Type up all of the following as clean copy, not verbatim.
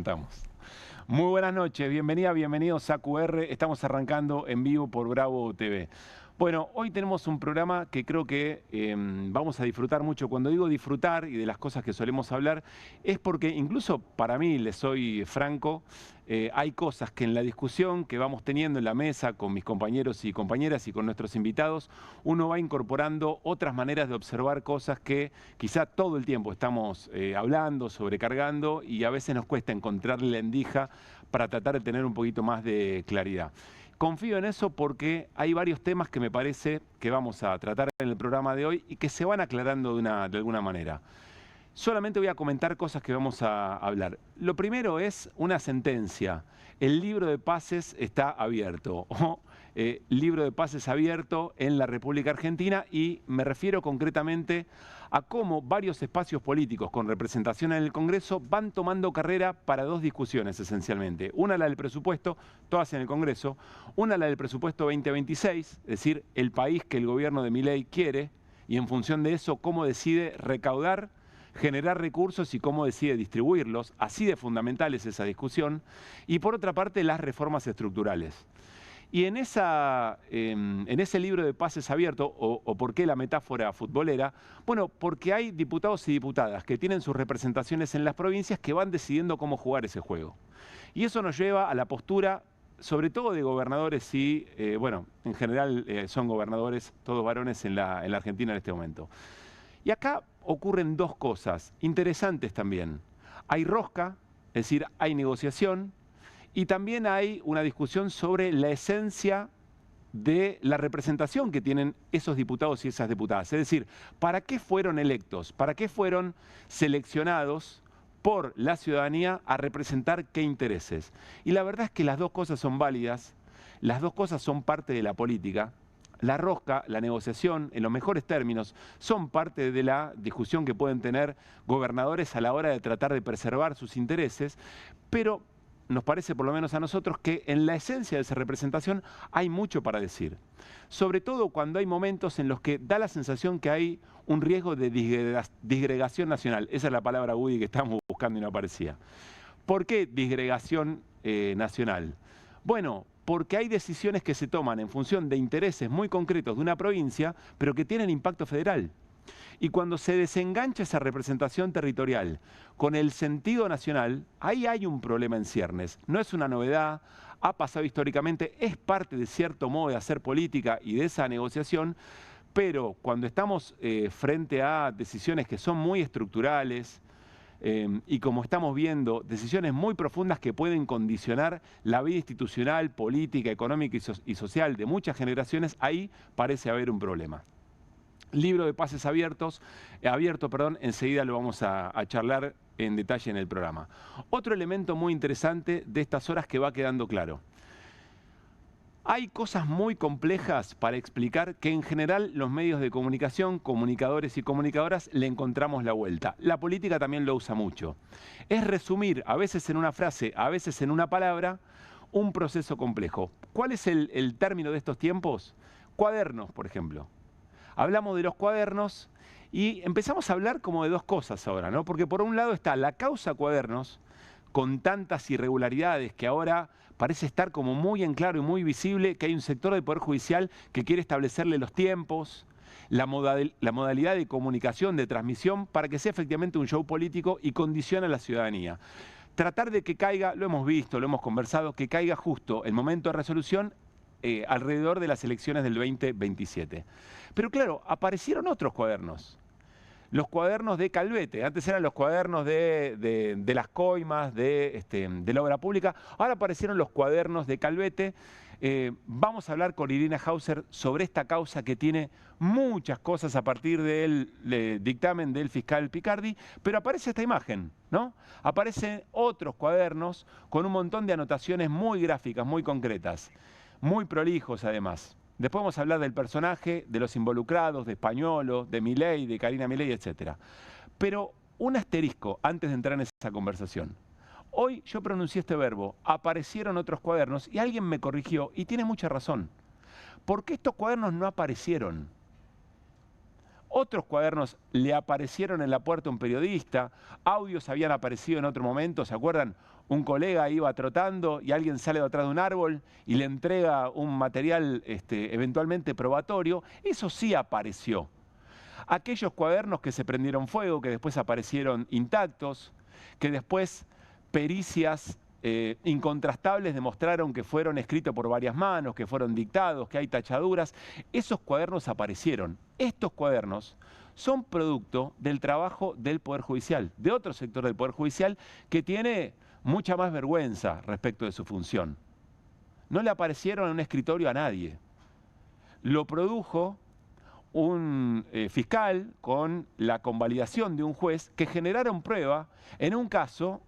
presentamos. Muy buenas noches, bienvenidos a QR. Estamos arrancando en vivo por Bravo TV. Bueno, hoy tenemos un programa que creo que vamos a disfrutar mucho. Cuando digo disfrutar y de las cosas que solemos hablar, es porque incluso para mí, les soy franco, hay cosas que en la discusión que vamos teniendo en la mesa con mis compañeros y compañeras y con nuestros invitados, uno va incorporando otras maneras de observar cosas que quizá todo el tiempo estamos hablando, sobrecargando, y a veces nos cuesta encontrarle la endija para tratar de tener un poquito más de claridad. Confío en eso porque hay varios temas que me parece que vamos a tratar en el programa de hoy y que se van aclarando de alguna manera. Solamente voy a comentar cosas que vamos a hablar. Lo primero es una sentencia. El libro de pases está abierto. Libro de pases abierto en la República Argentina, y me refiero concretamente a cómo varios espacios políticos con representación en el Congreso van tomando carrera para dos discusiones esencialmente. Una, la del presupuesto, todas en el Congreso. Una, la del presupuesto 2026, es decir, el país que el gobierno de Milei quiere, y en función de eso, cómo decide recaudar, generar recursos y cómo decide distribuirlos. Así de fundamental es esa discusión. Y por otra parte, las reformas estructurales. Y en ese libro de pases abierto, o por qué la metáfora futbolera, bueno, porque hay diputados y diputadas que tienen sus representaciones en las provincias que van decidiendo cómo jugar ese juego. Y eso nos lleva a la postura, sobre todo de gobernadores y, bueno, en general son gobernadores, todos varones en la Argentina en este momento. Y acá ocurren dos cosas interesantes también. Hay rosca, es decir, hay negociación, y también hay una discusión sobre la esencia de la representación que tienen esos diputados y esas diputadas. Es decir, ¿para qué fueron electos? ¿Para qué fueron seleccionados por la ciudadanía a representar qué intereses? Y la verdad es que las dos cosas son válidas, las dos cosas son parte de la política. La rosca, la negociación, en los mejores términos, son parte de la discusión que pueden tener gobernadores a la hora de tratar de preservar sus intereses, pero nos parece, por lo menos a nosotros, que en la esencia de esa representación hay mucho para decir. Sobre todo cuando hay momentos en los que da la sensación que hay un riesgo de disgregación nacional. Esa es la palabra Woody que estamos buscando y no aparecía. ¿Por qué disgregación nacional? Bueno, porque hay decisiones que se toman en función de intereses muy concretos de una provincia, pero que tienen impacto federal. Y cuando se desengancha esa representación territorial con el sentido nacional, ahí hay un problema en ciernes. No es una novedad, ha pasado históricamente, es parte de cierto modo de hacer política y de esa negociación, pero cuando estamos frente a decisiones que son muy estructurales, y como estamos viendo, decisiones muy profundas que pueden condicionar la vida institucional, política, económica y social de muchas generaciones, ahí parece haber un problema. Libro de pases abierto, enseguida lo vamos a charlar en detalle en el programa. Otro elemento muy interesante de estas horas que va quedando claro. Hay cosas muy complejas para explicar que en general los medios de comunicación, comunicadores y comunicadoras, le encontramos la vuelta. La política también lo usa mucho. Es resumir, a veces en una frase, a veces en una palabra, un proceso complejo. ¿Cuál es el término de estos tiempos? Cuadernos, por ejemplo. Hablamos de los cuadernos y empezamos a hablar como de dos cosas ahora, ¿no? Porque por un lado está la causa cuadernos, con tantas irregularidades que ahora parece estar como muy en claro y muy visible que hay un sector del Poder Judicial que quiere establecerle los tiempos, la modalidad de comunicación, de transmisión, para que sea efectivamente un show político y condicione a la ciudadanía. Tratar de que caiga, lo hemos visto, lo hemos conversado, que caiga justo el momento de resolución alrededor de las elecciones del 2027. Pero claro, aparecieron otros cuadernos. Los cuadernos de Calvete, antes eran los cuadernos de las coimas, de la obra pública, ahora aparecieron los cuadernos de Calvete. Vamos a hablar con Irina Hauser sobre esta causa que tiene muchas cosas a partir del dictamen del fiscal Picardi, pero aparece esta imagen, ¿no? Aparecen otros cuadernos con un montón de anotaciones muy gráficas, muy concretas, muy prolijos además. Después vamos a hablar del personaje, de los involucrados, de Españolo, de Milei, de Karina Milei, etc. Pero un asterisco antes de entrar en esa conversación. Hoy yo pronuncié este verbo, aparecieron otros cuadernos, y alguien me corrigió, y tiene mucha razón. ¿Por qué estos cuadernos no aparecieron? Otros cuadernos le aparecieron en la puerta a un periodista, audios habían aparecido en otro momento, ¿se acuerdan? un colega iba trotando y alguien sale de atrás de un árbol y le entrega un material eventualmente probatorio, eso sí apareció. Aquellos cuadernos que se prendieron fuego, que después aparecieron intactos, que después pericias incontrastables demostraron que fueron escritos por varias manos, que fueron dictados, que hay tachaduras, esos cuadernos aparecieron. Estos cuadernos son producto del trabajo del Poder Judicial, de otro sector del Poder Judicial que tiene mucha más vergüenza respecto de su función. No le aparecieron en un escritorio a nadie. Lo produjo un fiscal con la convalidación de un juez que generaron prueba en un caso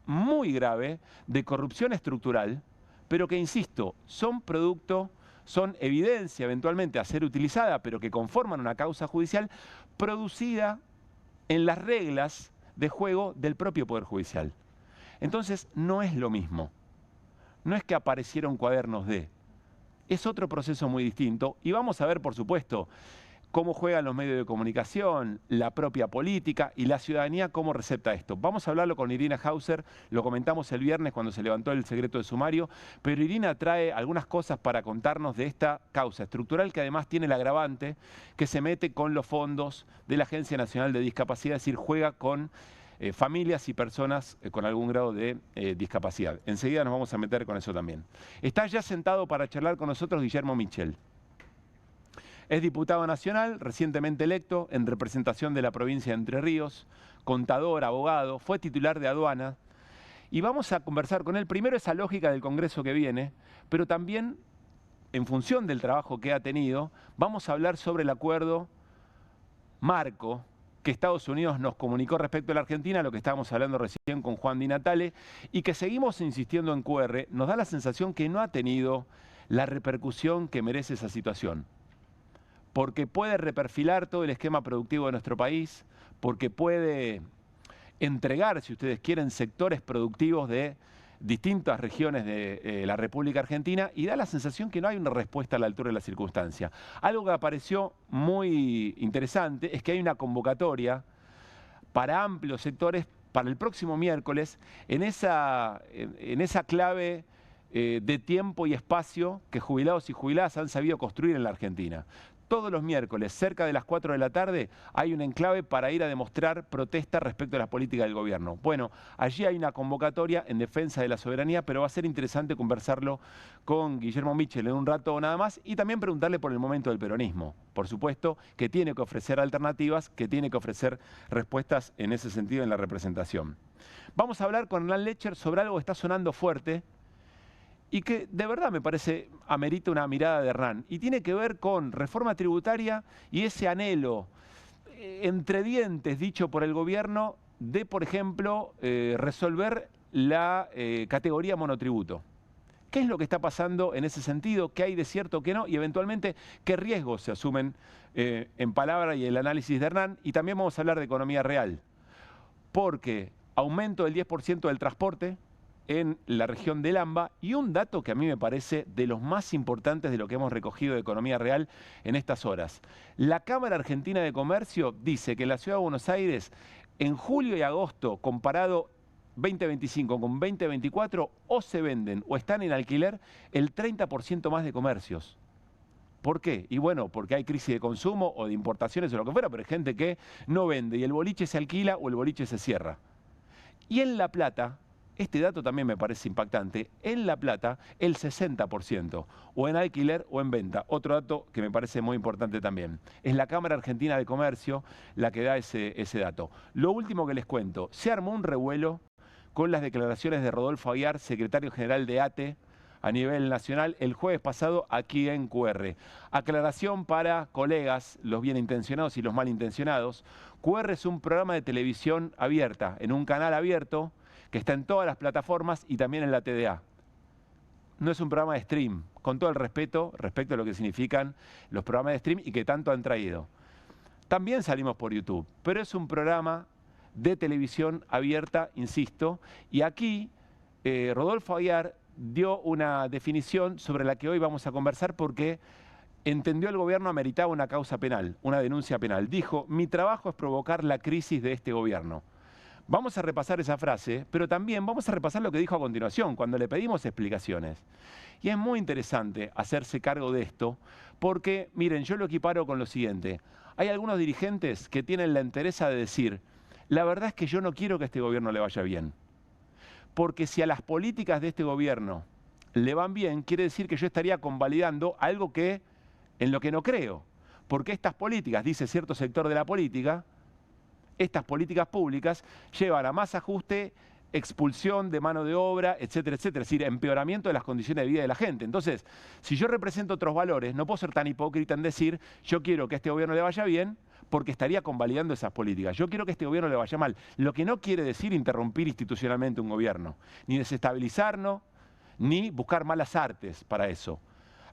muy grave de corrupción estructural, pero que, insisto, son producto, son evidencia eventualmente a ser utilizada, pero que conforman una causa judicial producida en las reglas de juego del propio Poder Judicial. Entonces, no es lo mismo. No es que aparecieron cuadernos de... Es otro proceso muy distinto y vamos a ver, por supuesto, cómo juegan los medios de comunicación, la propia política y la ciudadanía cómo recepta esto. Vamos a hablarlo con Irina Hauser, lo comentamos el viernes cuando se levantó el secreto de sumario, pero Irina trae algunas cosas para contarnos de esta causa estructural que además tiene el agravante que se mete con los fondos de la Agencia Nacional de Discapacidad, es decir, juega con familias y personas con algún grado de discapacidad. Enseguida nos vamos a meter con eso también. Está ya sentado para charlar con nosotros Guillermo Michel. Es diputado nacional, recientemente electo en representación de la provincia de Entre Ríos, contador, abogado, fue titular de aduana. Y vamos a conversar con él, primero esa lógica del Congreso que viene, pero también, en función del trabajo que ha tenido, vamos a hablar sobre el acuerdo marco que Estados Unidos nos comunicó respecto a la Argentina, lo que estábamos hablando recién con Juan Di Natale, y que seguimos insistiendo en QR, nos da la sensación que no ha tenido la repercusión que merece esa situación. Porque puede reperfilar todo el esquema productivo de nuestro país, porque puede entregar, si ustedes quieren, sectores productivos de distintas regiones de la República Argentina y da la sensación que no hay una respuesta a la altura de la circunstancia. Algo que apareció muy interesante es que hay una convocatoria para amplios sectores para el próximo miércoles en esa clave de tiempo y espacio que jubilados y jubiladas han sabido construir en la Argentina. Todos los miércoles, cerca de las 4 de la tarde, hay un enclave para ir a demostrar protesta respecto a las políticas del gobierno. Bueno, allí hay una convocatoria en defensa de la soberanía, pero va a ser interesante conversarlo con Guillermo Michel en un rato nada más y también preguntarle por el momento del peronismo. Por supuesto, que tiene que ofrecer alternativas, que tiene que ofrecer respuestas en ese sentido en la representación. Vamos a hablar con Hernán Lecher sobre algo que está sonando fuerte, y que de verdad me parece amerita una mirada de Hernán. Y tiene que ver con reforma tributaria y ese anhelo entre dientes dicho por el gobierno de, por ejemplo, resolver la categoría monotributo. ¿Qué es lo que está pasando en ese sentido? ¿Qué hay de cierto, qué no? Y eventualmente, ¿qué riesgos se asumen en palabra y el análisis de Hernán? Y también vamos a hablar de economía real. Porque aumento del 10% del transporte en la región del AMBA y un dato que a mí me parece de los más importantes de lo que hemos recogido de economía real en estas horas. La Cámara Argentina de Comercio dice que en la Ciudad de Buenos Aires, en julio y agosto, comparado 2025 con 2024, o se venden o están en alquiler el 30% más de comercios. ¿Por qué? Y bueno, porque hay crisis de consumo o de importaciones o lo que fuera, pero hay gente que no vende y el boliche se alquila o el boliche se cierra. Y en La Plata, este dato también me parece impactante, en La Plata el 60%, o en alquiler o en venta. Otro dato que me parece muy importante también. Es la Cámara Argentina de Comercio la que da ese dato. Lo último que les cuento, se armó un revuelo con las declaraciones de Rodolfo Aguiar, secretario general de ATE, a nivel nacional, el jueves pasado aquí en QR. Aclaración para colegas, los bien intencionados y los mal intencionados. QR es un programa de televisión abierta, en un canal abierto, que está en todas las plataformas y también en la TDA. No es un programa de stream, con todo el respeto respecto a lo que significan los programas de stream y que tanto han traído. También salimos por YouTube, pero es un programa de televisión abierta, insisto, y aquí Rodolfo Aguiar dio una definición sobre la que hoy vamos a conversar porque entendió el gobierno ameritaba una causa penal, una denuncia penal. Dijo, mi trabajo es provocar la crisis de este gobierno. Vamos a repasar esa frase, pero también vamos a repasar lo que dijo a continuación, cuando le pedimos explicaciones. Y es muy interesante hacerse cargo de esto, porque, miren, yo lo equiparo con lo siguiente. Hay algunos dirigentes que tienen la entereza de decir, la verdad es que yo no quiero que a este gobierno le vaya bien. Porque si a las políticas de este gobierno le van bien, quiere decir que yo estaría convalidando algo en lo que no creo. Porque estas políticas, dice cierto sector de la política, estas políticas públicas llevan a más ajuste, expulsión de mano de obra, etcétera, etcétera. Es decir, empeoramiento de las condiciones de vida de la gente. Entonces, si yo represento otros valores, no puedo ser tan hipócrita en decir, yo quiero que a este gobierno le vaya bien, porque estaría convalidando esas políticas. Yo quiero que a este gobierno le vaya mal. Lo que no quiere decir interrumpir institucionalmente un gobierno, ni desestabilizarnos, ni buscar malas artes para eso.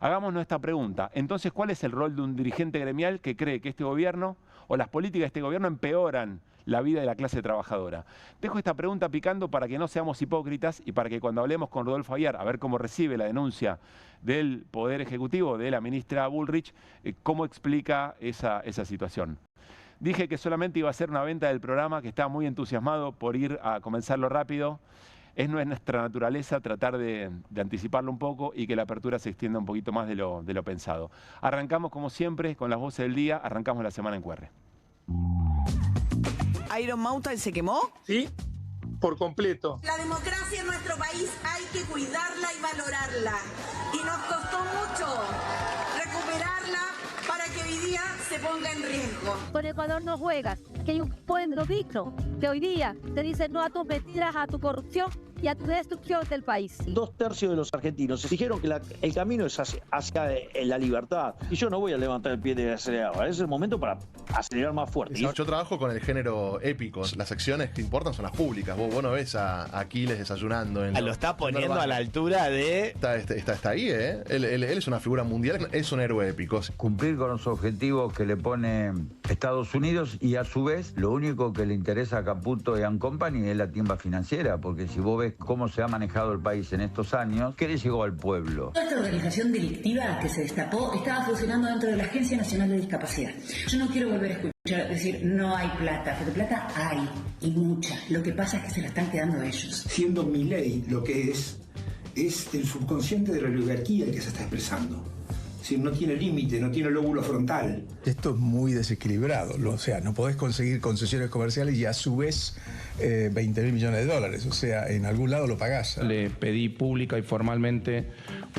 Hagámonos esta pregunta. Entonces, ¿cuál es el rol de un dirigente gremial que cree que este gobierno o las políticas de este gobierno empeoran la vida de la clase trabajadora? Dejo esta pregunta picando para que no seamos hipócritas y para que cuando hablemos con Rodolfo Aguiar, a ver cómo recibe la denuncia del Poder Ejecutivo, de la ministra Bullrich, cómo explica esa situación. Dije que solamente iba a ser una venta del programa, que estaba muy entusiasmado por ir a comenzarlo rápido. No es nuestra naturaleza tratar de anticiparlo un poco y que la apertura se extienda un poquito más de lo pensado. Arrancamos como siempre con las voces del día, arrancamos la semana en QR. ¿Iron Mountain se quemó? Sí, por completo. La democracia en nuestro país hay que cuidarla y valorarla. Y nos costó mucho recuperarla para que hoy día se ponga en riesgo. Con Ecuador no juegas, que hay un pueblo digno que hoy día te dice no a tus mentiras, a tu corrupción y a tu destrucción del país. 2/3 de los argentinos dijeron que el camino es hacia la libertad. Y yo no voy a levantar el pie de acelerador. Es el momento para acelerar más fuerte. Yo trabajo con el género épico. Las acciones que importan son las públicas. Vos no ves a Aquiles desayunando. Lo está poniendo a la altura de... Está ahí, ¿eh? Él es una figura mundial, es un héroe épico. Cumplir con los objetivos que le pone Estados Unidos y a su vez lo único que le interesa a Caputo y Company es la timba financiera, porque si vos ves cómo se ha manejado el país en estos años, ¿qué le llegó al pueblo? Esta organización delictiva que se destapó estaba funcionando dentro de la Agencia Nacional de Discapacidad. Yo no quiero volver a escuchar decir no hay plata, porque plata hay y mucha. Lo que pasa es que se la están quedando ellos. Siendo Milei lo que es el subconsciente de la oligarquía el que se está expresando. Si no tiene límite, no tiene lóbulo frontal. Esto es muy desequilibrado, o sea, no podés conseguir concesiones comerciales y a su vez 20.000 millones de dólares, o sea, en algún lado lo pagás. Le pedí pública y formalmente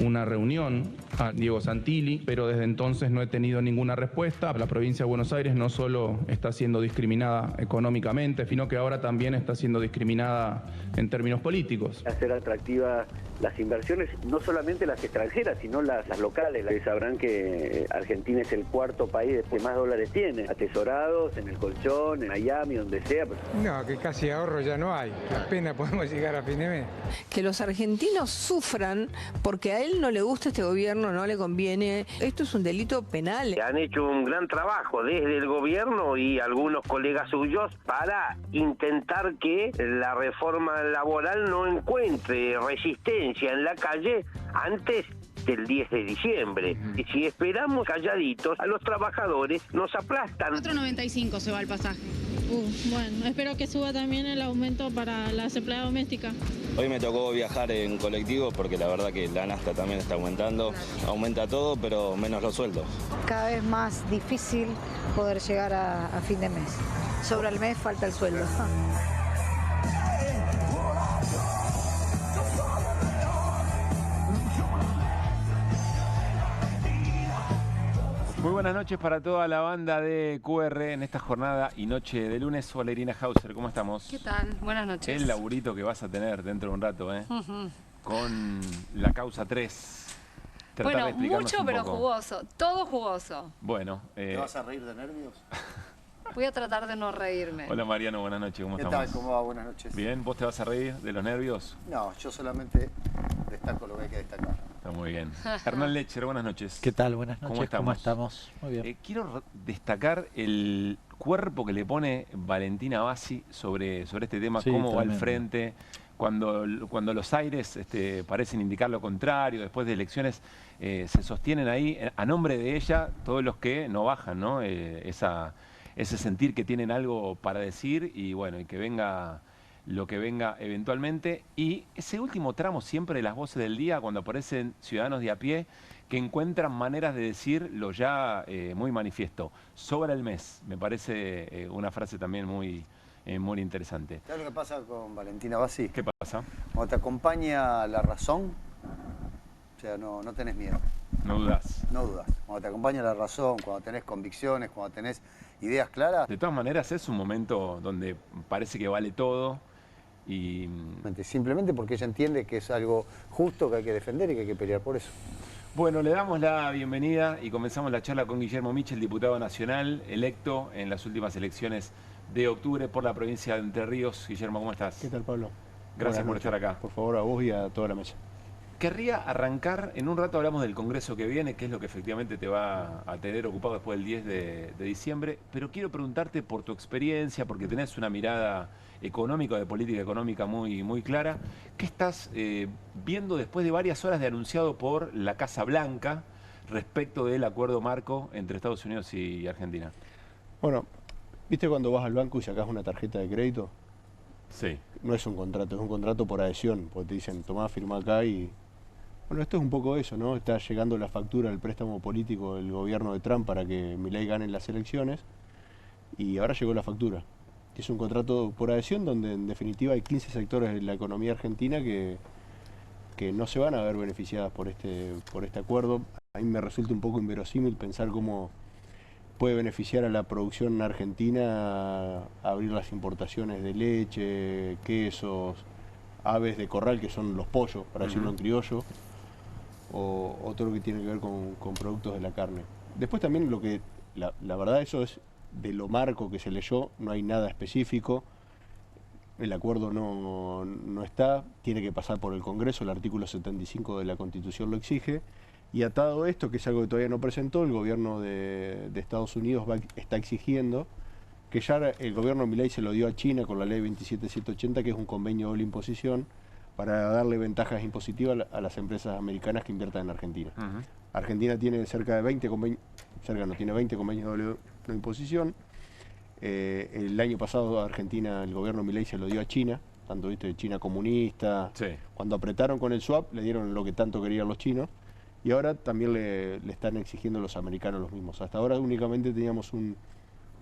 una reunión a Diego Santilli, pero desde entonces no he tenido ninguna respuesta. La provincia de Buenos Aires no solo está siendo discriminada económicamente, sino que ahora también está siendo discriminada en términos políticos. Hacer atractivas las inversiones, no solamente las extranjeras, sino las locales. Sabrán que Argentina es el cuarto país que más dólares tiene, atesorados en el colchón, en Miami, donde sea. No, que casi ahorro ya no hay, apenas podemos llegar a fin de mes. Que los argentinos sufran porque a él no le gusta este gobierno, no le conviene. Esto es un delito penal. Han hecho un gran trabajo desde el gobierno y algunos colegas suyos para intentar que la reforma laboral no encuentre resistencia en la calle antes del 10 de diciembre. Y si esperamos calladitos, a los trabajadores nos aplastan. 4.95 se va el pasaje. Bueno, espero que suba también el aumento para las empleadas domésticas. Hoy me tocó viajar en colectivo porque la verdad que la nafta también está aumentando. Aumenta todo, pero menos los sueldos. Cada vez más difícil poder llegar a fin de mes. Sobre el mes falta el sueldo. Muy buenas noches para toda la banda de QR en esta jornada y noche de lunes. Hola Irina Hauser, ¿cómo estamos? ¿Qué tal? Buenas noches. El laburito que vas a tener dentro de un rato, con la causa 3. Bueno, mucho pero jugoso, todo jugoso. Bueno. ¿Te vas a reír de nervios? Voy a tratar de no reírme. Hola Mariano, buenas noches, ¿cómo estamos? ¿Qué tal? ¿Cómo va? Buenas noches. Bien, ¿vos te vas a reír de los nervios? No, yo solamente destaco lo que hay que destacar. Está muy bien. Hernán Lecher, buenas noches. ¿Qué tal? Buenas noches. ¿Cómo estamos? Muy bien. Quiero destacar el cuerpo que le pone Valentina Bassi sobre este tema, cómo va al frente, cuando los aires parecen indicar lo contrario, después de elecciones se sostienen ahí, a nombre de ella, todos los que no bajan, ¿no? ese sentir que tienen algo para decir y bueno, y que venga lo que venga eventualmente. Y ese último tramo siempre de las voces del día, cuando aparecen ciudadanos de a pie que encuentran maneras de decir lo ya muy manifiesto. Sobra el mes, me parece una frase también muy interesante. ¿Sabes lo que pasa con Valentina Bassi? ¿Qué pasa? Cuando te acompaña la razón, o sea, no tenés miedo. No dudas. No dudas. Cuando te acompaña la razón, cuando tenés convicciones, cuando tenés ideas claras. De todas maneras es un momento donde parece que vale todo y... Simplemente porque ella entiende que es algo justo, que hay que defender y que hay que pelear por eso. Bueno, le damos la bienvenida y comenzamos la charla con Guillermo Michel, diputado nacional, electo en las últimas elecciones de octubre por la provincia de Entre Ríos. Guillermo, ¿cómo estás? ¿Qué tal, Pablo? Gracias por estar acá. Por favor, a vos y a toda la mesa. Querría arrancar, en un rato hablamos del Congreso que viene, que es lo que efectivamente te va a tener ocupado después del 10 de diciembre, pero quiero preguntarte por tu experiencia, porque tenés una mirada económica, de política económica muy clara. ¿Qué estás viendo después de varias horas de anunciado por la Casa Blanca respecto del acuerdo marco entre Estados Unidos y Argentina? Bueno, ¿viste cuando vas al banco y sacás una tarjeta de crédito? Sí. No es un contrato, es un contrato por adhesión, porque te dicen, tomá, firmá acá y... Bueno, esto es un poco eso, ¿no? Está llegando la factura del préstamo político del gobierno de Trump para que Milei gane las elecciones y ahora llegó la factura. Es un contrato por adhesión donde en definitiva hay 15 sectores de la economía argentina que no se van a ver beneficiadas por este acuerdo. A mí me resulta un poco inverosímil pensar cómo puede beneficiar a la producción argentina a abrir las importaciones de leche, quesos, aves de corral, que son los pollos, para decirlo en criollo, o todo lo que tiene que ver con productos de la carne. Después también la verdad eso es de lo marco que se leyó, no hay nada específico, el acuerdo no está, tiene que pasar por el Congreso, el artículo 75 de la Constitución lo exige, y atado a esto, que es algo que todavía no presentó, el gobierno de Estados Unidos está exigiendo que ya el gobierno de Milei se lo dio a China con la ley 27780, que es un convenio de doble imposición, para darle ventajas impositivas a las empresas americanas que inviertan en Argentina. Argentina tiene cerca de 20 convenios, tiene 20 convenios de doble imposición. El año pasado Argentina, el gobierno de Milei se lo dio a China, tanto viste China comunista. Sí. Cuando apretaron con el swap le dieron lo que tanto querían los chinos y ahora también le están exigiendo los americanos los mismos. Hasta ahora únicamente teníamos un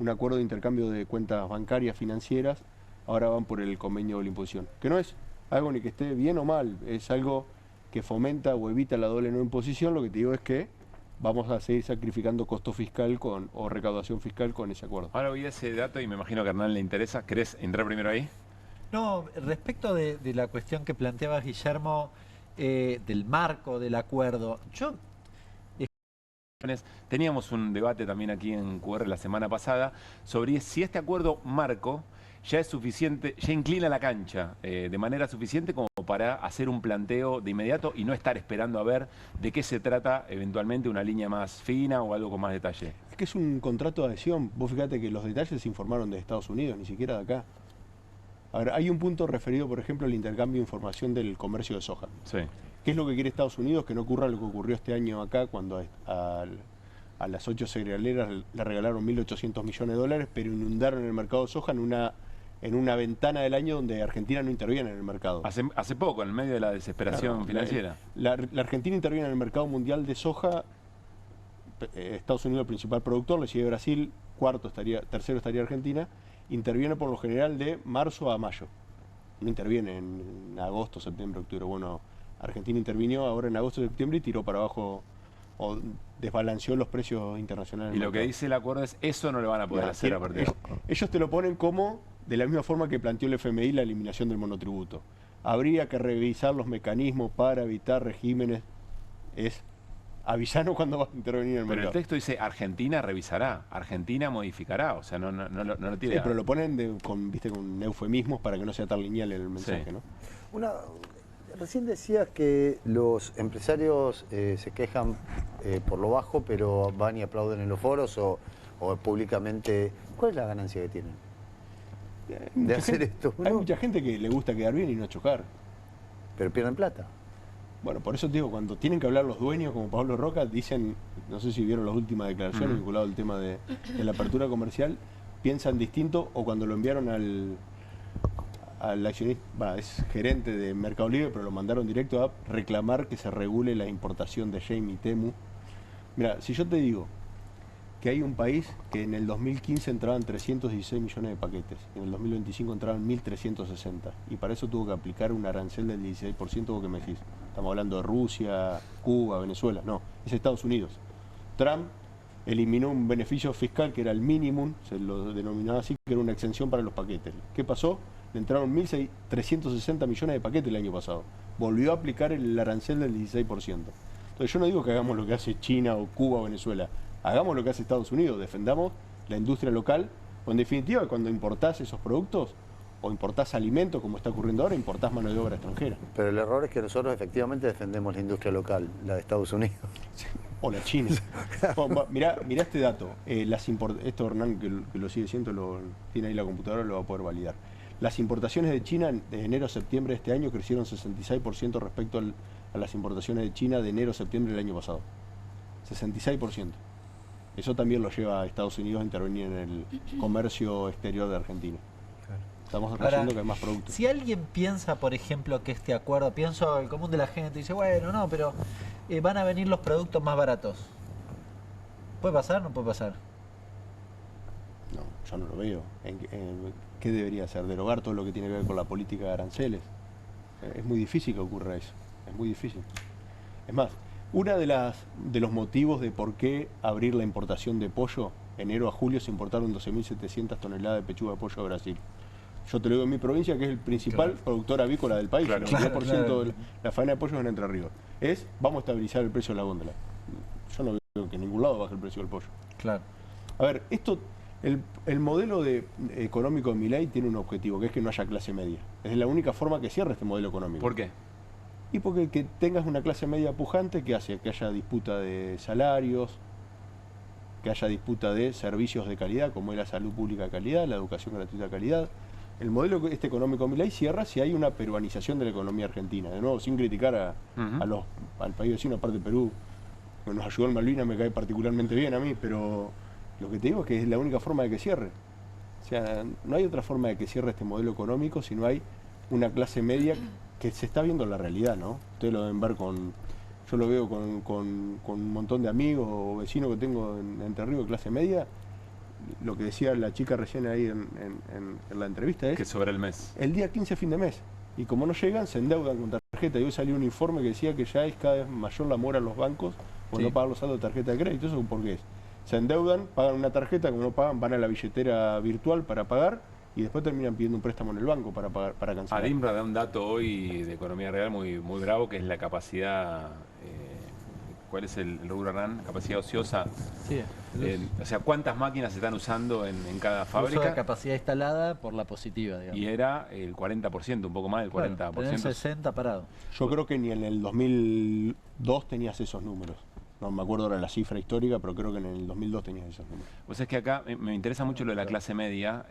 acuerdo de intercambio de cuentas bancarias financieras, ahora van por el convenio de la imposición, que no es algo ni que esté bien o mal, es algo que fomenta o evita la doble no imposición. Lo que te digo es que vamos a seguir sacrificando costo fiscal o recaudación fiscal con ese acuerdo. Ahora oí ese dato y me imagino que a Hernán le interesa. ¿Querés entrar primero ahí? No, respecto de la cuestión que planteaba Guillermo, del marco del acuerdo, teníamos un debate también aquí en QR la semana pasada sobre si este acuerdo marco ya es suficiente, ya inclina la cancha de manera suficiente como para hacer un planteo de inmediato y no estar esperando a ver de qué se trata eventualmente una línea más fina o algo con más detalle. Es que es un contrato de adhesión. Vos fíjate que los detalles se informaron de Estados Unidos, ni siquiera de acá. A ver, hay un punto referido, por ejemplo, al intercambio de información del comercio de soja. Sí. ¿Qué es lo que quiere Estados Unidos? Que no ocurra lo que ocurrió este año acá, cuando a las 8 cerealeras le regalaron 1.800 millones de dólares, pero inundaron el mercado de soja en una ventana del año donde Argentina no interviene en el mercado. Hace poco, en medio de la desesperación financiera. La Argentina interviene en el mercado mundial de soja, Estados Unidos el principal productor, le sigue Brasil, tercero estaría Argentina, interviene por lo general de marzo a mayo. No interviene en agosto, septiembre, octubre. Bueno, Argentina intervino ahora en agosto, septiembre y tiró para abajo o desbalanceó los precios internacionales. Y lo que dice el acuerdo es eso no lo van a poder hacer a partir de... Ellos te lo ponen como, de la misma forma que planteó el FMI la eliminación del monotributo. Habría que revisar los mecanismos para evitar regímenes. Es avisarnos cuando vas a intervenir en el mercado. Pero el texto dice Argentina revisará, Argentina modificará, o sea, no lo tiene. Sí, pero lo ponen con eufemismos para que no sea tan lineal el mensaje, ¿no? Recién decías que los empresarios se quejan por lo bajo, pero van y aplauden en los foros o públicamente. ¿Cuál es la ganancia que tienen de hacer esto? Hay mucha gente que le gusta quedar bien y no chocar. Pero pierden plata. Bueno, por eso te digo, cuando tienen que hablar los dueños, como Pablo Roca, dicen, no sé si vieron las últimas declaraciones vinculadas al tema de la apertura comercial, piensan distinto o cuando lo enviaron al accionista, es gerente de Mercado Libre, pero lo mandaron directo a reclamar que se regule la importación de Shein y Temu. Mira, si yo te digo que hay un país que en el 2015 entraban 316 millones de paquetes, y en el 2025 entraban 1.360, y para eso tuvo que aplicar un arancel del 16%, ¿vos qué me decís? Estamos hablando de Rusia, Cuba, Venezuela, no, es Estados Unidos. Trump eliminó un beneficio fiscal que era el mínimo, se lo denominaba así, que era una exención para los paquetes. ¿Qué pasó? Le entraron 1.360 millones de paquetes el año pasado. Volvió a aplicar el arancel del 16%. Entonces yo no digo que hagamos lo que hace China o Cuba o Venezuela, hagamos lo que hace Estados Unidos, defendamos la industria local, o en definitiva cuando importás esos productos o importás alimentos, como está ocurriendo ahora, importás mano de obra extranjera. Pero el error es que nosotros efectivamente defendemos la industria local, la de Estados Unidos. O la China. Mirá este dato, esto Hernán, que lo sigue siendo, tiene ahí la computadora, lo va a poder validar. Las importaciones de China de enero a septiembre de este año crecieron 66% respecto a las importaciones de China de enero a septiembre del año pasado. 66%. Eso también lo lleva a Estados Unidos a intervenir en el comercio exterior de Argentina. Estamos haciendo que hay más productos. Si alguien piensa, por ejemplo, que este acuerdo, pienso el común de la gente, dice, bueno, no, pero van a venir los productos más baratos. ¿Puede pasar o no puede pasar? No, yo no lo veo. ¿Qué debería hacer? ¿Derogar todo lo que tiene que ver con la política de aranceles? Es muy difícil que ocurra eso. Es muy difícil. Es más, uno de los motivos de por qué abrir la importación de pollo, enero a julio se importaron 12.700 toneladas de pechuga de pollo a Brasil. Yo te lo digo en mi provincia, que es el principal productor avícola del país, el 92% de la faena de pollo es en Entre Ríos. Vamos a estabilizar el precio de la góndola. Yo no veo que en ningún lado baje el precio del pollo. Claro. A ver, el modelo económico de Milei tiene un objetivo, que es que no haya clase media. Es la única forma que cierra este modelo económico. ¿Por qué? Y porque que tengas una clase media pujante que hace que haya disputa de salarios, que haya disputa de servicios de calidad, como es la salud pública de calidad, la educación gratuita de calidad. El modelo económico de Milei cierra si hay una peruanización de la economía argentina. De nuevo, sin criticar al país vecino, aparte de Perú, que nos ayudó en Malvinas, me cae particularmente bien a mí, pero lo que te digo es que es la única forma de que cierre. O sea, no hay otra forma de que cierre este modelo económico si no hay una clase media que se está viendo en la realidad, ¿no? Ustedes lo deben ver yo lo veo con un montón de amigos o vecinos que tengo en Entre Ríos de clase media. Lo que decía la chica recién ahí en la entrevista es... Que sobre el mes. El día 15 fin de mes. Y como no llegan, se endeudan con tarjeta. Y hoy salió un informe que decía que ya es cada vez mayor la mora en los bancos por no pagar los saldos de tarjeta de crédito. ¿Eso por qué es? Se endeudan, pagan una tarjeta, como no pagan, van a la billetera virtual para pagar y después terminan pidiendo un préstamo en el banco para pagar, para cancelar. Adimbra da un dato hoy de economía real muy bravo, que es la capacidad... ¿Cuál es el rubro, Hernán? Capacidad ociosa. Sí. O sea, ¿cuántas máquinas se están usando en cada fábrica? Uso de capacidad instalada por la positiva, digamos. Y era el 40%, un poco más del 40%. Tener 60 parado. Yo creo que ni en el 2002 tenías esos números. No me acuerdo ahora la cifra histórica, pero creo que en el 2002 tenías esos números. Pues es que acá me interesa mucho lo de la clase media.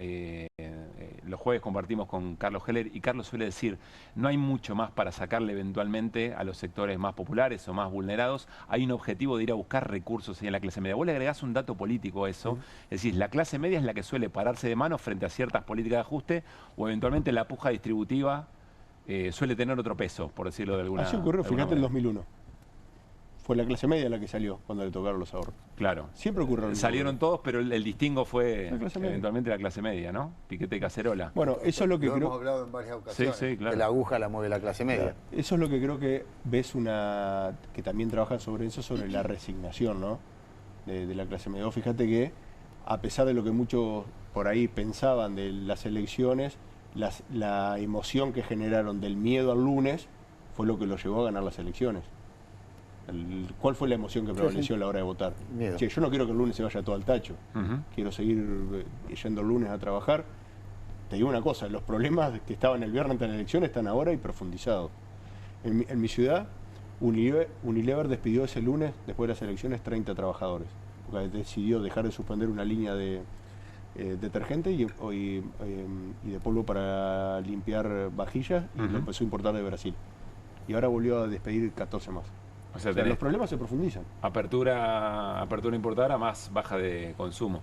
Los jueves compartimos con Carlos Heller y Carlos suele decir, no hay mucho más para sacarle eventualmente a los sectores más populares o más vulnerados. Hay un objetivo de ir a buscar recursos en la clase media. Vos le agregás un dato político a eso. Es decir, la clase media es la que suele pararse de mano frente a ciertas políticas de ajuste o eventualmente la puja distributiva suele tener otro peso, por decirlo de alguna manera. Así ocurrió, fíjate, en 2001. Fue la clase media la que salió cuando le tocaron los ahorros. Claro. Siempre ocurrió. Salieron todos, pero el distingo fue eventualmente la clase media, ¿no? Piquete y cacerola. Bueno, eso es lo que lo creo... hemos hablado en varias ocasiones. Sí, claro. Que la aguja la mueve la clase media. Claro. Eso es lo que creo que ves que también trabajan sobre eso, sobre la resignación, ¿no? De la clase media. Fíjate que, a pesar de lo que muchos por ahí pensaban de las elecciones, la emoción que generaron del miedo al lunes fue lo que los llevó a ganar las elecciones. ¿Cuál fue la emoción que prevaleció a la hora de votar? Che, yo no quiero que el lunes se vaya todo al tacho. Quiero seguir yendo el lunes a trabajar. Te digo una cosa, los problemas que estaban el viernes ante la elección están ahora y profundizados. En mi ciudad, Unilever despidió ese lunes, después de las elecciones, 30 trabajadores. Porque decidió dejar de suspender una línea de detergente y de polvo para limpiar vajillas y lo empezó a importar de Brasil. Y ahora volvió a despedir 14 más. O sea, los problemas se profundizan. Apertura importada, más baja de consumo.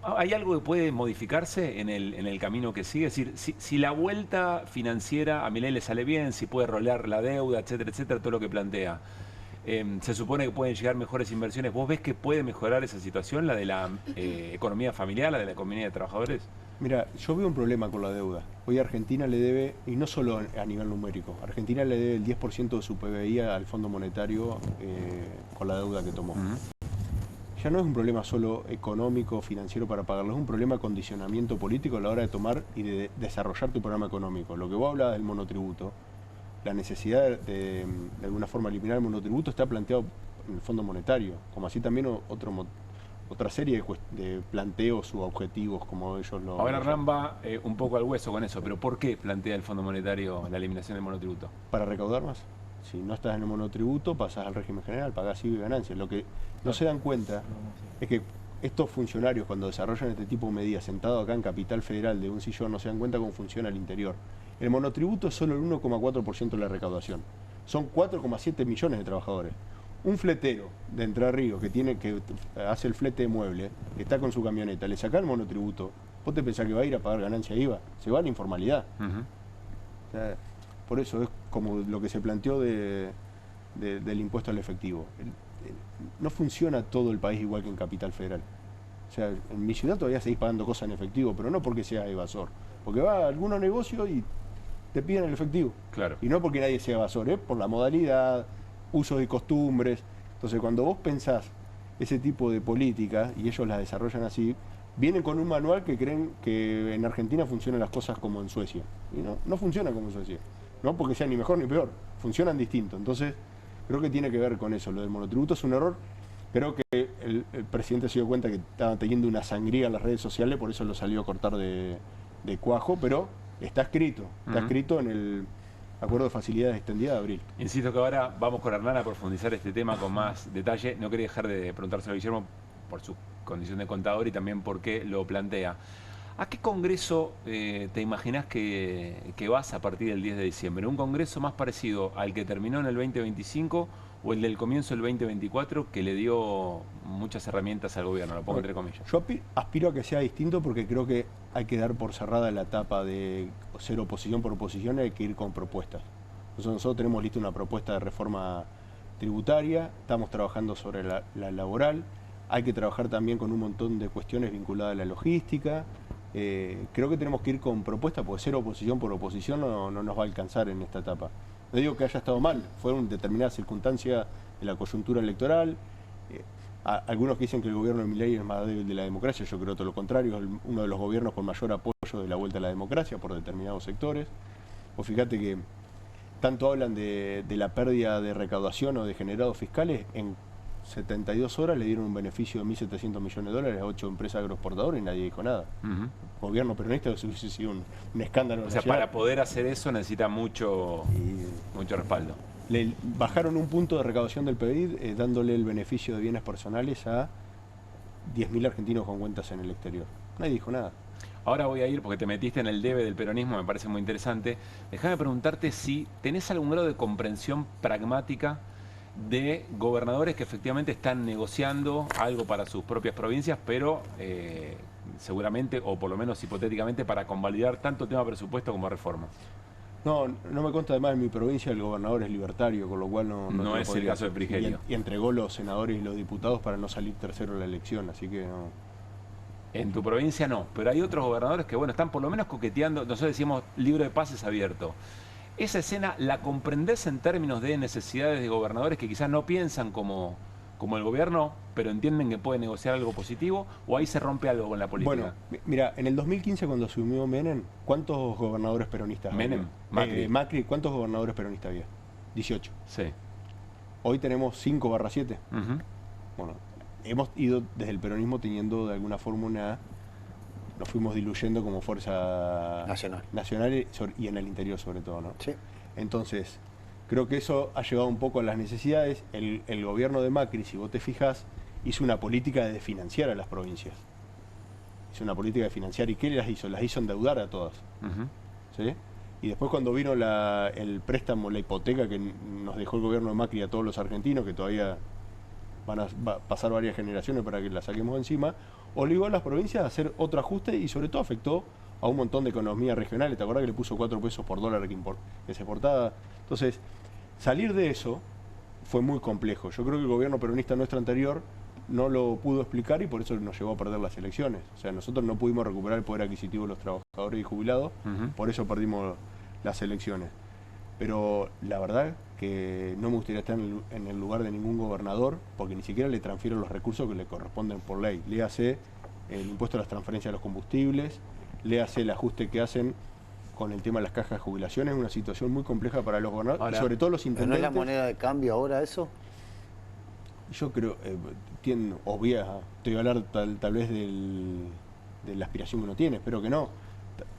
¿Hay algo que puede modificarse en el camino que sigue? Es decir, si la vuelta financiera a Milei le sale bien, si puede rolear la deuda, etcétera, todo lo que plantea, se supone que pueden llegar mejores inversiones. ¿Vos ves que puede mejorar esa situación, la de la economía familiar, la de la economía de trabajadores? Mira, yo veo un problema con la deuda. Hoy Argentina le debe, y no solo a nivel numérico, Argentina le debe el 10% de su PBI al Fondo Monetario con la deuda que tomó. Ya no es un problema solo económico, financiero para pagarlo, es un problema de condicionamiento político a la hora de tomar y de desarrollar tu programa económico. Lo que vos hablabas del monotributo, la necesidad de alguna forma eliminar el monotributo está planteado en el Fondo Monetario, como así también otra serie de planteos u objetivos como ellos lo... Ahora Hernán va un poco al hueso con eso, pero ¿por qué plantea el Fondo Monetario la eliminación del monotributo? Para recaudar más. Si no estás en el monotributo, pasás al régimen general, pagás IVA y ganancias. Lo que no se dan cuenta es que estos funcionarios, cuando desarrollan este tipo de medidas, sentados acá en Capital Federal de un sillón, no se dan cuenta cómo funciona el interior. El monotributo es solo el 1,4% de la recaudación. Son 4,7 millones de trabajadores. Un fletero de Entre Ríos que hace el flete de mueble, que está con su camioneta, le saca el monotributo, ¿vos te pensás que va a ir a pagar ganancia IVA? Se va a la informalidad. O sea, por eso es como lo que se planteó del impuesto al efectivo. No funciona todo el país igual que en Capital Federal. O sea, en mi ciudad todavía seguís pagando cosas en efectivo, pero no porque sea evasor. Porque va a algunos negocios y te piden el efectivo. Claro. Y no porque nadie sea evasor, por la modalidad, usos y costumbres. Entonces, cuando vos pensás ese tipo de políticas, y ellos las desarrollan así, vienen con un manual que creen que en Argentina funcionan las cosas como en Suecia. Y no funciona como en Suecia. No porque sea ni mejor ni peor, funcionan distinto. Entonces, creo que tiene que ver con eso. Lo del monotributo es un error. Creo que el presidente se dio cuenta que estaba teniendo una sangría en las redes sociales, por eso lo salió a cortar de cuajo, pero está escrito. Está escrito en el Acuerdo de Facilidades Extendidas de abril. Insisto que ahora vamos con Hernán a profundizar este tema con más detalle. No quería dejar de preguntárselo a Guillermo por su condición de contador y también por qué lo plantea. ¿A qué congreso te imaginás que vas a partir del 10 de diciembre? ¿Un congreso más parecido al que terminó en el 2025 o el del comienzo del 2024 que le dio muchas herramientas al gobierno? Lo pongo entre comillas. Yo aspiro a que sea distinto porque creo que hay que dar por cerrada la etapa de ser oposición por oposición, hay que ir con propuestas. Nosotros tenemos lista una propuesta de reforma tributaria, estamos trabajando sobre la laboral, hay que trabajar también con un montón de cuestiones vinculadas a la logística. Creo que tenemos que ir con propuestas, porque ser oposición por oposición no nos va a alcanzar en esta etapa. No digo que haya estado mal, fueron determinadas circunstancias de la coyuntura electoral. Algunos que dicen que el gobierno de Milei es más débil de la democracia, yo creo todo lo contrario, es uno de los gobiernos con mayor apoyo de la vuelta a la democracia por determinados sectores. O fíjate que tanto hablan de la pérdida de recaudación o de generados fiscales, en 72 horas le dieron un beneficio de 1.700 millones de dólares a 8 empresas agroexportadoras y nadie dijo nada. Gobierno peronista, eso hubiese sido un escándalo. O sea, para poder hacer eso necesita mucho respaldo. Le bajaron un punto de recaudación del PBI dándole el beneficio de bienes personales a 10.000 argentinos con cuentas en el exterior. Nadie dijo nada. Ahora voy a ir, porque te metiste en el debe del peronismo, me parece muy interesante. Déjame preguntarte si tenés algún grado de comprensión pragmática de gobernadores que efectivamente están negociando algo para sus propias provincias, pero seguramente, o por lo menos hipotéticamente, para convalidar tanto tema presupuesto como reforma. No me consta, además en mi provincia el gobernador es libertario, con lo cual no es el caso de Frigerio. Y entregó los senadores y los diputados para no salir tercero en la elección, así que no. En tu provincia no, pero hay otros gobernadores que, bueno, están por lo menos coqueteando. Nosotros decimos libro de pases abierto. Esa escena, ¿la comprendés en términos de necesidades de gobernadores que quizás no piensan como el gobierno, pero entienden que puede negociar algo positivo, o ahí se rompe algo con la política? Bueno, mira, en el 2015 cuando asumió Menem, ¿cuántos gobernadores peronistas había? Macri, ¿cuántos gobernadores peronistas había? 18. Sí. Hoy tenemos 5/7. Bueno, hemos ido desde el peronismo teniendo de alguna forma nos fuimos diluyendo como fuerza nacional y en el interior sobre todo, ¿no? Sí. Entonces, creo que eso ha llevado un poco a las necesidades. El gobierno de Macri, si vos te fijás, hizo una política de financiar a las provincias. Hizo una política de financiar. ¿Y qué las hizo? Las hizo endeudar a todas. ¿Sí? Y después cuando vino el préstamo, la hipoteca que nos dejó el gobierno de Macri a todos los argentinos, que todavía va a pasar varias generaciones para que la saquemos encima, obligó a las provincias a hacer otro ajuste y sobre todo afectó a un montón de economías regionales. ¿Te acordás que le puso 4 pesos por dólar que se exportaba? Entonces, salir de eso fue muy complejo. Yo creo que el gobierno peronista nuestro anterior no lo pudo explicar y por eso nos llevó a perder las elecciones. O sea, nosotros no pudimos recuperar el poder adquisitivo de los trabajadores y jubilados, por eso perdimos las elecciones. Pero la verdad que no me gustaría estar en el lugar de ningún gobernador, porque ni siquiera le transfieren los recursos que le corresponden por ley. Léase el impuesto a las transferencias de los combustibles, léase el ajuste que hacen con el tema de las cajas de jubilación. Es una situación muy compleja para los gobernadores, ahora, y sobre todo los intendentes. ¿No es la moneda de cambio ahora eso? Yo creo, estoy a hablar tal vez de la aspiración que uno tiene, espero que no.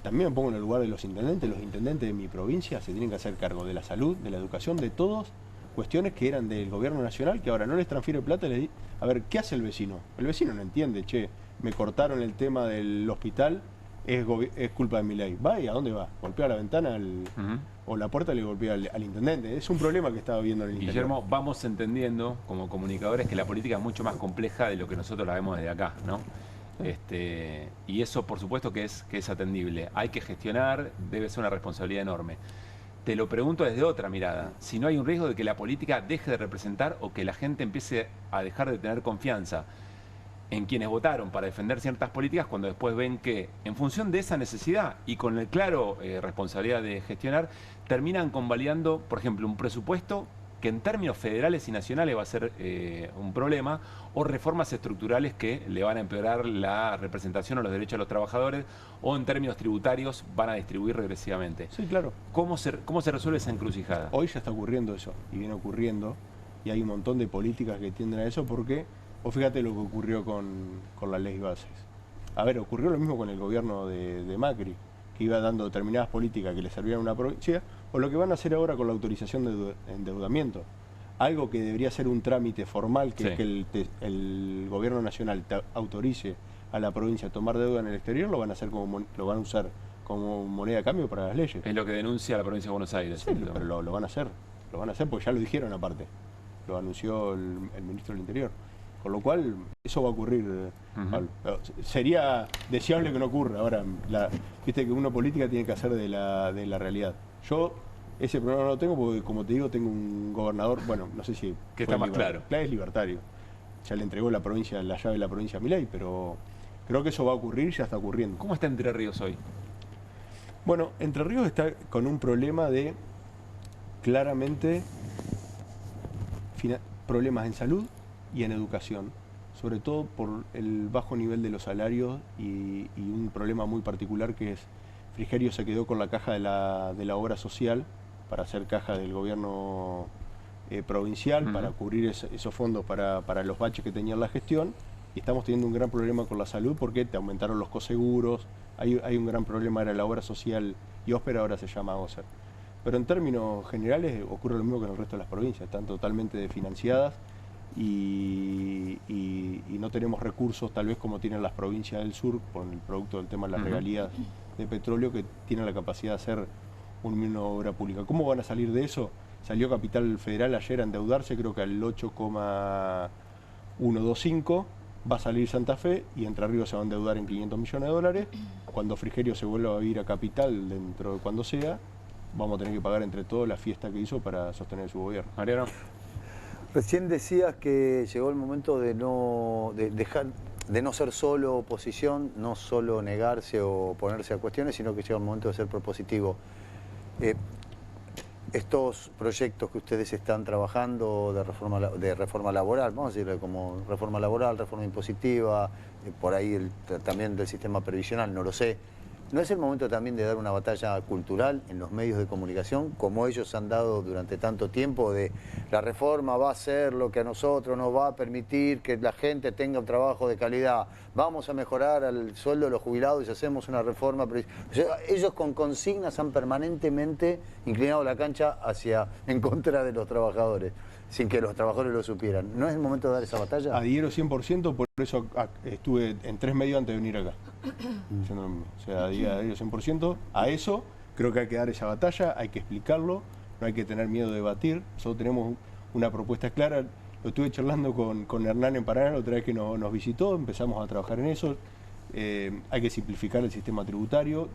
También me pongo en el lugar de los intendentes de mi provincia se tienen que hacer cargo de la salud, de la educación, de todas cuestiones que eran del gobierno nacional, que ahora no les transfiere plata y les dice, a ver, ¿qué hace el vecino? El vecino no entiende, che, me cortaron el tema del hospital, es culpa de Milei. ¿Va y a dónde va? ¿Golpea la ventana o la puerta le golpea al intendente? Es un problema que estaba viendo en el interior. Guillermo, vamos entendiendo como comunicadores que la política es mucho más compleja de lo que nosotros la vemos desde acá, ¿no? Y eso por supuesto que es atendible. Hay que gestionar, debe ser una responsabilidad enorme. Te lo pregunto desde otra mirada. Si no hay un riesgo de que la política deje de representar o que la gente empiece a dejar de tener confianza en quienes votaron para defender ciertas políticas cuando después ven que en función de esa necesidad y con el claro responsabilidad de gestionar, terminan convalidando, por ejemplo, un presupuesto que en términos federales y nacionales va a ser un problema, o reformas estructurales que le van a empeorar la representación o los derechos de los trabajadores, o en términos tributarios van a distribuir regresivamente. Sí, claro. ¿Cómo se resuelve esa encrucijada? Hoy ya está ocurriendo eso, y viene ocurriendo, y hay un montón de políticas que tienden a eso, porque, o fíjate lo que ocurrió con la ley bases. A ver, ocurrió lo mismo con el gobierno de Macri, que iba dando determinadas políticas que le servían a una provincia, o lo que van a hacer ahora con la autorización de endeudamiento. Algo que debería ser un trámite formal, que es que el gobierno nacional autorice a la provincia a tomar deuda en el exterior, lo van a hacer lo van a usar como moneda de cambio para las leyes. Es lo que denuncia la provincia de Buenos Aires. Sí, pero lo van a hacer. Lo van a hacer porque ya lo dijeron aparte. Lo anunció el ministro del Interior. Con lo cual, eso va a ocurrir, Pablo. Sería deseable que no ocurra. Ahora, viste que una política tiene que hacer de la realidad. Yo ese problema no lo tengo porque, como te digo, tengo un gobernador, bueno, no sé si... Que está más claro. Es libertario. Ya le entregó la llave de la provincia a Milei, pero creo que eso va a ocurrir y ya está ocurriendo. ¿Cómo está Entre Ríos hoy? Bueno, Entre Ríos está con un problema de, claramente, problemas en salud y en educación, sobre todo por el bajo nivel de los salarios y un problema muy particular que es Frigerio se quedó con la caja de la obra social para hacer caja del gobierno provincial, para cubrir esos fondos para los baches que tenía la gestión, y estamos teniendo un gran problema con la salud porque te aumentaron los coseguros, hay un gran problema, era la obra social y Óspera ahora se llama OSER. Pero en términos generales ocurre lo mismo que en el resto de las provincias, están totalmente desfinanciadas y no tenemos recursos tal vez como tienen las provincias del sur con el producto del tema de las regalías de petróleo, que tienen la capacidad de hacer una obra pública. ¿Cómo van a salir de eso? Salió Capital Federal ayer a endeudarse, creo que al 8,125, va a salir Santa Fe y Entre Ríos se va a endeudar en 500 millones de dólares. Cuando Frigerio se vuelva a ir a Capital, dentro de cuando sea, vamos a tener que pagar entre todos la fiesta que hizo para sostener su gobierno. Mariano. Recién decías que llegó el momento de no ser solo oposición, no solo negarse o oponerse a cuestiones, sino que llega el momento de ser propositivo. Estos proyectos que ustedes están trabajando de reforma laboral, vamos a decirle como reforma laboral, reforma impositiva, por ahí también del sistema previsional, no lo sé. ¿No es el momento también de dar una batalla cultural en los medios de comunicación, como ellos han dado durante tanto tiempo, de la reforma va a ser lo que a nosotros nos va a permitir que la gente tenga un trabajo de calidad, vamos a mejorar el sueldo de los jubilados y hacemos una reforma? Ellos con consignas han permanentemente inclinado la cancha en contra de los trabajadores, sin que los trabajadores lo supieran. ¿No es el momento de dar esa batalla? Adhiero 100%, por eso estuve en 3 medios antes de venir acá. O sea, adhiero 100% a eso. Creo que hay que dar esa batalla, hay que explicarlo, no hay que tener miedo de debatir. Nosotros tenemos una propuesta clara. Lo estuve charlando con Hernán en Paraná la otra vez que nos visitó, empezamos a trabajar en eso. Hay que simplificar el sistema tributario.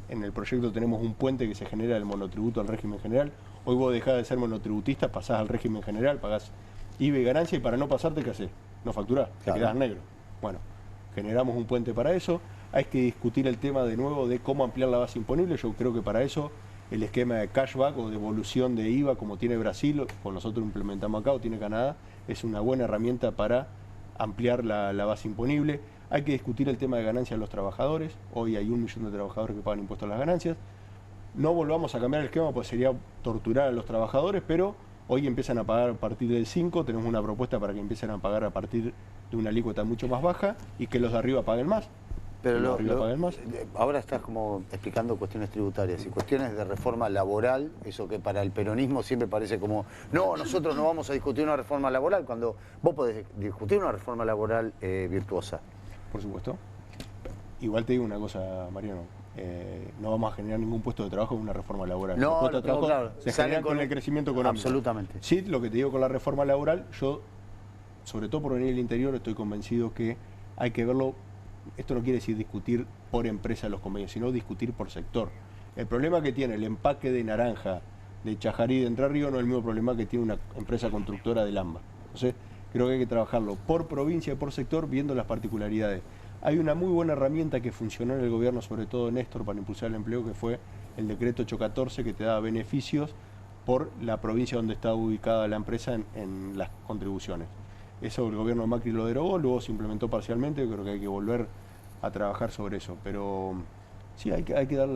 En el proyecto tenemos un puente que se genera del monotributo al régimen general. Hoy vos dejás de ser monotributista, pasás al régimen general, pagás IVA y ganancia, y para no pasarte, ¿qué hacés? No facturás, te quedás negro. Bueno, generamos un puente para eso. Hay que discutir el tema de nuevo de cómo ampliar la base imponible. Yo creo que para eso el esquema de cashback o devolución de IVA, como tiene Brasil, o nosotros implementamos acá, o tiene Canadá, es una buena herramienta para ampliar la base imponible. Hay que discutir el tema de ganancias de los trabajadores. Hoy hay 1 millón de trabajadores que pagan impuestos a las ganancias. No volvamos a cambiar el esquema, pues sería torturar a los trabajadores, pero hoy empiezan a pagar a partir del 5. Tenemos una propuesta para que empiecen a pagar a partir de una alícuota mucho más baja y que los de arriba paguen más. Pero ahora estás como explicando cuestiones tributarias y cuestiones de reforma laboral, eso que para el peronismo siempre parece como, no, nosotros no vamos a discutir una reforma laboral, cuando vos podés discutir una reforma laboral virtuosa. Por supuesto. Igual te digo una cosa, Mariano, no vamos a generar ningún puesto de trabajo con una reforma laboral. No, no, claro. Se generan con el crecimiento económico. Absolutamente. Sí, lo que te digo con la reforma laboral, yo, sobre todo por venir del interior, estoy convencido que hay que verlo. Esto no quiere decir discutir por empresa los convenios, sino discutir por sector. El problema que tiene el empaque de naranja de Chajarí de Entre Ríos no es el mismo problema que tiene una empresa constructora de Lamba. Entonces, creo que hay que trabajarlo por provincia y por sector, viendo las particularidades. Hay una muy buena herramienta que funcionó en el gobierno, sobre todo Néstor, para impulsar el empleo, que fue el decreto 814, que te da beneficios por la provincia donde está ubicada la empresa en las contribuciones. Eso el gobierno de Macri lo derogó, luego se implementó parcialmente. Creo que hay que volver a trabajar sobre eso. Pero sí, hay que dar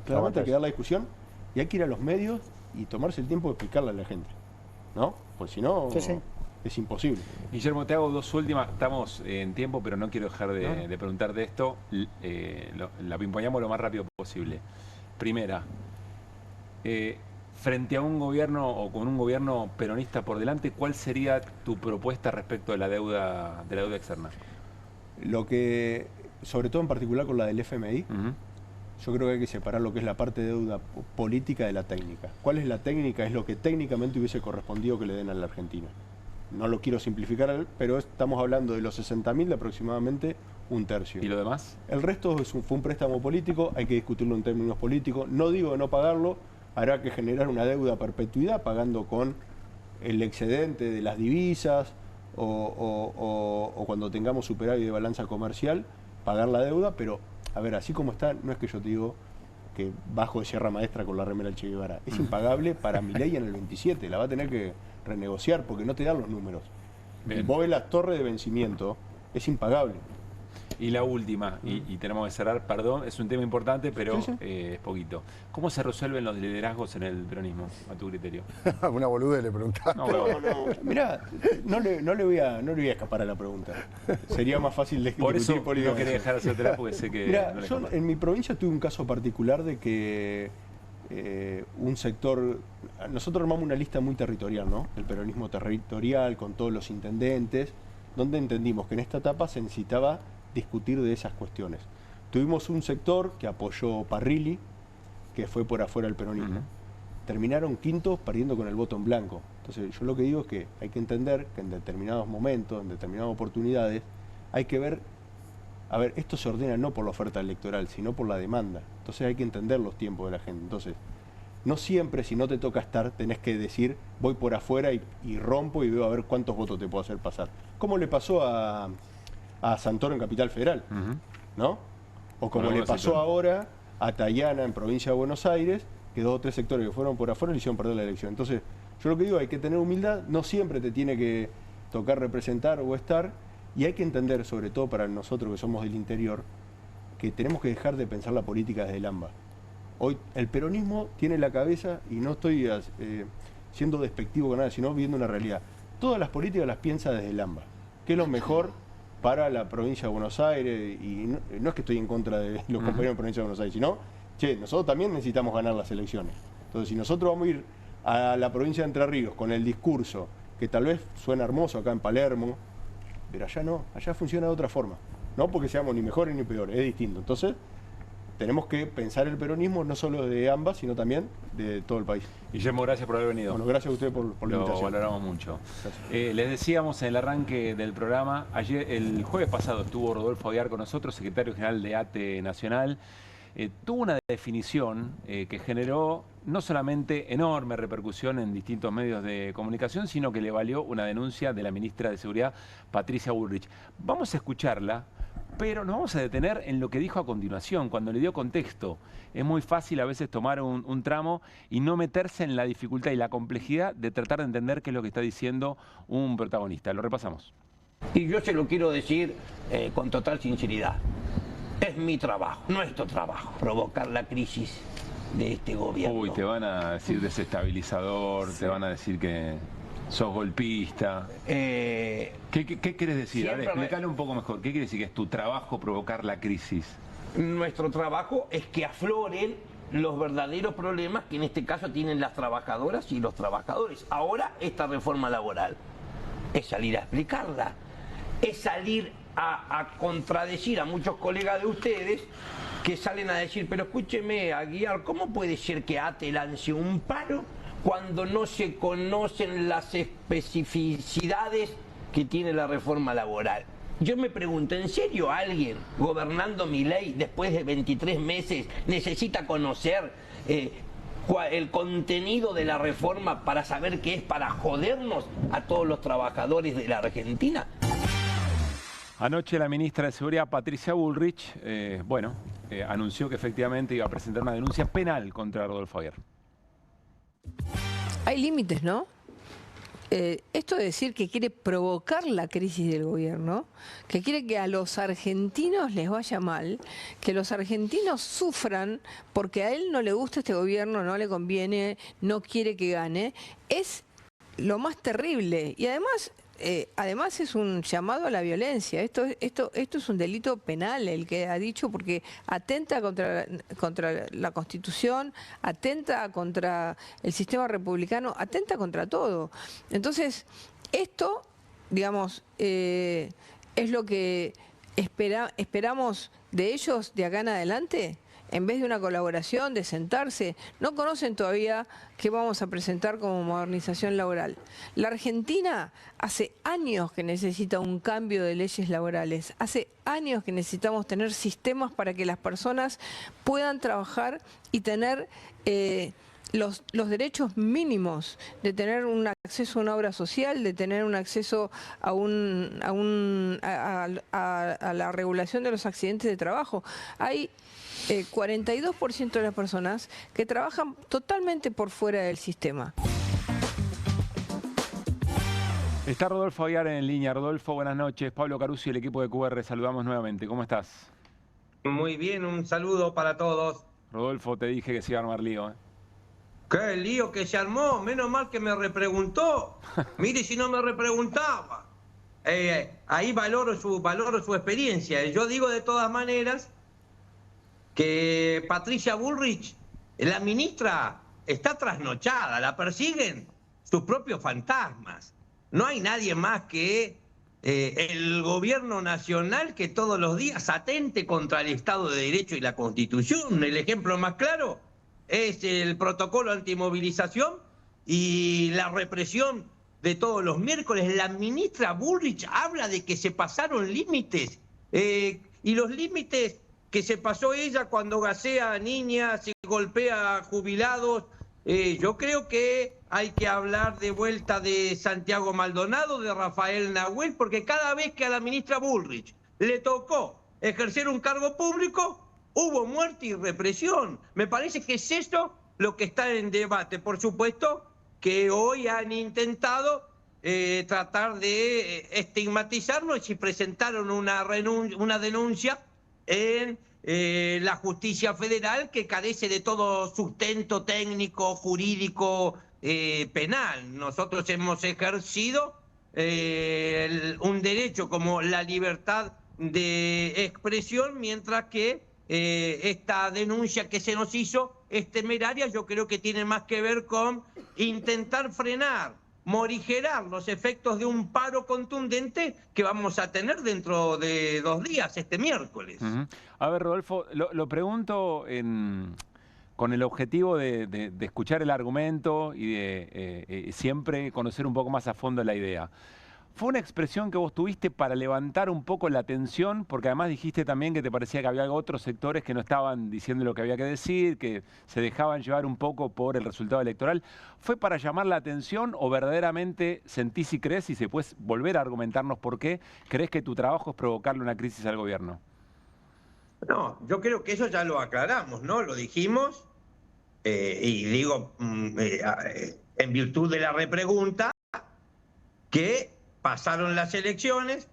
claramente hay que dar la discusión y hay que ir a los medios y tomarse el tiempo de explicarle a la gente, ¿no? Pues si no, es imposible. Guillermo, te hago 2 últimas. Estamos en tiempo, pero no quiero dejar de preguntar de esto. La pimpoñamos lo más rápido posible. Primera, frente a un gobierno o con un gobierno peronista por delante, ¿cuál sería tu propuesta respecto de la deuda externa? Lo que, sobre todo en particular con la del FMI, yo creo que hay que separar lo que es la parte de deuda política de la técnica. ¿Cuál es la técnica? Es lo que técnicamente hubiese correspondido que le den a la Argentina. No lo quiero simplificar, pero estamos hablando de los 60.000 de aproximadamente 1/3. ¿Y lo demás? El resto fue un préstamo político, hay que discutirlo en términos políticos. No digo de no pagarlo, habrá que generar una deuda a perpetuidad pagando con el excedente de las divisas o cuando tengamos superávit de balanza comercial, pagar la deuda, pero a ver, así como está, no es que yo te digo que bajo de Sierra Maestra con la remera del Che Guevara. Es impagable para Milei en el 27, la va a tener que renegociar porque no te dan los números. Vos ves las torres de vencimiento, es impagable. Y la última, y tenemos que cerrar, perdón, es un tema importante, pero es poquito. ¿Cómo se resuelven los liderazgos en el peronismo, a tu criterio? Una boludez le preguntaste. No. Mirá, no le voy a escapar a la pregunta. Sería más fácil de por discutir eso no quería dejar hacia atrás porque sé que... Mirá, yo en mi provincia tuve un caso particular de que un sector... Nosotros armamos una lista muy territorial, ¿no? El peronismo territorial, con todos los intendentes, donde entendimos que en esta etapa se necesitaba discutir de esas cuestiones. Tuvimos un sector que apoyó Parrilli, que fue por afuera del peronismo. Terminaron quintos perdiendo con el voto en blanco. Entonces yo lo que digo es que hay que entender que en determinados momentos, en determinadas oportunidades, hay que ver, a ver, esto se ordena no por la oferta electoral, sino por la demanda. Entonces hay que entender los tiempos de la gente. Entonces, no siempre, si no te toca estar, tenés que decir, voy por afuera y rompo y veo a ver cuántos votos te puedo hacer pasar. ¿Cómo le pasó a Santoro en Capital Federal? ¿No? O como le pasó ahora a Tayana en Provincia de Buenos Aires, que 2 o 3 sectores que fueron por afuera le hicieron perder la elección. Entonces, yo lo que digo, hay que tener humildad, no siempre te tiene que tocar representar o estar, y hay que entender, sobre todo para nosotros que somos del interior, que tenemos que dejar de pensar la política desde el AMBA. Hoy el peronismo tiene la cabeza, y no estoy siendo despectivo con nada, sino viendo una realidad. Todas las políticas las piensa desde el AMBA, que es lo mejor para la provincia de Buenos Aires, y no es que estoy en contra de los compañeros de provincia de Buenos Aires, sino, nosotros también necesitamos ganar las elecciones. Entonces, si nosotros vamos a ir a la provincia de Entre Ríos con el discurso, que tal vez suena hermoso acá en Palermo, pero allá no, allá funciona de otra forma. No porque seamos ni mejores ni peores, es distinto. Entonces, tenemos que pensar el peronismo no solo de ambas, sino también de todo el país. Guillermo, gracias por haber venido. Bueno, gracias a usted por la invitación. Lo valoramos mucho. Les decíamos en el arranque del programa, el jueves pasado estuvo Rodolfo Aguiar con nosotros, secretario general de ATE Nacional. Tuvo una definición que generó no solamente enorme repercusión en distintos medios de comunicación, sino que le valió una denuncia de la ministra de Seguridad, Patricia Bullrich. Vamos a escucharla, pero nos vamos a detener en lo que dijo a continuación, cuando le dio contexto. Es muy fácil a veces tomar un tramo y no meterse en la dificultad y la complejidad de tratar de entender qué es lo que está diciendo un protagonista. Lo repasamos. Y yo se lo quiero decir con total sinceridad. Es mi trabajo, nuestro trabajo, provocar la crisis de este gobierno. Uy, te van a decir desestabilizador, sí. Te van a decir que sos golpista. ¿Qué querés decir? A ver, explícale un poco mejor. ¿Qué quiere decir que es tu trabajo provocar la crisis? Nuestro trabajo es que afloren los verdaderos problemas que en este caso tienen las trabajadoras y los trabajadores. Ahora, esta reforma laboral es salir a explicarla, es salir a contradecir a muchos colegas de ustedes que salen a decir, pero escúcheme, Aguiar, ¿cómo puede ser que ATE lance un paro cuando no se conocen las especificidades que tiene la reforma laboral? Yo me pregunto, ¿en serio alguien gobernando mi ley después de 23 meses necesita conocer el contenido de la reforma para saber que es para jodernos a todos los trabajadores de la Argentina? Anoche la ministra de Seguridad, Patricia Bullrich, anunció que efectivamente iba a presentar una denuncia penal contra Rodolfo Aguiar. Hay límites, ¿no? Esto de decir que quiere provocar la crisis del gobierno, que quiere que a los argentinos les vaya mal, que los argentinos sufran porque a él no le gusta este gobierno, no le conviene, no quiere que gane, es lo más terrible. Y además es un llamado a la violencia. Esto es un delito penal, el que ha dicho, porque atenta contra la Constitución, atenta contra el sistema republicano, atenta contra todo. Entonces, esto, digamos, es lo que esperamos de ellos de acá en adelante. En vez de una colaboración, de sentarse, no conocen todavía qué vamos a presentar como modernización laboral. La Argentina hace años que necesita un cambio de leyes laborales, hace años que necesitamos tener sistemas para que las personas puedan trabajar y tener los derechos mínimos, de tener un acceso a una obra social, de tener un acceso a la regulación de los accidentes de trabajo. Hay 42% de las personas que trabajan totalmente por fuera del sistema. Está Rodolfo Aguiar en línea. Rodolfo, buenas noches. Pablo Caruso y el equipo de QR, saludamos nuevamente. ¿Cómo estás? Muy bien, un saludo para todos. Rodolfo, te dije que se iba a armar lío, ¿eh? ¡Qué lío que se armó! Menos mal que me repreguntó. Mire, si no me repreguntaba. Ahí valoro su experiencia. Yo digo de todas maneras que Patricia Bullrich, la ministra, está trasnochada, la persiguen sus propios fantasmas. No hay nadie más que el gobierno nacional que todos los días atente contra el Estado de Derecho y la Constitución. El ejemplo más claro es el protocolo antimovilización y la represión de todos los miércoles. La ministra Bullrich habla de que se pasaron límites y los límites que se pasó ella cuando gasea a niñas y golpea a jubilados. Yo creo que hay que hablar de vuelta de Santiago Maldonado, de Rafael Nahuel, porque cada vez que a la ministra Bullrich le tocó ejercer un cargo público, hubo muerte y represión. Me parece que es eso lo que está en debate. Por supuesto que hoy han intentado tratar de estigmatizarnos y presentaron una denuncia en la justicia federal que carece de todo sustento técnico, jurídico, penal. Nosotros hemos ejercido un derecho como la libertad de expresión, mientras que esta denuncia que se nos hizo es temeraria. Yo creo que tiene más que ver con intentar frenar morigerar los efectos de un paro contundente que vamos a tener dentro de 2 días, este miércoles. A ver, Rodolfo, lo pregunto con el objetivo de escuchar el argumento y de siempre conocer un poco más a fondo la idea. ¿Fue una expresión que vos tuviste para levantar un poco la tensión? Porque además dijiste también que te parecía que había otros sectores que no estaban diciendo lo que había que decir, que se dejaban llevar un poco por el resultado electoral. ¿Fue para llamar la atención o verdaderamente sentís y crees, y se puedes volver a argumentarnos por qué, crees que tu trabajo es provocarle una crisis al gobierno? No, yo creo que eso ya lo aclaramos, ¿no? Lo dijimos, y digo, en virtud de la repregunta, que pasaron las elecciones,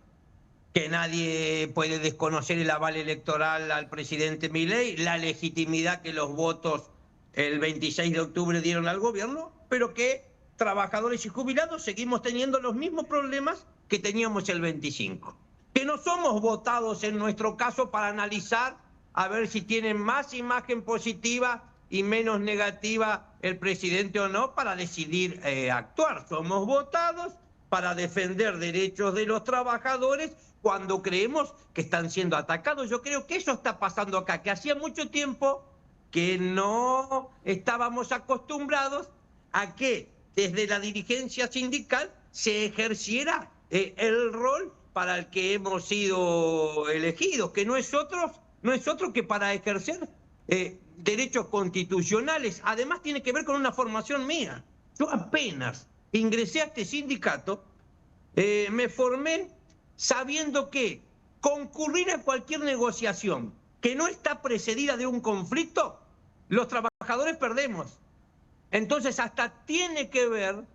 que nadie puede desconocer el aval electoral al presidente Milei, la legitimidad que los votos el 26 de octubre dieron al gobierno, pero que trabajadores y jubilados seguimos teniendo los mismos problemas que teníamos el 25. Que no somos votados en nuestro caso para analizar a ver si tienen más imagen positiva y menos negativa el presidente o no para decidir actuar. Somos votados para defender derechos de los trabajadores cuando creemos que están siendo atacados. Yo creo que eso está pasando acá, que hacía mucho tiempo que no estábamos acostumbrados a que desde la dirigencia sindical se ejerciera el rol para el que hemos sido elegidos, que no es otro que para ejercer derechos constitucionales. Además tiene que ver con una formación mía. Yo apenas ingresé a este sindicato, me formé sabiendo que concurrir a cualquier negociación que no está precedida de un conflicto, los trabajadores perdemos. Entonces hasta tiene que ver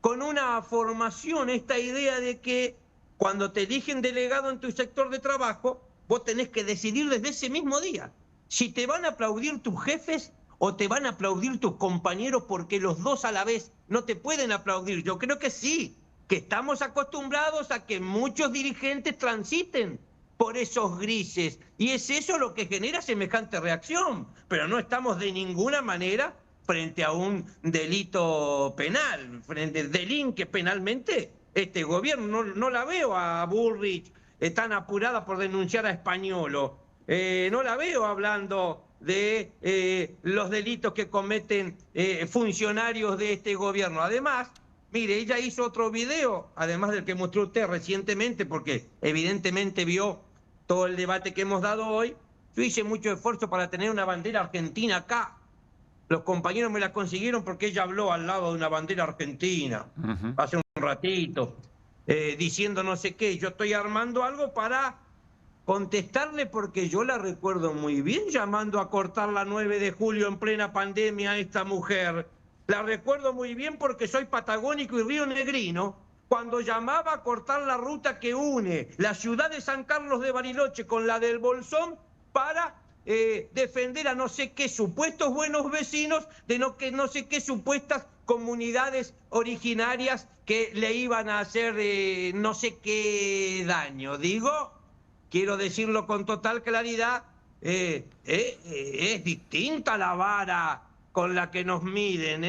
con una formación, esta idea de que cuando te eligen delegado en tu sector de trabajo, vos tenés que decidir desde ese mismo día si te van a aplaudir tus jefes o te van a aplaudir tus compañeros, porque los dos a la vez no te pueden aplaudir. Yo creo que sí, que estamos acostumbrados a que muchos dirigentes transiten por esos grises, y es eso lo que genera semejante reacción, pero no estamos de ninguna manera frente a un delito penal, delinque penalmente este gobierno. No la veo a Bullrich tan apurada por denunciar a Españolo, no la veo hablando de los delitos que cometen funcionarios de este gobierno. Además, mire, ella hizo otro video, además del que mostró usted recientemente, porque evidentemente vio todo el debate que hemos dado hoy. Yo hice mucho esfuerzo para tener una bandera argentina acá. Los compañeros me la consiguieron porque ella habló al lado de una bandera argentina hace un ratito, diciendo no sé qué. Yo estoy armando algo para contestarle, porque yo la recuerdo muy bien llamando a cortar la 9 de julio en plena pandemia a esta mujer. La recuerdo muy bien porque soy patagónico y rionegrino, cuando llamaba a cortar la ruta que une la ciudad de San Carlos de Bariloche con la del Bolsón para defender a no sé qué supuestos buenos vecinos de no sé qué supuestas comunidades originarias que le iban a hacer no sé qué daño. Digo, quiero decirlo con total claridad, es distinta la vara con la que nos miden,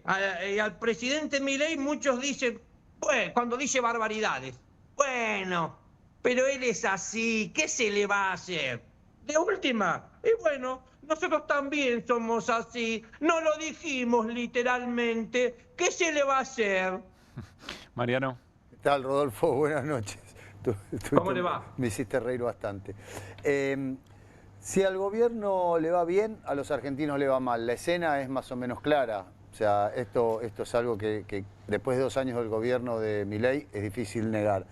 al presidente Milei muchos dicen, bueno, cuando dice barbaridades, bueno, pero él es así, ¿qué se le va a hacer? De última, y bueno, nosotros también somos así, no lo dijimos literalmente, ¿qué se le va a hacer? Mariano. ¿Qué tal, Rodolfo? Buenas noches. ¿Cómo le va? Me hiciste reír bastante. Si al gobierno le va bien, a los argentinos le va mal. La escena es más o menos clara. O sea, esto es algo que después de 2 años del gobierno de Milei es difícil negar.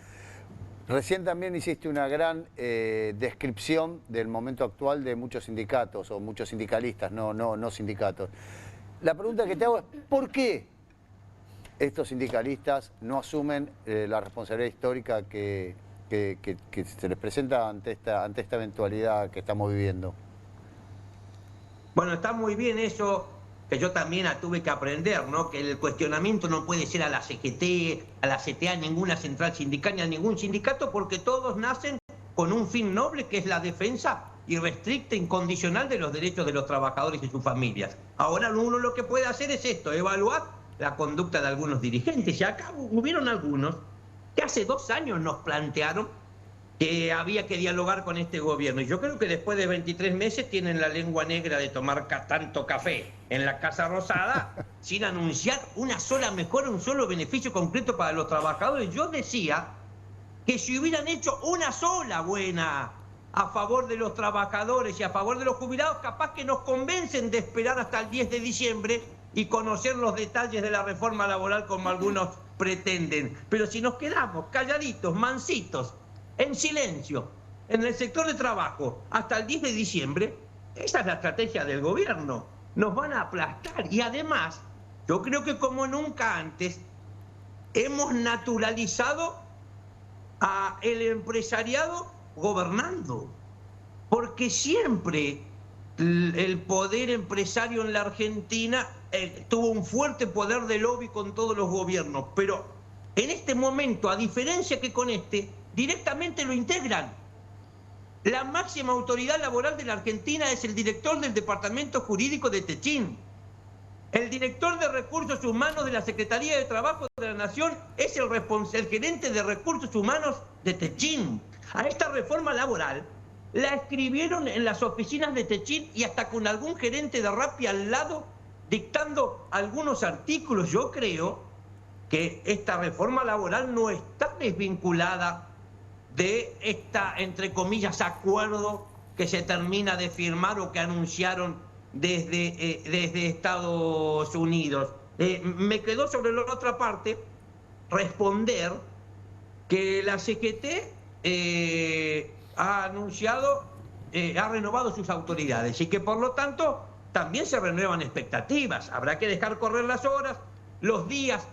Recién también hiciste una gran descripción del momento actual de muchos sindicatos o muchos sindicalistas, no sindicatos. La pregunta que te hago es, ¿por qué estos sindicalistas no asumen la responsabilidad histórica que se les presenta ante esta eventualidad que estamos viviendo? Bueno, está muy bien eso, que yo también tuve que aprender, ¿no? Que el cuestionamiento no puede ser a la CGT, a la CTA, ninguna central sindical, ni a ningún sindicato, porque todos nacen con un fin noble, que es la defensa irrestricta, incondicional de los derechos de los trabajadores y sus familias. Ahora uno lo que puede hacer es esto, evaluar la conducta de algunos dirigentes. Y acá hubieron algunos que hace 2 años nos plantearon que había que dialogar con este gobierno. Y yo creo que después de 23 meses tienen la lengua negra de tomar tanto café en la Casa Rosada sin anunciar una sola mejora, un solo beneficio concreto para los trabajadores. Yo decía que si hubieran hecho una sola buena a favor de los trabajadores y a favor de los jubilados, capaz que nos convencen de esperar hasta el 10 de diciembre y conocer los detalles de la reforma laboral como algunos pretenden. Pero si nos quedamos calladitos, mansitos, en silencio, en el sector de trabajo, hasta el 10 de diciembre, esa es la estrategia del gobierno. Nos van a aplastar. Y además, yo creo que como nunca antes, hemos naturalizado al empresariado gobernando. Porque siempre el poder empresario en la Argentina tuvo un fuerte poder de lobby con todos los gobiernos. Pero en este momento, a diferencia que con este, directamente lo integran. La máxima autoridad laboral de la Argentina es el director del Departamento Jurídico de Techín. El director de Recursos Humanos de la Secretaría de Trabajo de la Nación es el gerente de Recursos Humanos de Techín. A esta reforma laboral la escribieron en las oficinas de Techín y hasta con algún gerente de Rappi al lado dictando algunos artículos. Yo creo que esta reforma laboral no está desvinculada de esta, entre comillas, acuerdo que se termina de firmar o que anunciaron desde Estados Unidos. Me quedó sobre la otra parte responder que la CGT ha anunciado, ha renovado sus autoridades y que por lo tanto también se renuevan expectativas. Habrá que dejar correr las horas, los días,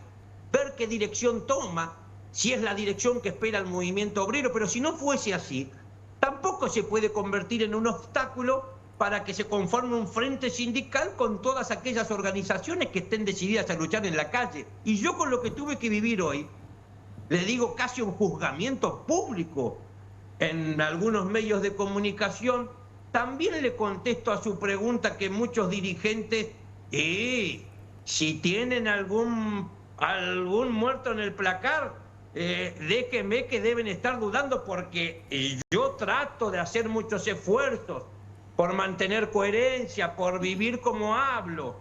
ver qué dirección toma, si es la dirección que espera el movimiento obrero, pero si no fuese así, tampoco se puede convertir en un obstáculo para que se conforme un frente sindical con todas aquellas organizaciones que estén decididas a luchar en la calle. Y yo con lo que tuve que vivir hoy, le digo casi un juzgamiento público en algunos medios de comunicación, también le contesto a su pregunta que muchos dirigentes, si tienen algún muerto en el placar, déjenme que deben estar dudando porque yo trato de hacer muchos esfuerzos por mantener coherencia, por vivir como hablo.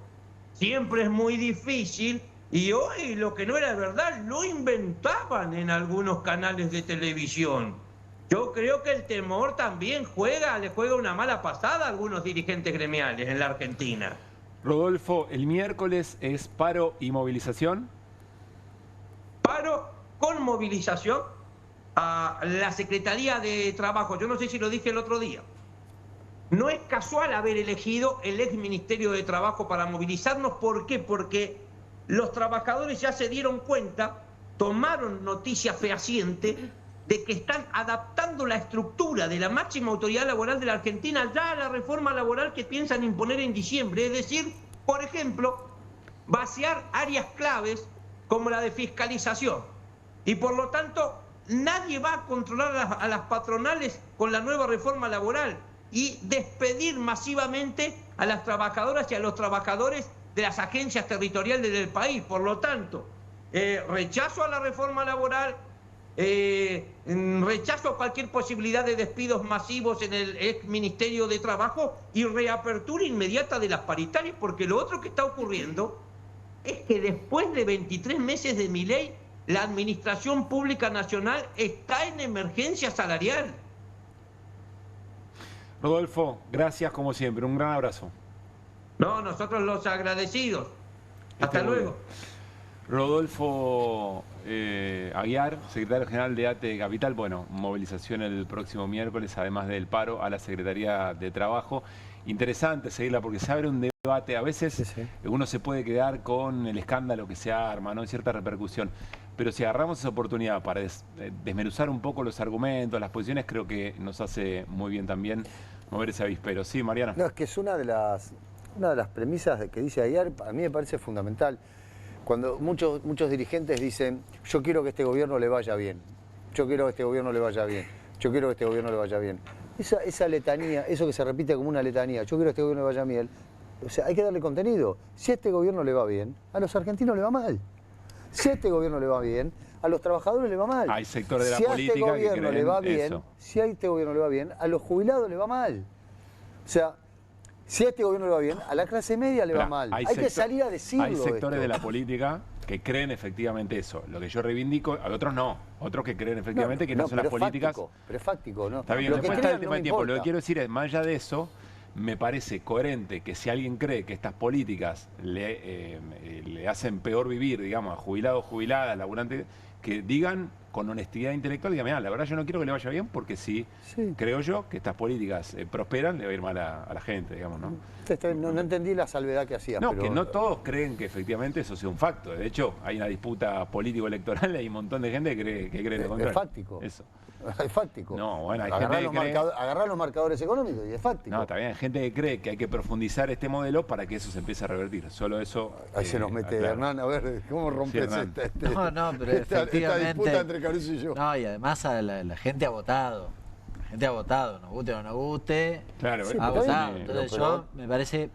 Siempre es muy difícil y hoy lo que no era verdad lo inventaban en algunos canales de televisión. Yo creo que el temor también le juega una mala pasada a algunos dirigentes gremiales en la Argentina. Rodolfo, el miércoles es paro y movilización. Paro con movilización a la Secretaría de Trabajo. Yo no sé si lo dije el otro día. No es casual haber elegido el ex Ministerio de Trabajo para movilizarnos. ¿Por qué? Porque los trabajadores ya se dieron cuenta, tomaron noticia fehaciente de que están adaptando la estructura de la máxima autoridad laboral de la Argentina ya a la reforma laboral que piensan imponer en diciembre. Es decir, por ejemplo, vaciar áreas claves como la de fiscalización. Y por lo tanto, nadie va a controlar a las patronales con la nueva reforma laboral y despedir masivamente a las trabajadoras y a los trabajadores de las agencias territoriales del país. Por lo tanto, rechazo a la reforma laboral, rechazo a cualquier posibilidad de despidos masivos en el ex Ministerio de Trabajo y reapertura inmediata de las paritarias, porque lo otro que está ocurriendo es que después de 23 meses de Milei, la Administración Pública Nacional está en emergencia salarial. Rodolfo, gracias como siempre. Un gran abrazo. No, nosotros los agradecidos. Hasta luego. Rodolfo Aguiar, secretario general de ATE Capital. Bueno, movilización el próximo miércoles, además del paro a la Secretaría de Trabajo. Interesante seguirla porque se abre un debate. A veces uno se puede quedar con el escándalo que se arma, ¿no? Hay cierta repercusión. Pero si agarramos esa oportunidad para desmenuzar un poco los argumentos, las posiciones, creo que nos hace muy bien también mover ese avispero. Sí, Mariana. No, es que es una de las premisas que dice Aguiar, a mí me parece fundamental. Cuando muchos dirigentes dicen, yo quiero que este gobierno le vaya bien, yo quiero que este gobierno le vaya bien, yo quiero que este gobierno le vaya bien. Esa letanía, eso que se repite como una letanía, yo quiero que este gobierno le vaya bien, O sea, hay que darle contenido. Si a este gobierno le va bien, a los argentinos le va mal. Si a este gobierno le va bien, a los trabajadores le va mal. Hay sectores de la política que creen Si a este gobierno le va bien, a los jubilados le va mal. O sea, si a este gobierno le va bien, a la clase media le va mal. Hay que salir a decirlo. Hay sectores de la política que creen efectivamente eso. Lo que yo reivindico, a otros no. Otros que creen efectivamente que no son las políticas. Pero es fáctico, ¿no? Está bien, después está el tema del tiempo. Lo que quiero decir es, más allá de eso, me parece coherente que si alguien cree que estas políticas le hacen peor vivir, digamos, a jubilados, jubiladas, laburantes, que digan con honestidad intelectual, digan, mira, la verdad yo no quiero que le vaya bien porque si creo yo que estas políticas prosperan, le va a ir mal a la gente, digamos, ¿no? No entendí la salvedad que hacías. No, pero... que no todos creen que efectivamente eso sea un facto. De hecho, hay una disputa político-electoral y hay un montón de gente que cree lo contrario. Es fáctico. Eso. Es fáctico. No, bueno, hay agarrar gente que cree... agarrar los marcadores económicos y es fáctico. No, está bien. Hay gente que cree que hay que profundizar este modelo para que eso se empiece a revertir. Solo eso... Ahí se nos mete Hernán, a ver, ¿cómo rompes pero efectivamente... esta disputa entre Caruso y yo? No, y además la gente ha votado. La gente ha votado, nos guste o no nos guste, claro, ha votado. Entonces me parece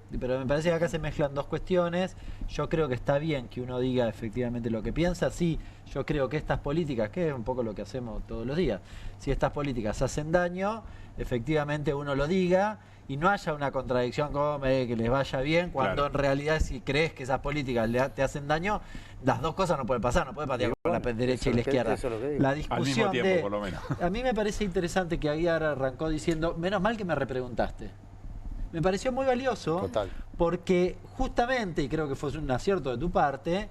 que acá se mezclan dos cuestiones. Yo creo que está bien que uno diga efectivamente lo que piensa. Sí, yo creo que estas políticas, que es un poco lo que hacemos todos los días, si estas políticas hacen daño, efectivamente uno lo diga y no haya una contradicción como que les vaya bien, cuando en realidad si crees que esas políticas te hacen daño, las dos cosas no pueden pasar, no puede patear con la derecha y la izquierda. La discusión al mismo tiempo, por lo menos. A mí me parece interesante que Aguiar arrancó diciendo, menos mal que me repreguntaste. Me pareció muy valioso, porque justamente, y creo que fue un acierto de tu parte,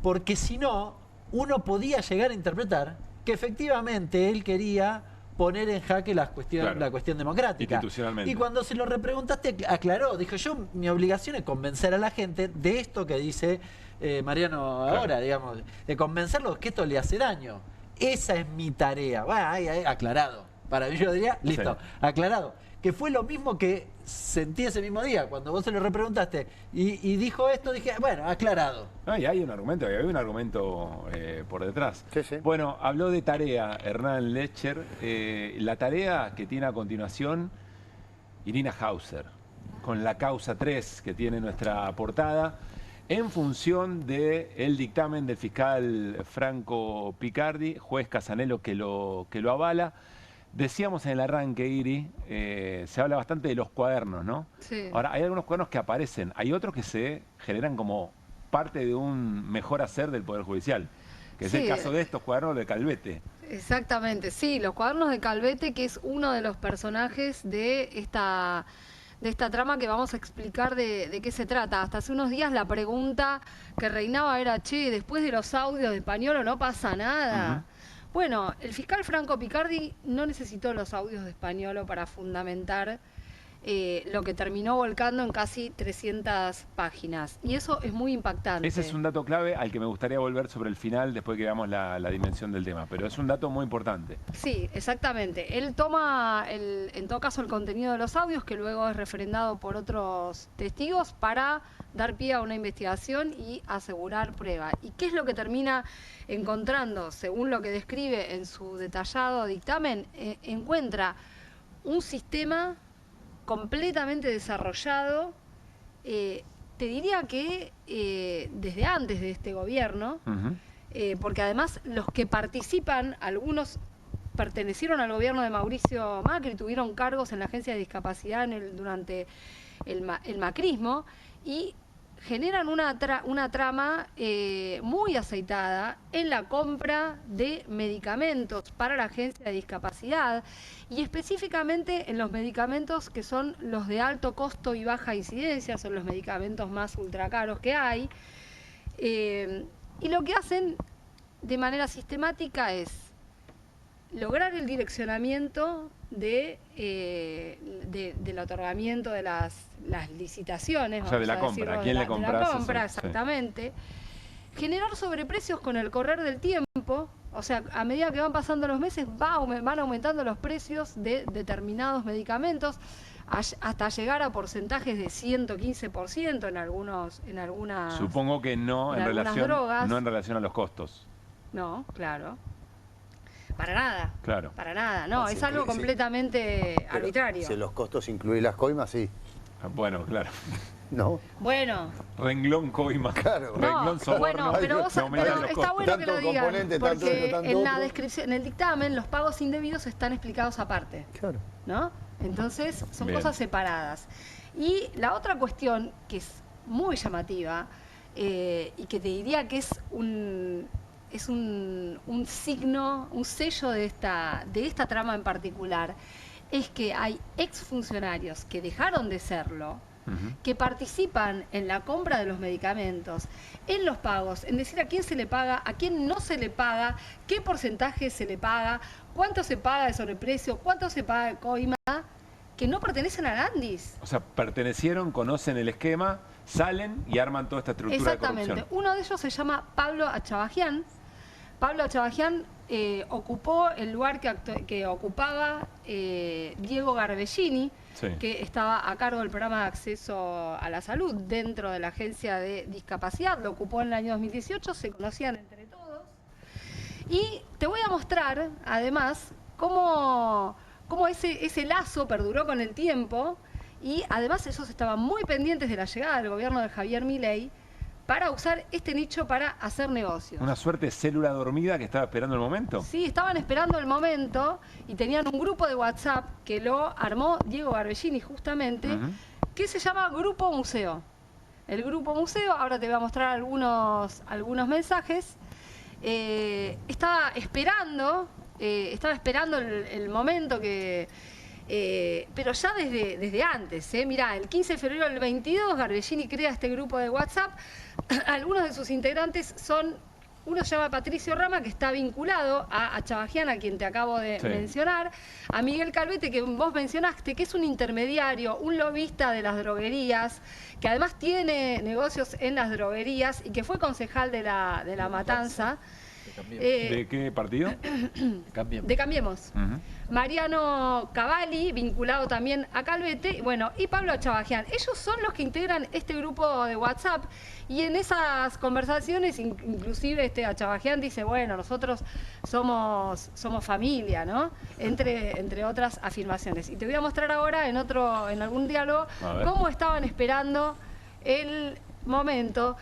porque si no, uno podía llegar a interpretar que efectivamente él quería poner en jaque la cuestión democrática. Institucionalmente. Y cuando se lo repreguntaste, aclaró, dijo, mi obligación es convencer a la gente de esto que dice Mariano ahora, digamos, de convencerlos que esto le hace daño. Esa es mi tarea. Bueno, ahí, aclarado. Para mí yo diría, listo, aclarado. Que fue lo mismo que sentí ese mismo día, cuando vos se lo repreguntaste y dijo esto, dije, bueno, aclarado. No, y hay un argumento, por detrás. Bueno, habló de tarea Hernán Lecher, la tarea que tiene a continuación Irina Hauser, con la causa 3 que tiene nuestra portada, en función del dictamen del fiscal Franco Picardi, juez Casanello que lo avala. Decíamos en el arranque, Iri, se habla bastante de los cuadernos, ¿no? Sí. Ahora, hay algunos cuadernos que aparecen, hay otros que se generan como parte de un mejor hacer del Poder Judicial, que es el caso de estos cuadernos de Calvete. Exactamente, sí, los cuadernos de Calvete, que es uno de los personajes de esta trama que vamos a explicar de qué se trata. Hasta hace unos días la pregunta que reinaba era, che, después de los audios de Españolo no pasa nada. Bueno, el fiscal Franco Picardi no necesitó los audios de Españolo para fundamentar lo que terminó volcando en casi 300 páginas. Y eso es muy impactante. Ese es un dato clave al que me gustaría volver sobre el final, después que veamos la dimensión del tema. Pero es un dato muy importante. Sí, exactamente. Él toma, en todo caso, el contenido de los audios, que luego es refrendado por otros testigos, para dar pie a una investigación y asegurar prueba. ¿Y qué es lo que termina encontrando? Según lo que describe en su detallado dictamen, encuentra un sistema completamente desarrollado, te diría que desde antes de este gobierno, porque además los que participan, algunos pertenecieron al gobierno de Mauricio Macri, tuvieron cargos en la Agencia de Discapacidad durante el macrismo, y generan una trama muy aceitada en la compra de medicamentos para la Agencia de Discapacidad, y específicamente en los medicamentos que son los de alto costo y baja incidencia, son los medicamentos más ultra caros que hay, y lo que hacen de manera sistemática es lograr el direccionamiento del otorgamiento de las licitaciones, o sea, de la compra, ¿a quién le compras? De la compra, exactamente. Sí. Generar sobreprecios con el correr del tiempo, o sea, a medida que van pasando los meses van aumentando los precios de determinados medicamentos hasta llegar a porcentajes de 115% en algunas. Supongo que no en relación a los costos. No, claro. Para nada. Claro. Para nada, no, es algo completamente arbitrario. Si los costos incluyen las coimas, sí. Bueno, claro. ¿No? Bueno. Renglón coima. Claro. Renglón soborno. Bueno, pero, vos, pero está bueno que lo digan, porque en la descripción, en el dictamen, los pagos indebidos están explicados aparte. Claro. ¿No? Entonces, son Bien. cosas separadas. Y la otra cuestión, que es muy llamativa, y que te diría que es un signo, un sello de esta trama en particular, es que hay exfuncionarios que dejaron de serlo, que participan en la compra de los medicamentos, en los pagos, en decir a quién se le paga, a quién no se le paga, qué porcentaje se le paga, cuánto se paga de sobreprecio, cuánto se paga de coima, que no pertenecen a Landis. O sea, pertenecieron, conocen el esquema, salen y arman toda esta estructura de corrupción. Exactamente. Uno de ellos se llama Pablo Achabajian. Pablo Achabajian ocupó el lugar que ocupaba Diego Garbellini, Sí. que estaba a cargo del programa de acceso a la salud dentro de la Agencia de Discapacidad. Lo ocupó en el año 2018, se conocían entre todos. Y te voy a mostrar, además, cómo ese lazo perduró con el tiempo, y además ellos estaban muy pendientes de la llegada del gobierno de Javier Milei para usar este nicho para hacer negocios. Una suerte de célula dormida que estaba esperando el momento. Sí, estaban esperando el momento y tenían un grupo de WhatsApp que lo armó Diego Garbellini justamente, que se llama Grupo Museo. El Grupo Museo, ahora te voy a mostrar algunos mensajes. Estaba esperando el momento que... pero ya desde antes, mirá, el 15 de febrero del 22 Garbellini crea este grupo de WhatsApp. Algunos de sus integrantes uno se llama Patricio Rama, que está vinculado a Achabajian, a quien te acabo de mencionar, a Miguel Calvete, que vos mencionaste, que es un intermediario, un lobista de las droguerías, que además tiene negocios en las droguerías y que fue concejal de la Matanza. ¿De qué partido? De Cambiemos. Mariano Cavalli, vinculado también a Calvete, bueno, y Pablo Achabajian. Ellos son los que integran este grupo de WhatsApp, y en esas conversaciones, inclusive Achabajian dice, bueno, nosotros somos familia, ¿no? Entre otras afirmaciones. Y te voy a mostrar ahora en algún diálogo cómo estaban esperando el momento.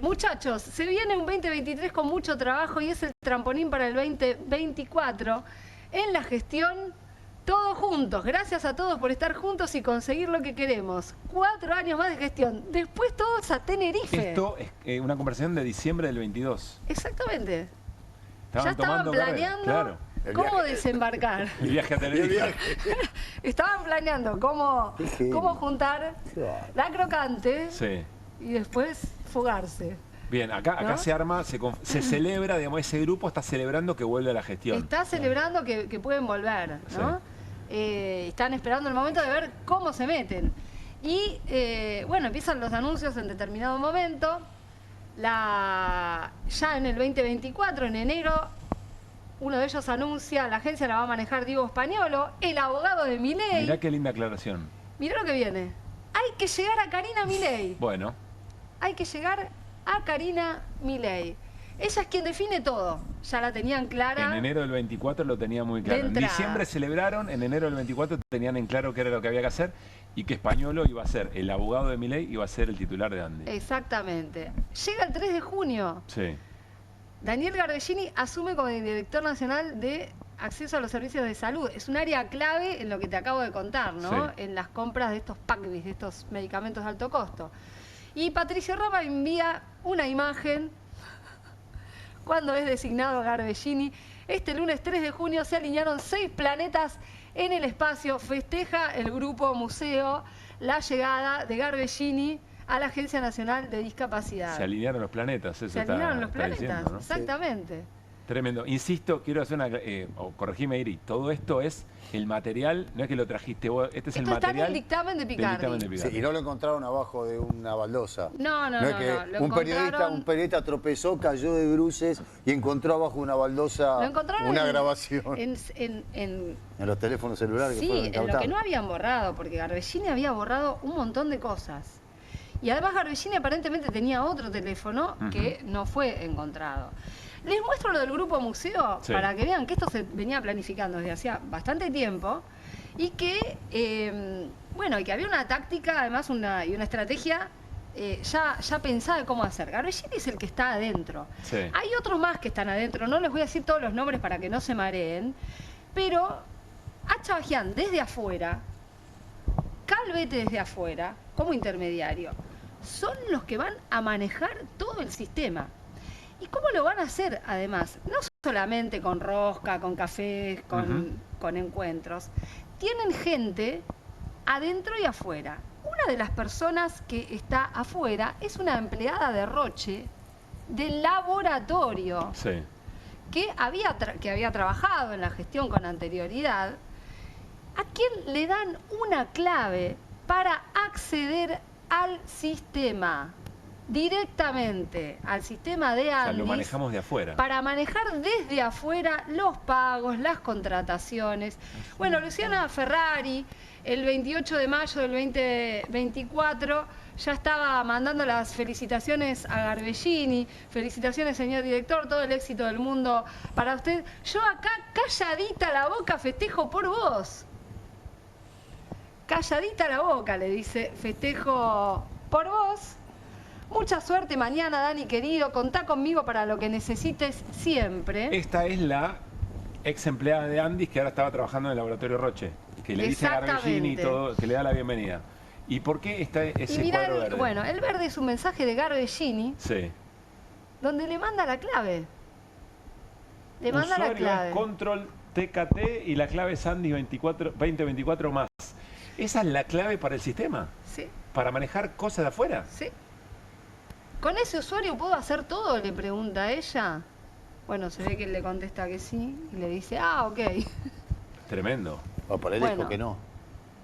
Muchachos, se viene un 2023 con mucho trabajo y es el trampolín para el 2024. En la gestión, todos juntos. Gracias a todos por estar juntos y conseguir lo que queremos. 4 años más de gestión. Después todos a Tenerife. Esto es una conversación de diciembre del 22. Exactamente. Estaban planeando claro. cómo desembarcar. El viaje a Tenerife. Estaban planeando cómo juntar la crocante y después fugarse. Bien, acá se arma, se celebra, digamos, ese grupo está celebrando que vuelve a la gestión. Está celebrando que pueden volver, ¿no? Están esperando el momento de ver cómo se meten. Y, bueno, empiezan los anuncios en determinado momento. Ya en el 2024, en enero, uno de ellos anuncia, la agencia la va a manejar Diego Españolo, el abogado de Milei. Mirá qué linda aclaración. Mirá lo que viene. Hay que llegar a Karina Milei. Bueno. Hay que llegar a Karina Milei. Ella es quien define todo. Ya la tenían clara. En enero del 24 lo tenía muy claro. En diciembre celebraron, en enero del 24 tenían en claro qué era lo que había que hacer y que Españolo iba a ser, el abogado de Milei iba a ser el titular de Andy. Exactamente. Llega el 3 de junio. Sí. Daniel Garbellini asume como director nacional de acceso a los servicios de salud. Es un área clave en lo que te acabo de contar, ¿no? Sí. En las compras de estos PACBIS, de estos medicamentos de alto costo. Y Patricio Rama envía una imagen cuando es designado Garbellini. Este lunes 3 de junio se alinearon 6 planetas en el espacio. Festeja el Grupo Museo la llegada de Garbellini a la Agencia Nacional de Discapacidad. Se alinearon los planetas, eso Se alinearon los está planetas, diciendo, ¿no? exactamente. Tremendo. Insisto, quiero hacer o corregime, Iri, todo esto es el material, no es que lo trajiste vos, este es el material. Está en el dictamen de Picardi. Sí, y no lo encontraron abajo de una baldosa. No, es que lo un periodista tropezó, cayó de bruces y encontró abajo una baldosa una grabación. En los teléfonos celulares que fueron incautados. En lo que no habían borrado, porque Garbellini había borrado un montón de cosas. Y además Garbellini aparentemente tenía otro teléfono que no fue encontrado. Les muestro lo del Grupo Museo para que vean que esto se venía planificando desde hacía bastante tiempo y que Bueno, y que había una táctica, además, y una estrategia ya pensada de cómo hacer. Garbellini es el que está adentro. Sí. Hay otros más que están adentro, no les voy a decir todos los nombres para que no se mareen, pero a Chavagián desde afuera, Calvete desde afuera, como intermediario, son los que van a manejar todo el sistema. ¿Y cómo lo van a hacer, además? No solamente con rosca, con cafés, con encuentros. Tienen gente adentro y afuera. Una de las personas que está afuera es una empleada de Roche del laboratorio, Sí. que había trabajado en la gestión con anterioridad, a quien le dan una clave para acceder al sistema, directamente al sistema de O sea, Andis, lo manejamos de afuera. para manejar desde afuera los pagos, las contrataciones. Bueno, Luciana Ferrari, el 28 de mayo del 2024, ya estaba mandando las felicitaciones a Garbellini. Felicitaciones, señor director, todo el éxito del mundo para usted. Yo acá, calladita la boca, festejo por vos. Calladita la boca, le dice, festejo por vos. Mucha suerte mañana, Dani querido. Contá conmigo para lo que necesites siempre. Esta es la ex empleada de Andis que ahora estaba trabajando en el laboratorio Roche, que le dice a Garbellini y todo, que le da la bienvenida. ¿Y por qué está ese cuadro verde? Bueno, el verde es un mensaje de Garbellini, Sí. donde le manda la clave. Le manda la Usuario clave. es control TKT y la clave es Andis 2024 más. ¿Esa es la clave para el sistema? Sí. ¿Para manejar cosas de afuera? Sí. ¿Con ese usuario puedo hacer todo?, le pregunta a ella. Bueno, se ve que él le contesta que sí y le dice, ah, ok. Tremendo. O por él Bueno. dijo que no.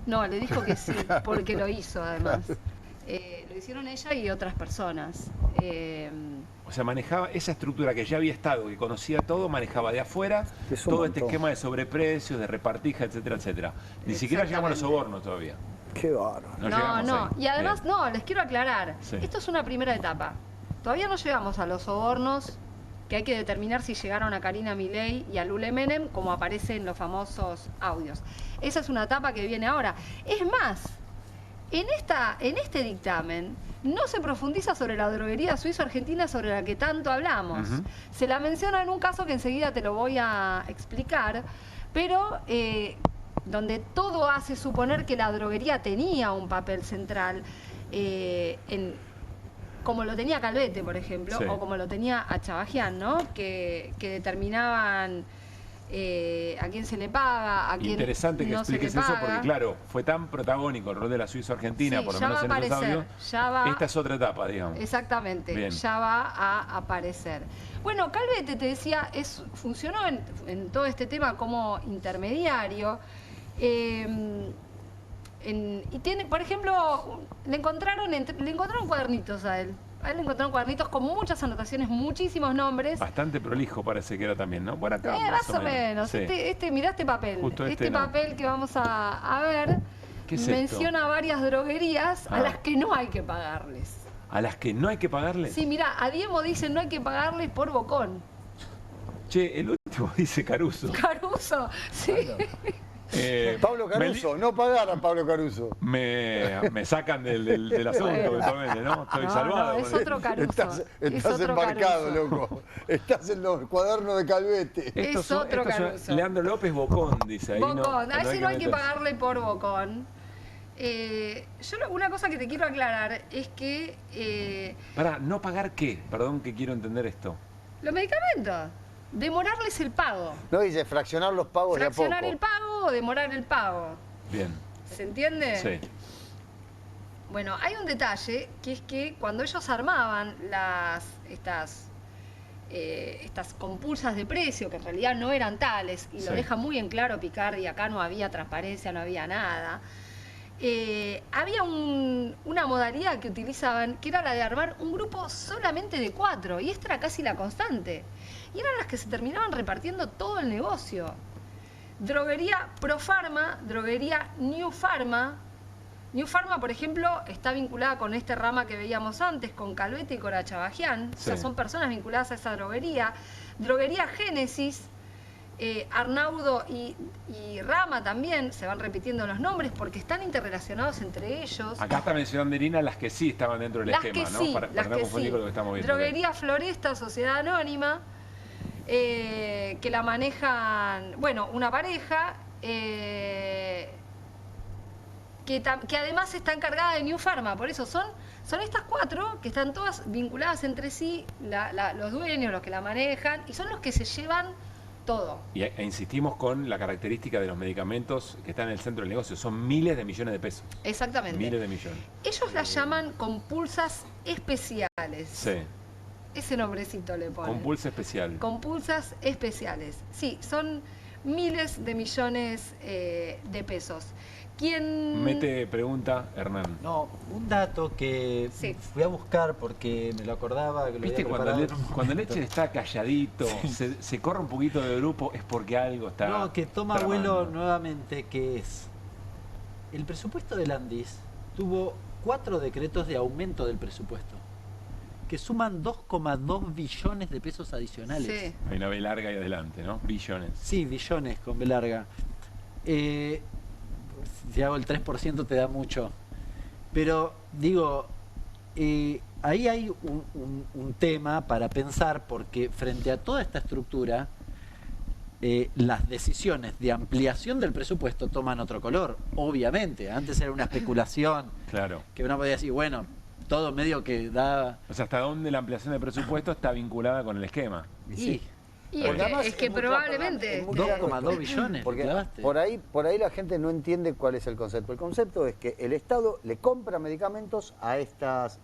No, le dijo que sí, porque lo hizo además. Lo hicieron ella y otras personas. O sea, manejaba esa estructura que ya había estado, que conocía todo, manejaba de afuera todo este esquema de sobreprecios, de repartija, etcétera, etcétera. Ni siquiera llegamos a los sobornos todavía. Qué bárbaro. No. Y además, Bien. no, les quiero aclarar. Sí. Esto es una primera etapa. Todavía no llegamos a los sobornos, que hay que determinar si llegaron a Karina Milei y a Lule Menem, como aparece en los famosos audios. Esa es una etapa que viene ahora. Es más, en este dictamen no se profundiza sobre la droguería suizo-argentina sobre la que tanto hablamos. Se la menciona en un caso que enseguida te lo voy a explicar, pero donde todo hace suponer que la droguería tenía un papel central, como lo tenía Calvete, por ejemplo, Sí. o como lo tenía a Chavagián, ¿no? Que determinaban a quién se le paga, a quién Interesante que no se le expliques eso paga. porque, claro, fue tan protagónico el rol de la Suizo-Argentina, Sí, por lo ya menos va en a esos aparecer, audios. ya va- Esta es otra etapa, digamos. Exactamente, Bien. ya va a aparecer. Bueno, Calvete, te decía, funcionó en todo este tema como intermediario. Y tiene, por ejemplo, le encontraron cuadernitos a él. A él le encontraron cuadernitos con muchas anotaciones, muchísimos nombres. Bastante prolijo parece que era también, ¿no? Por acá. Más o menos. Sí. Mirá este papel. Justo este no. papel que vamos a ver ¿Qué es menciona varias droguerías a Ah. las que no hay que pagarles. ¿A las que no hay que pagarle? Sí, mirá, a Diemo dicen no hay que pagarles por bocón. Che, el último dice Caruso. Caruso, sí. Pablo Caruso, no pagar a Pablo Caruso. Me sacan del asunto, Bueno. eventualmente, ¿no? Estoy No, salvado. no, es con otro esto. Caruso. Estás otro embarcado, Caruso. loco. Estás en los cuadernos de Calvete. Es otro Caruso. Leandro López Bocón, dice ahí. Bocón, a ese no hay que meterse. pagarle por bocón. Una cosa que te quiero aclarar es que Pará, ¿no pagar qué? Perdón que quiero entender esto. los medicamentos, demorarles el pago. No dice fraccionar los pagos Fraccionar de a el poco. pago o demorar el pago. Bien. ¿Se entiende? Sí. Bueno, hay un detalle que es que cuando ellos armaban estas compulsas de precio, que en realidad no eran tales, y Sí. lo deja muy en claro Picardi, acá no había transparencia, no había nada, había una modalidad que utilizaban, que era la de armar un grupo solamente de 4, y esta era casi la constante. Y eran las que se terminaban repartiendo todo el negocio. Droguería Profarma, droguería New Pharma. New Pharma, por ejemplo, está vinculada con esta rama que veíamos antes, con Calvete y con Chavagián. O sea, Sí. son personas vinculadas a esa droguería. Droguería Génesis, Arnaudo y Rama también, se van repitiendo los nombres porque están interrelacionados entre ellos. Acá está mencionando Irina las que sí estaban dentro del esquema, ¿no? Para no confundir con lo que estamos viendo. Droguería Floresta, Sociedad Anónima, que la manejan, bueno, una pareja, que además está encargada de New Pharma. Por eso son estas 4 que están todas vinculadas entre sí, los dueños, los que la manejan, y son los que se llevan todo. E insistimos con la característica de los medicamentos que están en el centro del negocio. Son miles de millones de pesos. Exactamente. Miles de millones. Ellos las llaman compulsas especiales. Sí. Ese nombrecito le ponen. Compulsa especial. Compulsas especiales. Sí, son miles de millones de pesos. ¿Quién...? Mete pregunta, Hernán. No, un dato que fui a buscar porque me lo acordaba. Que lo ¿Viste cuando Leche está calladito, se corre un poquito del grupo, es porque algo está... No, que toma vuelo nuevamente, que es... El presupuesto del Andis tuvo 4 decretos de aumento del presupuesto, que suman 2,2 billones de pesos adicionales. Sí. Hay una B larga ahí adelante, ¿no? Billones. Sí, billones con B larga. Si hago el 3% te da mucho. Pero, digo, ahí hay un tema para pensar, porque frente a toda esta estructura, las decisiones de ampliación del presupuesto toman otro color, obviamente. Antes era una especulación. Claro. Que uno podía decir, bueno, todo medio que da... O sea, ¿hasta dónde la ampliación del presupuesto está vinculada con el esquema? Sí. Y es que probablemente... 2,2 billones. Porque por ahí la gente no entiende cuál es el concepto. El concepto es que el Estado le compra medicamentos a estas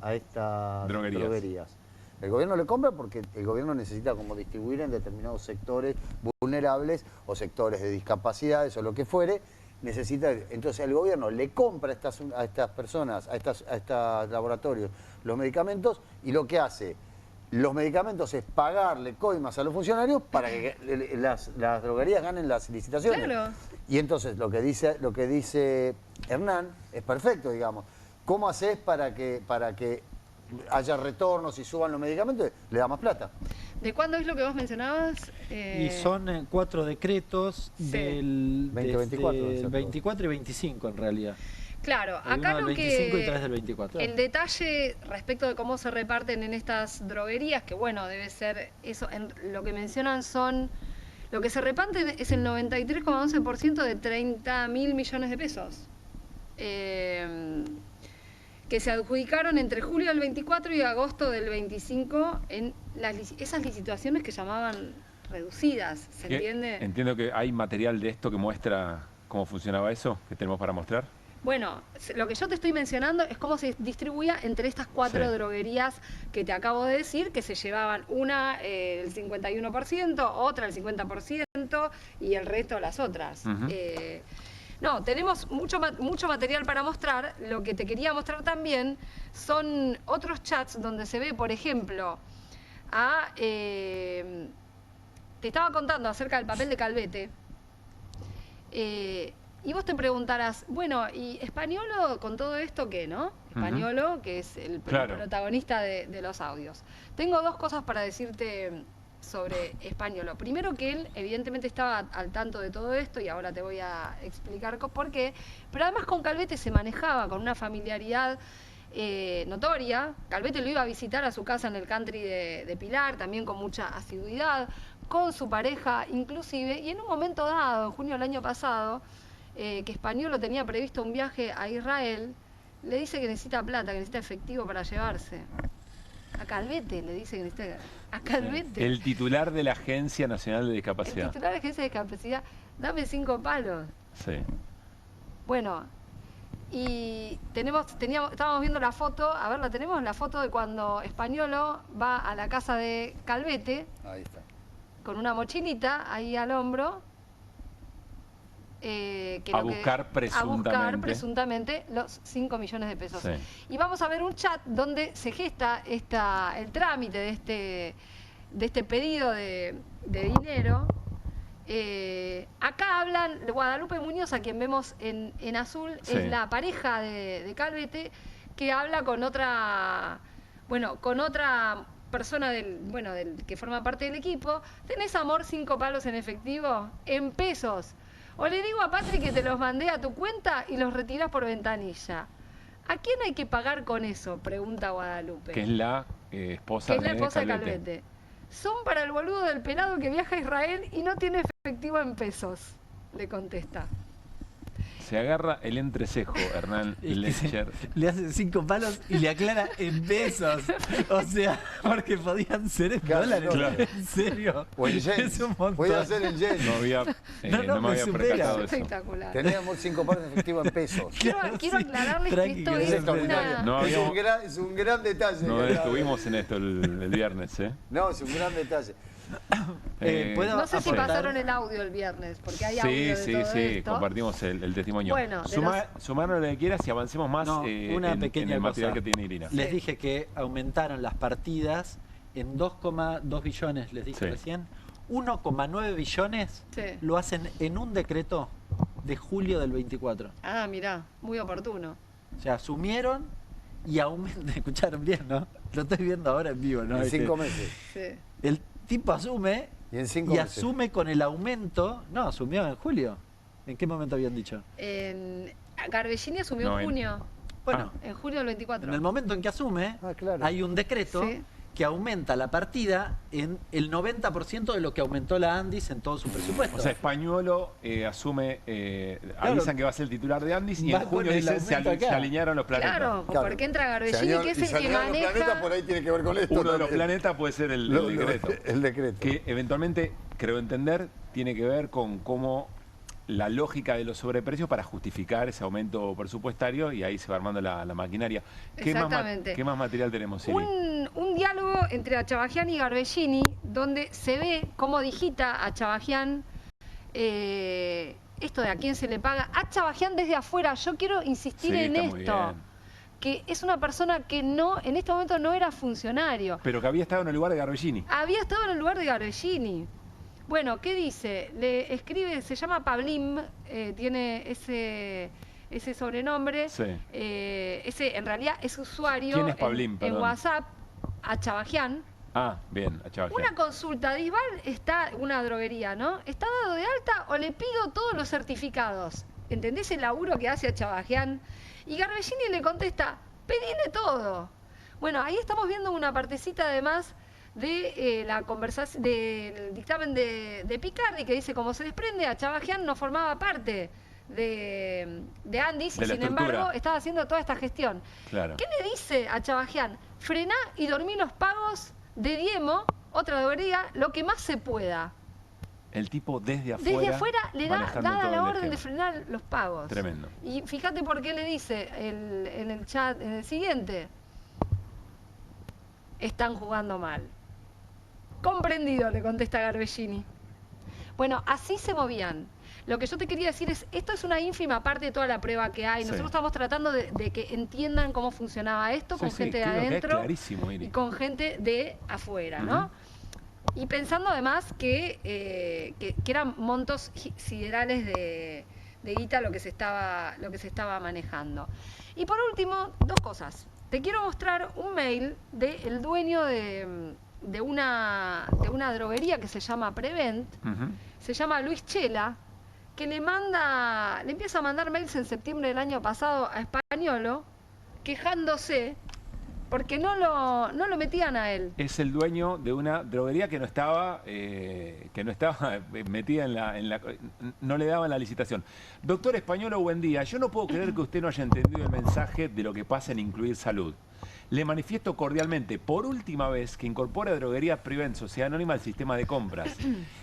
droguerías. El gobierno le compra porque el gobierno necesita como distribuir en determinados sectores vulnerables o sectores de discapacidades o lo que fuere. Entonces el gobierno le compra a estas personas, a estos laboratorios, los medicamentos, y lo que hace los medicamentos es pagarle coimas a los funcionarios para que las droguerías ganen las licitaciones. Claro. Y entonces lo que dice Hernán es perfecto, digamos. ¿Cómo haces para que haya retornos y suban los medicamentos? Le da más plata. ¿De cuándo es lo que vos mencionabas? Y son 4 decretos del 24 y 25 en realidad. Claro, acá lo que... 25 y 3 del 24. El detalle respecto de cómo se reparten en estas droguerías, que bueno, debe ser eso, lo que mencionan son... Lo que se reparte es el 93,11% de 30.000 millones de pesos. Que se adjudicaron entre julio del 24 y agosto del 25 en esas licitaciones que llamaban reducidas, ¿se entiende? Entiendo que hay material de esto que muestra cómo funcionaba eso, que tenemos para mostrar. Bueno, lo que yo te estoy mencionando es cómo se distribuía entre estas 4 droguerías que te acabo de decir, que se llevaban una el 51%, otra el 50% y el resto las otras. No, tenemos mucho material para mostrar. Lo que te quería mostrar también son otros chats donde se ve, por ejemplo, te estaba contando acerca del papel de Calvete. Y vos te preguntarás, bueno, ¿y Españolo con todo esto qué, no? Españolo, que es el protagonista de los audios. Tengo 2 cosas para decirte sobre Españolo. Primero, que él evidentemente estaba al tanto de todo esto y ahora te voy a explicar por qué. Pero además con Calvete se manejaba con una familiaridad notoria. Calvete lo iba a visitar a su casa en el country de Pilar, también con mucha asiduidad, con su pareja inclusive. Y en un momento dado, en junio del año pasado, que Españolo tenía previsto un viaje a Israel, le dice que necesita plata, que necesita efectivo para llevarse. A Calvete le dice que necesita... A Calvete. El titular de la Agencia Nacional de Discapacidad. El titular de la Agencia de Discapacidad. Dame 5 palos. Sí. Bueno, y estábamos viendo la foto, a ver, la tenemos, la foto de cuando Españolo va a la casa de Calvete. Ahí está. Con una mochilita ahí al hombro. A buscar presuntamente los 5 millones de pesos. Sí. Y vamos a ver un chat donde se gesta el trámite de este pedido de dinero. Acá hablan, Guadalupe Muñoz, a quien vemos en azul, es la pareja de Calvete, que habla con otra persona del que forma parte del equipo, ¿tenés, amor, 5 palos en efectivo? En pesos. O le digo a Patri que te los mandé a tu cuenta y los retirás por ventanilla. ¿A quién hay que pagar con eso? Pregunta Guadalupe. Que es la esposa de Calvete. Son para el boludo del pelado que viaja a Israel y no tiene efectivo en pesos, le contesta. Se agarra el entrecejo, Hernán Lecher. Le hace 5 palos y le aclara en pesos. O sea, porque podían ser en dólares. Claro. En serio. O en yen. Es un montón. Podía ser en yen. No me había percatado de eso. Espectacular. Teníamos 5 palos en efectivo en pesos. Quiero aclararles que esto es una... Es un gran detalle. No estuvimos en esto el viernes, ¿eh? No, es un gran detalle. No sé si pasaron el audio el viernes, porque hay audio de todo esto. Compartimos el testimonio. Bueno, Sumarnos lo que quieras y avancemos más una pequeña en el material cosa. que tiene Irina. Les dije que aumentaron las partidas en 2,2 billones, les dije recién. 1,9 billones lo hacen en un decreto de julio del 24. Ah, mirá, muy oportuno. O sea, asumieron y aumentan. Escucharon bien, ¿no? Lo estoy viendo ahora en vivo, ¿no? En 5 meses. Sí. El tipo asume y asume con el aumento. No, asumió en julio. ¿En qué momento habían dicho? Garbellini asumió en junio. Bueno, en julio del 24. En el momento en que asume, hay un decreto que aumenta la partida en el 90% de lo que aumentó la Andis en todo su presupuesto. O sea, Españolo asume, avisan que va a ser el titular de Andis y en junio dicen se alinearon los planetas. Claro, porque entra Garbellini, que es el que maneja... Planetas, por ahí tiene que ver con esto. Uno de los planetas puede ser el decreto. El decreto. Que eventualmente, creo entender, tiene que ver con cómo la lógica de los sobreprecios para justificar ese aumento presupuestario y ahí se va armando la maquinaria. Exactamente. ¿Qué más material tenemos, Siri? Un diálogo entre Achabajian y Garbellini donde se ve cómo digita Achabajian esto de a quién se le paga. Achabajian desde afuera, yo quiero insistir en esto, que es una persona que en este momento no era funcionario. Pero que había estado en el lugar de Garbellini. Había estado en el lugar de Garbellini. Bueno, ¿qué dice? Le escribe, se llama Pablim, tiene ese sobrenombre. Sí. En realidad es usuario. ¿Quién es Pablim? En WhatsApp, Achabajian. Ah, bien, Achabajian. Una consulta, Disbal está, una droguería, ¿no? ¿Está dado de alta o le pido todos los certificados? ¿Entendés el laburo que hace Achabajian? Y Garbellini le contesta, pedile todo. Bueno, ahí estamos viendo una partecita además de la conversación del dictamen de Picardi, que dice, como se desprende, Achabajian no formaba parte de Andis y sin embargo estaba haciendo toda esta gestión. Claro. ¿Qué le dice a Achabajian? Frená y dormí los pagos de Diemo, otra droguería, lo que más se pueda. El tipo desde afuera. Desde afuera le da la orden de frenar los pagos. Tremendo. Y fíjate por qué le dice en el chat, en el siguiente, están jugando mal. Comprendido, le contesta Garbellini. Bueno, así se movían. Lo que yo te quería decir es, esto es una ínfima parte de toda la prueba que hay. Nosotros estamos tratando de que entiendan cómo funcionaba esto con gente de adentro y con gente de afuera, ¿no? Y pensando además que eran montos siderales de guita lo que se estaba manejando. Y por último, dos cosas. Te quiero mostrar un mail del dueño de una droguería que se llama Prevent, se llama Luis Chela, que le empieza a mandar mails en septiembre del año pasado a Españolo, quejándose porque no lo metían a él. Es el dueño de una droguería que no estaba metida no le daban la licitación. Doctor Españolo, buen día. Yo no puedo creer que usted no haya entendido el mensaje de lo que pasa en Incluir Salud. Le manifiesto cordialmente, por última vez, que incorpora Droguerías Prevent, Sociedad Anónima, al sistema de compras.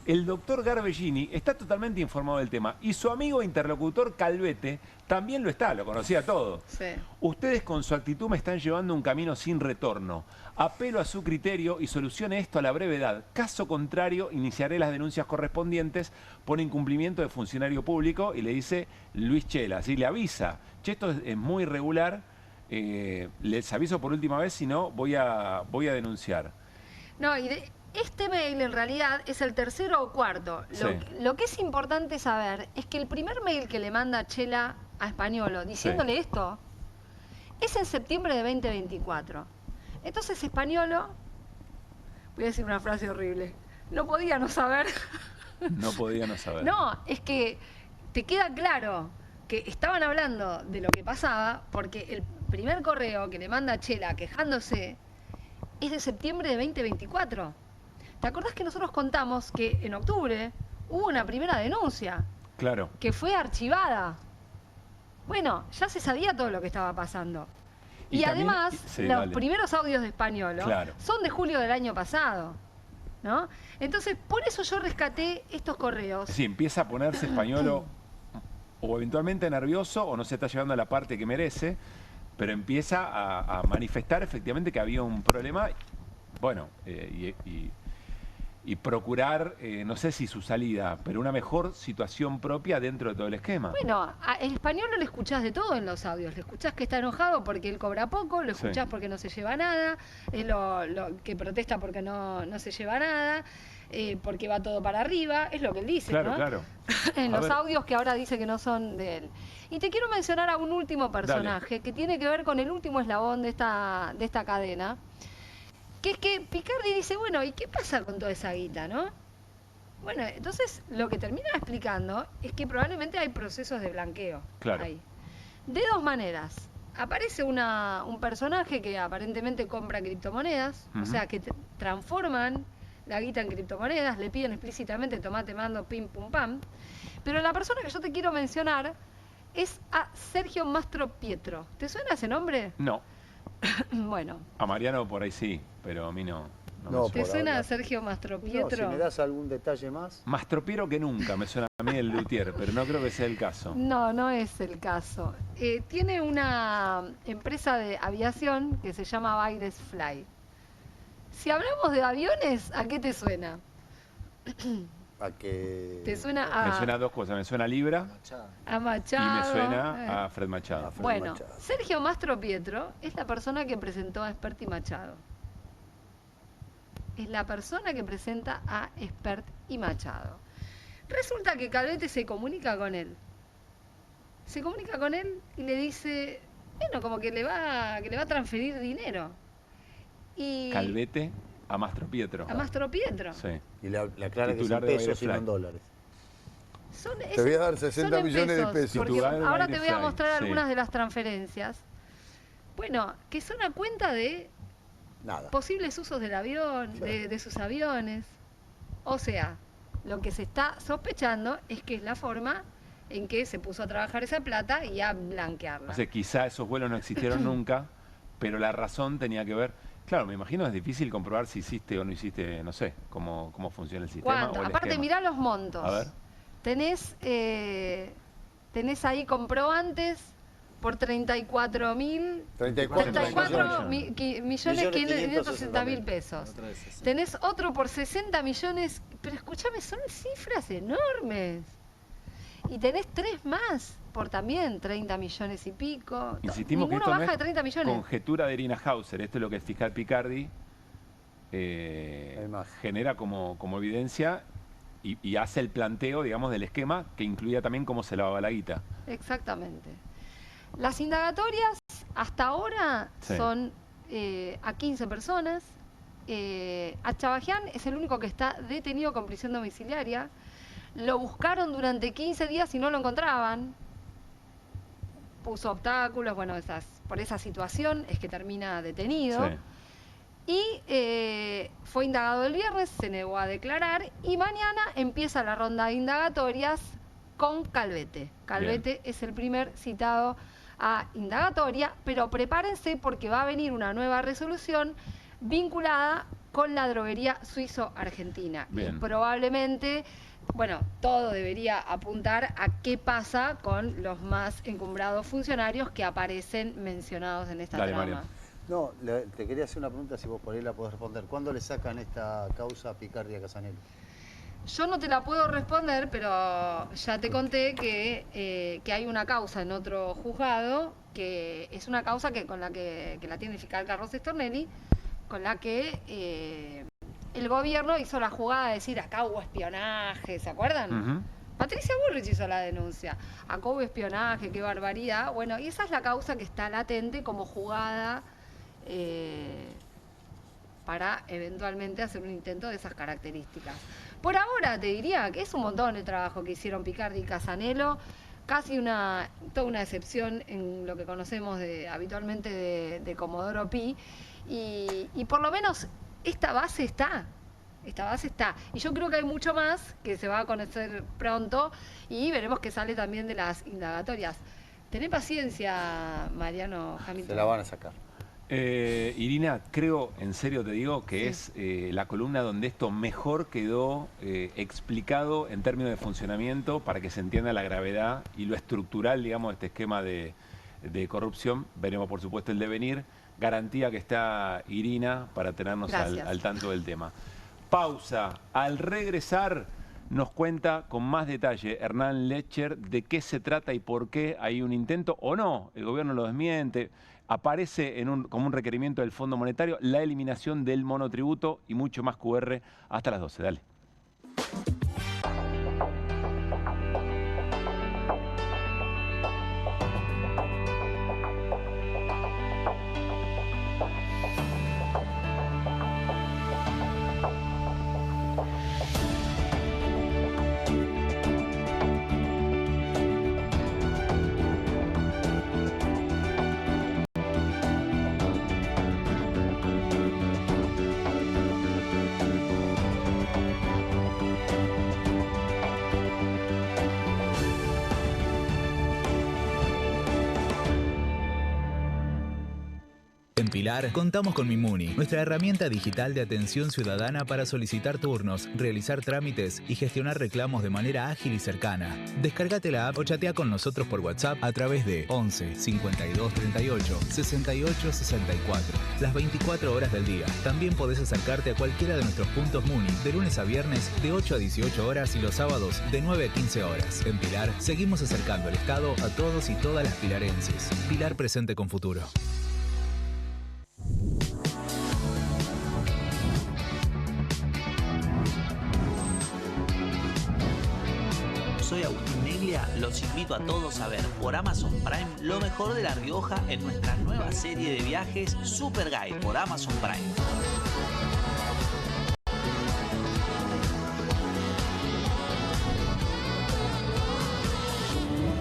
El doctor Garbellini está totalmente informado del tema y su amigo interlocutor Calvete también lo está, lo conocía todo. Sí. Ustedes con su actitud me están llevando un camino sin retorno. Apelo a su criterio y solucione esto a la brevedad. Caso contrario, iniciaré las denuncias correspondientes por incumplimiento de funcionario público, y le dice Luis Chela, así le avisa. Che, esto es muy irregular. Les aviso por última vez, si no voy a denunciar. No, y este mail en realidad es el tercero o cuarto. Lo que es importante saber es que el primer mail que le manda Chela a Españolo diciéndole esto es en septiembre de 2024. Entonces Españolo Voy a decir una frase horrible. No podía no saber. No podía no saber. No, es que te queda claro que estaban hablando de lo que pasaba porque el primer correo que le manda Chela quejándose es de septiembre de 2024. ¿Te acordás que nosotros contamos que en octubre hubo una primera denuncia? Claro. Que fue archivada. Bueno, ya se sabía todo lo que estaba pasando. Y también, además, sí, los vale. primeros audios de Españolo Claro. son de julio del año pasado, ¿no? Entonces, por eso yo rescaté estos correos. Sí, empieza a ponerse Españolo o eventualmente nervioso o no se está llevando a la parte que merece, pero empieza a manifestar efectivamente que había un problema, bueno, y procurar, no sé si su salida, pero una mejor situación propia dentro de todo el esquema. Bueno, el Españolo le escuchás de todo en los audios. Le escuchás que está enojado porque él cobra poco, lo escuchás porque no se lleva nada, es lo que protesta porque no se lleva nada, porque va todo para arriba, es lo que él dice, Claro, ¿no? claro. En A los ver. audios que ahora dice que no son de él. Y te quiero mencionar a un último personaje que tiene que ver con el último eslabón de esta cadena, que es que Picardi dice, bueno, ¿y qué pasa con toda esa guita, no? Bueno, entonces lo que termina explicando es que probablemente hay procesos de blanqueo. Claro. Ahí. De dos maneras. Aparece un personaje que aparentemente compra criptomonedas, o sea, que transforman la guita en criptomonedas, le piden explícitamente tomate, mando, pim, pum, pam. Pero la persona que yo te quiero mencionar es a Sergio Mastro Pietro. ¿Te suena ese nombre? No. Bueno. A Mariano por ahí sí, pero a mí no. No, ¿Te suena a Sergio Mastro Pietro? No, si me das algún detalle más. Más tropiero que nunca me suena a mí el luthier, pero no creo que sea el caso. No, no es el caso. Tiene una empresa de aviación que se llama Baires Fly. Si hablamos de aviones, ¿a qué te suena? A que... ¿Te suena a...? Me suena a dos cosas, me suena a Libra A Machado. y me suena a Fred Machado. Bueno, Sergio Mastro Pietro es la persona que presentó a Expert y Machado. Es la persona que presenta a Expert y Machado. Resulta que Calvete se comunica con él. Se comunica con él y le dice, bueno, como que le va a transferir dinero. Y Calvete a Mastro Pietro. a Mastro Pietro. Sí. Y le aclara que Titular son de pesos y no Baires en dólares. Te voy a dar 60 son en millones de pesos. Porque Titular de ahora te Baires voy a Fly, mostrar sí. algunas de las transferencias. Bueno, que son a cuenta de Nada. posibles usos del avión, de sus aviones. O sea, lo que se está sospechando es que es la forma en que se puso a trabajar esa plata y a blanquearla. O sea, quizá esos vuelos no existieron nunca, pero la razón tenía que ver... Claro, me imagino es difícil comprobar si hiciste o no hiciste, no sé, cómo funciona el sistema. ¿Cuánto? O el Aparte, esquema. mirá los montos. A ver. Tenés ahí comprobantes por 34 millones 560.000 pesos. Tenés otro por 60 millones, pero escúchame, son cifras enormes. Y tenés tres más por también 30 millones y pico. Insistimos que Ninguno esto no baja es de 30 millones. conjetura de Irina Hauser, esto es lo que el fiscal Picardi genera como evidencia y hace el planteo, digamos, del esquema que incluía también cómo se lavaba la guita. Exactamente. Las indagatorias hasta ahora Sí. son a 15 personas. A Chavajian es el único que está detenido con prisión domiciliaria. Lo buscaron durante 15 días y no lo encontraban. Puso obstáculos, bueno, por esa situación es que termina detenido. Sí. Y fue indagado el viernes, se negó a declarar y mañana empieza la ronda de indagatorias con Calvete. Calvete es el primer citado a indagatoria, pero prepárense porque va a venir una nueva resolución vinculada con la droguería suizo-argentina. Y Bien. probablemente, bueno, todo debería apuntar a qué pasa con los más encumbrados funcionarios que aparecen mencionados en esta Dale, trama. Mario. No, te quería hacer una pregunta, si vos por ahí la podés responder. ¿Cuándo le sacan esta causa a Picardi a Casanello? Yo no te la puedo responder, pero ya te conté que hay una causa en otro juzgado, que es una causa que la tiene el fiscal Carlos Stornelli, con la que el gobierno hizo la jugada de decir acá hubo espionaje, ¿se acuerdan? Patricia Bullrich hizo la denuncia. Acá hubo espionaje, qué barbaridad. Bueno, y esa es la causa que está latente como jugada para eventualmente hacer un intento de esas características. Por ahora te diría que es un montón el trabajo que hicieron Picardi y Casanello, casi toda una excepción en lo que conocemos habitualmente de Comodoro Pi, y por lo menos esta base está. Y yo creo que hay mucho más que se va a conocer pronto y veremos qué sale también de las indagatorias. Tené paciencia, Mariano Hamilton. Se la van a sacar. Irina, creo, en serio te digo, que es la columna donde esto mejor quedó explicado en términos de funcionamiento para que se entienda la gravedad y lo estructural, digamos, de este esquema de corrupción. Veremos, por supuesto, el devenir. Garantía que está Irina para tenernos al tanto del tema. Pausa. Al regresar nos cuenta con más detalle Hernán Lecher de qué se trata y por qué hay un intento o no. El gobierno lo desmiente. Aparece como un requerimiento del Fondo Monetario la eliminación del monotributo y mucho más QR hasta las 12. Dale. En Pilar, contamos con Mimuni, nuestra herramienta digital de atención ciudadana para solicitar turnos, realizar trámites y gestionar reclamos de manera ágil y cercana. Descárgate la app o chatea con nosotros por WhatsApp a través de 11 52 38 68 64. Las 24 horas del día. También podés acercarte a cualquiera de nuestros puntos Muni, de lunes a viernes de 8 a 18 horas y los sábados de 9 a 15 horas. En Pilar, seguimos acercando el Estado a todos y todas las pilarenses. Pilar presente con futuro. Soy Agustín Neglia, los invito a todos a ver por Amazon Prime lo mejor de La Rioja en nuestra nueva serie de viajes Super Guide por Amazon Prime.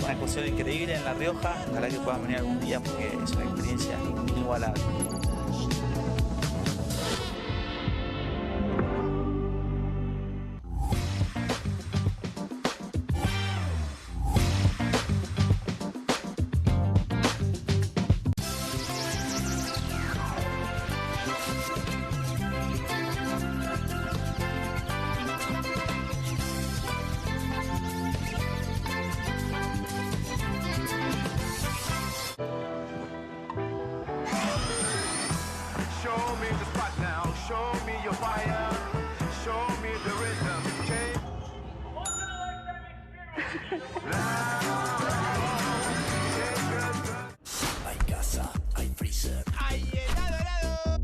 Una excursión increíble en La Rioja, ojalá que puedan venir algún día porque es una experiencia inigualable. Hay casa, hay freezer, hay helado,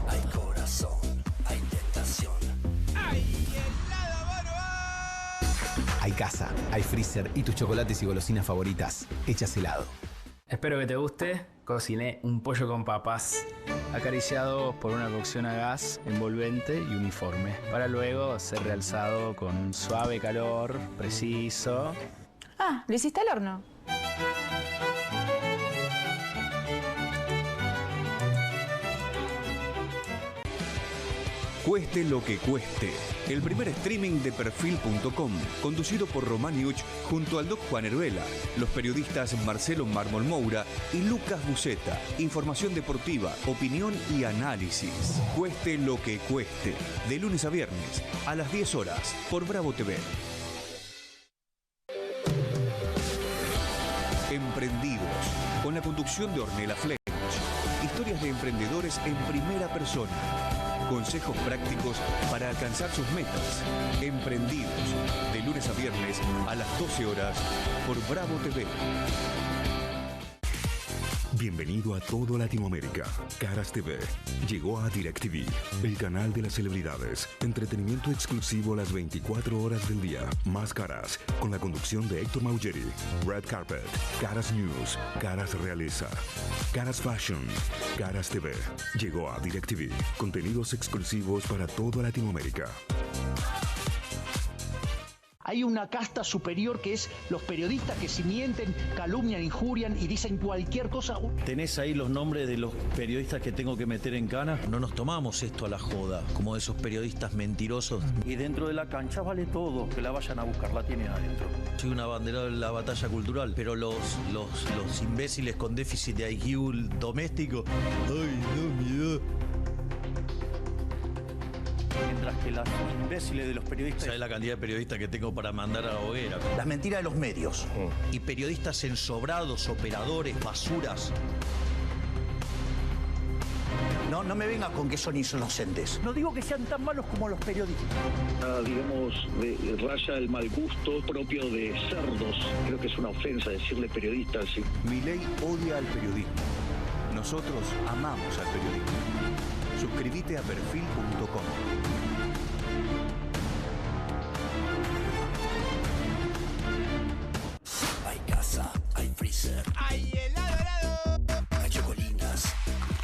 hay corazón, hay tentación, hay helado, Bono. Hay casa, hay freezer y tus chocolates y golosinas favoritas hechas helado. Espero que te guste. Cociné un pollo con papas, acariciado por una cocción a gas envolvente y uniforme, para luego ser realzado con un suave calor preciso. Ah, ¿lo hiciste al horno? Cueste lo que cueste. El primer streaming de Perfil.com, conducido por Romaniuch junto al Doc Juan Heruela, los periodistas Marcelo Mármol Moura y Lucas Buceta. Información deportiva, opinión y análisis. Cueste lo que cueste. De lunes a viernes, a las 10 horas, por Bravo TV. Emprendidos, con la conducción de Ornella Flemich. Historias de emprendedores en primera persona. Consejos prácticos para alcanzar sus metas. Emprendidos, de lunes a viernes a las 12 horas por Bravo TV. Bienvenido a todo Latinoamérica. Caras TV llegó a DirecTV, el canal de las celebridades. Entretenimiento exclusivo las 24 horas del día. Más Caras, con la conducción de Héctor Maugeri. Red Carpet, Caras News, Caras Realeza, Caras Fashion, Caras TV. Llegó a DirecTV. Contenidos exclusivos para toda Latinoamérica. Hay una casta superior que es los periodistas que si mienten, calumnian, injurian y dicen cualquier cosa. ¿Tenés ahí los nombres de los periodistas que tengo que meter en cana? No nos tomamos esto a la joda, como esos periodistas mentirosos. Y dentro de la cancha vale todo, que la vayan a buscar, la tienen adentro. Soy una bandera de la batalla cultural, pero los imbéciles con déficit de IQ doméstico, ¡ay, no, miedo! Mientras que los imbéciles de los periodistas... ¿Sabes la cantidad de periodistas que tengo para mandar a la hoguera? Las mentiras de los medios. Y periodistas ensobrados, operadores, basuras. No me vengas con que son inocentes. No digo que sean tan malos como los periodistas. Digamos, raya el mal gusto propio de cerdos. Creo que es una ofensa decirle periodista así. Milei odia al periodismo. Nosotros amamos al periodismo. Suscríbete a perfil.com. Hay casa, hay freezer, hay helado, hay chocolinas,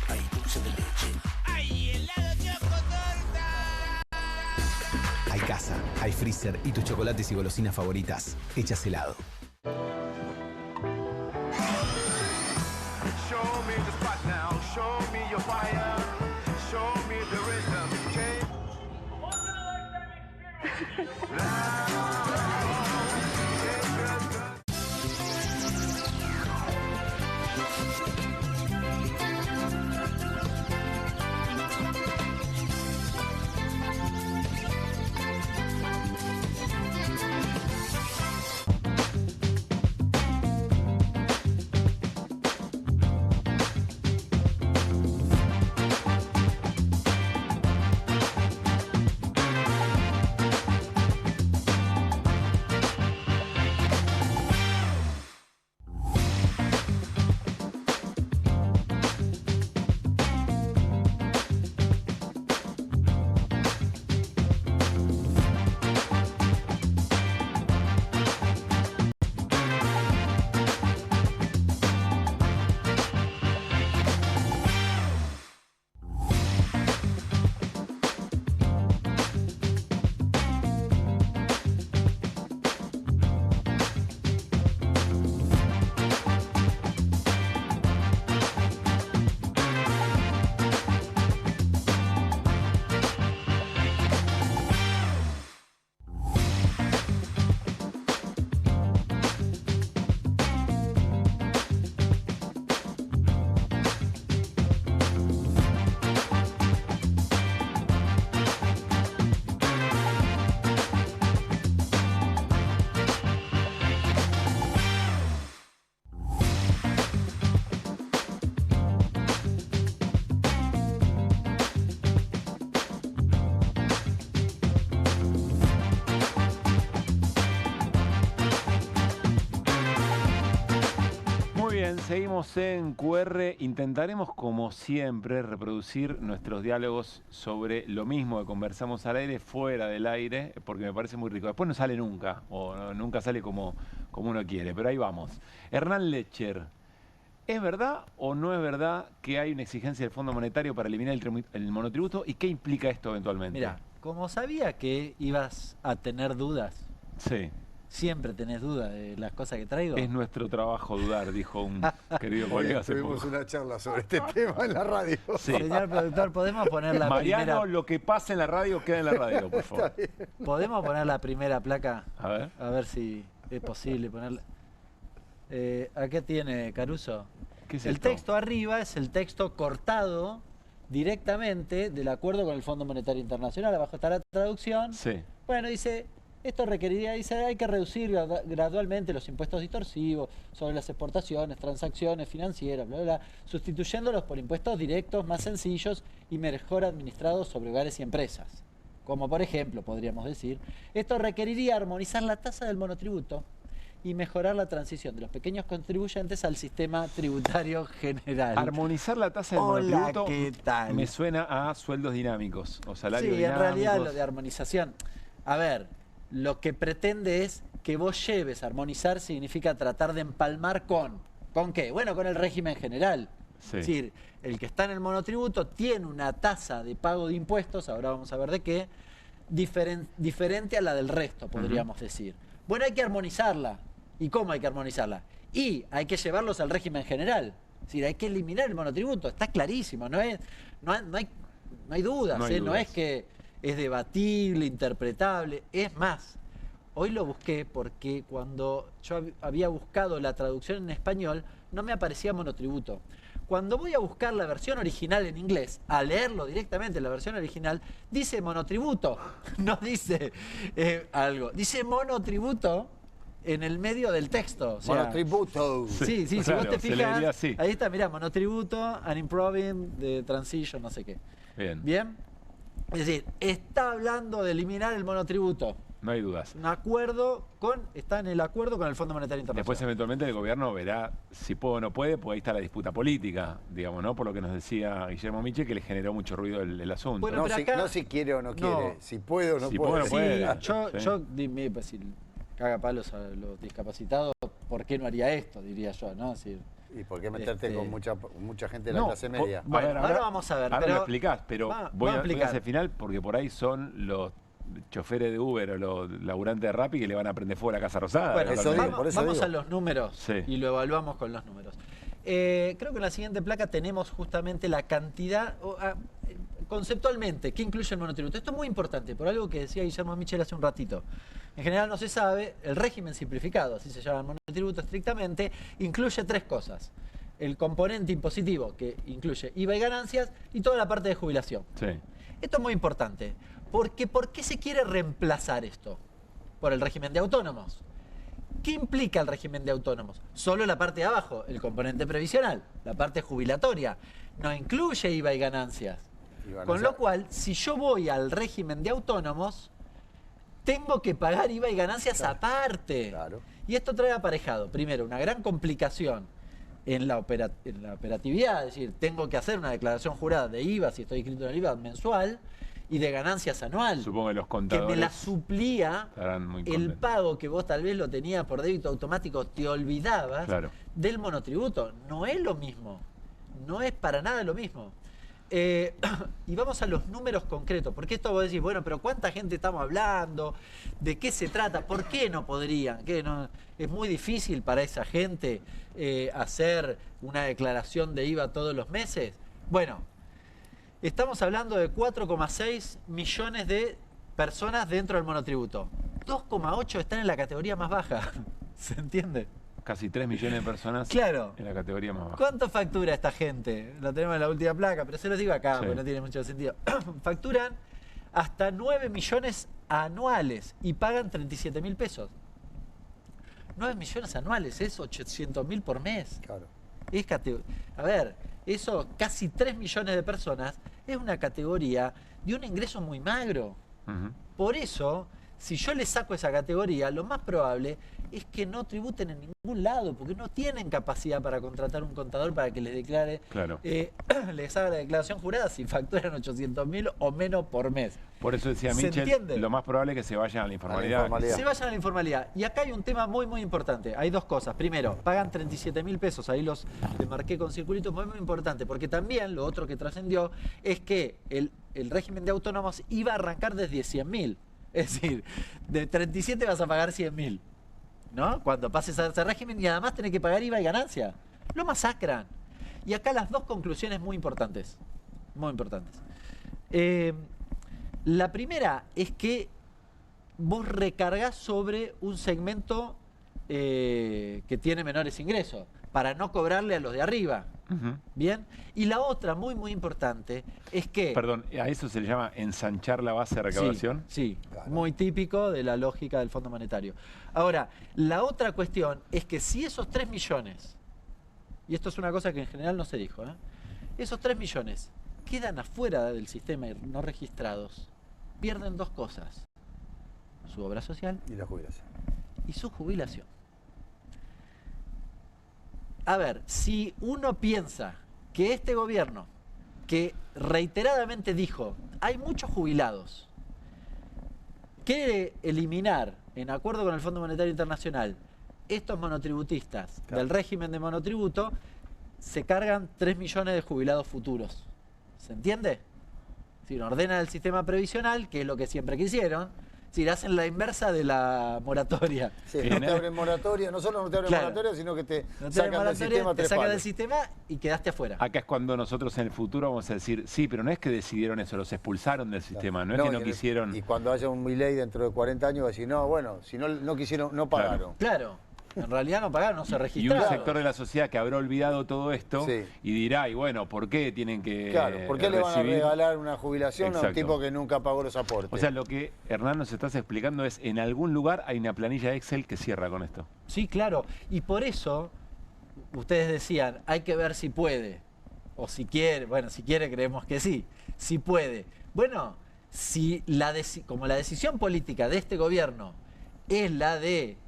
hay dulce de leche, hay helado chocotorta. Hay casa, hay freezer y tus chocolates y golosinas favoritas hechas helado. Show me the spot now, show me your fire, show me the rhythm. Bien, seguimos en QR. Intentaremos, como siempre, reproducir nuestros diálogos sobre lo mismo que conversamos al aire, fuera del aire, porque me parece muy rico. Después no sale nunca, o nunca sale como uno quiere, pero ahí vamos. Hernán Lecher, ¿es verdad o no es verdad que hay una exigencia del Fondo Monetario para eliminar el monotributo? ¿Y qué implica esto eventualmente? Mira, como sabía que ibas a tener dudas, sí. Siempre tenés dudas de las cosas que traigo. Es nuestro trabajo dudar, dijo un querido colega hace poco. Tuvimos una charla sobre este tema en la radio. Sí. Señor productor, ¿podemos poner la Mariano, primera... lo que pasa en la radio queda en la radio, por favor. ¿Podemos poner la primera placa? A ver. A ver si es posible ponerla. ¿A qué tiene, Caruso? ¿Qué es el esto? texto arriba es el texto cortado directamente del acuerdo con el Fondo Monetario Internacional. Abajo está la traducción. Sí. Bueno, dice... Esto requeriría, dice, hay que reducir gradualmente los impuestos distorsivos sobre las exportaciones, transacciones financieras, bla, bla, bla, sustituyéndolos por impuestos directos más sencillos y mejor administrados sobre hogares y empresas. Como por ejemplo, podríamos decir, esto requeriría armonizar la tasa del monotributo y mejorar la transición de los pequeños contribuyentes al sistema tributario general. Armonizar la tasa del Hola, monotributo ¿qué tal? me suena a sueldos dinámicos o salarios Sí, dinámicos. en realidad lo de armonización. A ver, lo que pretende es que vos lleves a armonizar significa tratar de empalmar con qué? Bueno, con el régimen general. Sí. Es decir, el que está en el monotributo tiene una tasa de pago de impuestos, ahora vamos a ver de qué, diferente a la del resto, podríamos decir. Bueno, hay que armonizarla. ¿Y cómo hay que armonizarla? Y hay que llevarlos al régimen general. Es decir, hay que eliminar el monotributo. Está clarísimo, no hay dudas. No es que es debatible, interpretable. Es más, hoy lo busqué porque cuando yo había buscado la traducción en español, no me aparecía monotributo. Cuando voy a buscar la versión original en inglés, a leerlo directamente en la versión original, dice monotributo, no dice algo. Dice monotributo en el medio del texto. O sea, monotributo. Sí, sí, claro, si vos te fijas, así. ahí está, mirá, monotributo, an improving, de transition, no sé qué. Bien. ¿Bien? Es decir, está hablando de eliminar el monotributo. No hay dudas. Un acuerdo está en el acuerdo con el Fondo Monetario Internacional. Después eventualmente el gobierno verá si puede o no puede, porque ahí está la disputa política, digamos, ¿no? Por lo que nos decía Guillermo Miche, que le generó mucho ruido el asunto. Bueno, No, pero si, acá- no si quiere o no quiere, No. si puede o no Si puede. puede o no puede. Sí, Sí. yo dime, pues, si caga palos a los discapacitados, ¿por qué no haría esto? Diría yo, ¿no? Es decir, ¿Y por qué meterte con mucha gente de la No, clase media? Bueno, ahora vamos a ver, Ahora pero- lo explicás, pero Va- voy vamos a a explicar. hacer el final porque por ahí son los choferes de Uber o los laburantes de Rappi que le van a prender fuego a la Casa Rosada. Bueno, totalmente. vamos a los números Sí. y lo evaluamos con los números. Creo que en la siguiente placa tenemos justamente la cantidad, conceptualmente, ¿qué incluye el monotributo? Esto es muy importante, por algo que decía Guillermo Michel hace un ratito. En general no se sabe, el régimen simplificado, así se llama el monotributo estrictamente, incluye tres cosas. El componente impositivo, que incluye IVA y ganancias, y toda la parte de jubilación. Sí. Esto es muy importante, porque ¿por qué se quiere reemplazar esto? Por el régimen de autónomos. ¿Qué implica el régimen de autónomos? Solo la parte de abajo, el componente previsional, la parte jubilatoria. No incluye IVA y ganancias. Con lo cual, si yo voy al régimen de autónomos, tengo que pagar IVA y ganancias aparte. Y esto trae aparejado, primero, una gran complicación en la operatividad, es decir, tengo que hacer una declaración jurada de IVA, si estoy inscrito en el IVA mensual, y de ganancias anual. Supongo que los Que contadores me la suplía estarán muy el contentos. pago que vos tal vez lo tenías por débito automático, te olvidabas Claro. del monotributo. No es lo mismo. No es para nada lo mismo. Y vamos a los números concretos, porque esto vos decís, bueno, pero ¿cuánta gente estamos hablando? ¿De qué se trata? ¿Por qué no podrían? ¿Qué no? Es muy difícil para esa gente hacer una declaración de IVA todos los meses. Bueno, estamos hablando de 4,6 millones de personas dentro del monotributo. 2,8 están en la categoría más baja. ¿Se entiende? Casi 3 millones de personas Claro. en la categoría más baja. ¿Cuánto factura esta gente? Lo tenemos en la última placa, pero se los digo acá, Sí. porque no tiene mucho sentido. Facturan hasta 9 millones anuales y pagan 37 mil pesos. 9 millones anuales, es 800 mil por mes. Claro. A ver, eso, casi 3 millones de personas, es una categoría de un ingreso muy magro. Ujú. Por eso, si yo le saco esa categoría, lo más probable es que no tributen en ningún lado, porque no tienen capacidad para contratar un contador para que les declare, Claro. les haga la declaración jurada si facturan 800 mil o menos por mes. Por eso decía ¿Se Michel, entiende? lo más probable es que se vayan a la informalidad. Se vayan a la informalidad. Y acá hay un tema muy, muy importante. Hay dos cosas. Primero, pagan 37 mil pesos. Ahí los marqué con circulitos. Muy, muy importante. Porque también lo otro que trascendió es que el régimen de autónomos iba a arrancar desde 100 mil. Es decir, de 37 vas a pagar 100 mil, ¿no? Cuando pases a ese régimen y además tenés que pagar IVA y ganancia. Lo masacran. Y acá las dos conclusiones muy importantes. Muy importantes. La primera es que vos recargás sobre un segmento que tiene menores ingresos para no cobrarle a los de arriba. Ujú. ¿Bien? Y la otra, muy, muy importante, es que... Perdón, ¿a eso se le llama ensanchar la base de recaudación? Sí, muy típico de la lógica del Fondo Monetario. Ahora, la otra cuestión es que si esos 3 millones, y esto es una cosa que en general no se dijo, esos 3 millones quedan afuera del sistema y no registrados, pierden dos cosas: su obra social y la jubilación. Y su jubilación. A ver, si uno piensa que este gobierno, que reiteradamente dijo, hay muchos jubilados, quiere eliminar, en acuerdo con el Fondo Monetario Internacional, estos monotributistas del régimen de monotributo, se cargan 3 millones de jubilados futuros. ¿Se entiende? Si ordenan el sistema previsional, que es lo que siempre quisieron, si hacen la inversa de la moratoria. Sí, no te abren moratoria, no solo no te abren moratoria, sino que te sacan del sistema te sacan del sistema y quedaste afuera. Acá es cuando nosotros en el futuro vamos a decir, sí, pero no es que decidieron eso, los expulsaron del sistema, no es que no quisieron... Y cuando haya un Milei dentro de 40 años va a decir, no, bueno, si no quisieron, no pagaron. Claro. En realidad no pagaron, no se registraron. Y un sector de la sociedad que habrá olvidado todo esto y dirá, y bueno, ¿por qué tienen que ¿por qué le van a regalar una jubilación a un Exacto. tipo que nunca pagó los aportes? O sea, lo que Hernán nos estás explicando es, en algún lugar hay una planilla Excel que cierra con esto. Sí, claro. Y por eso, ustedes decían, hay que ver si puede. O si quiere, bueno, si quiere creemos que sí. Si puede. Bueno, si como la decisión política de este gobierno es la de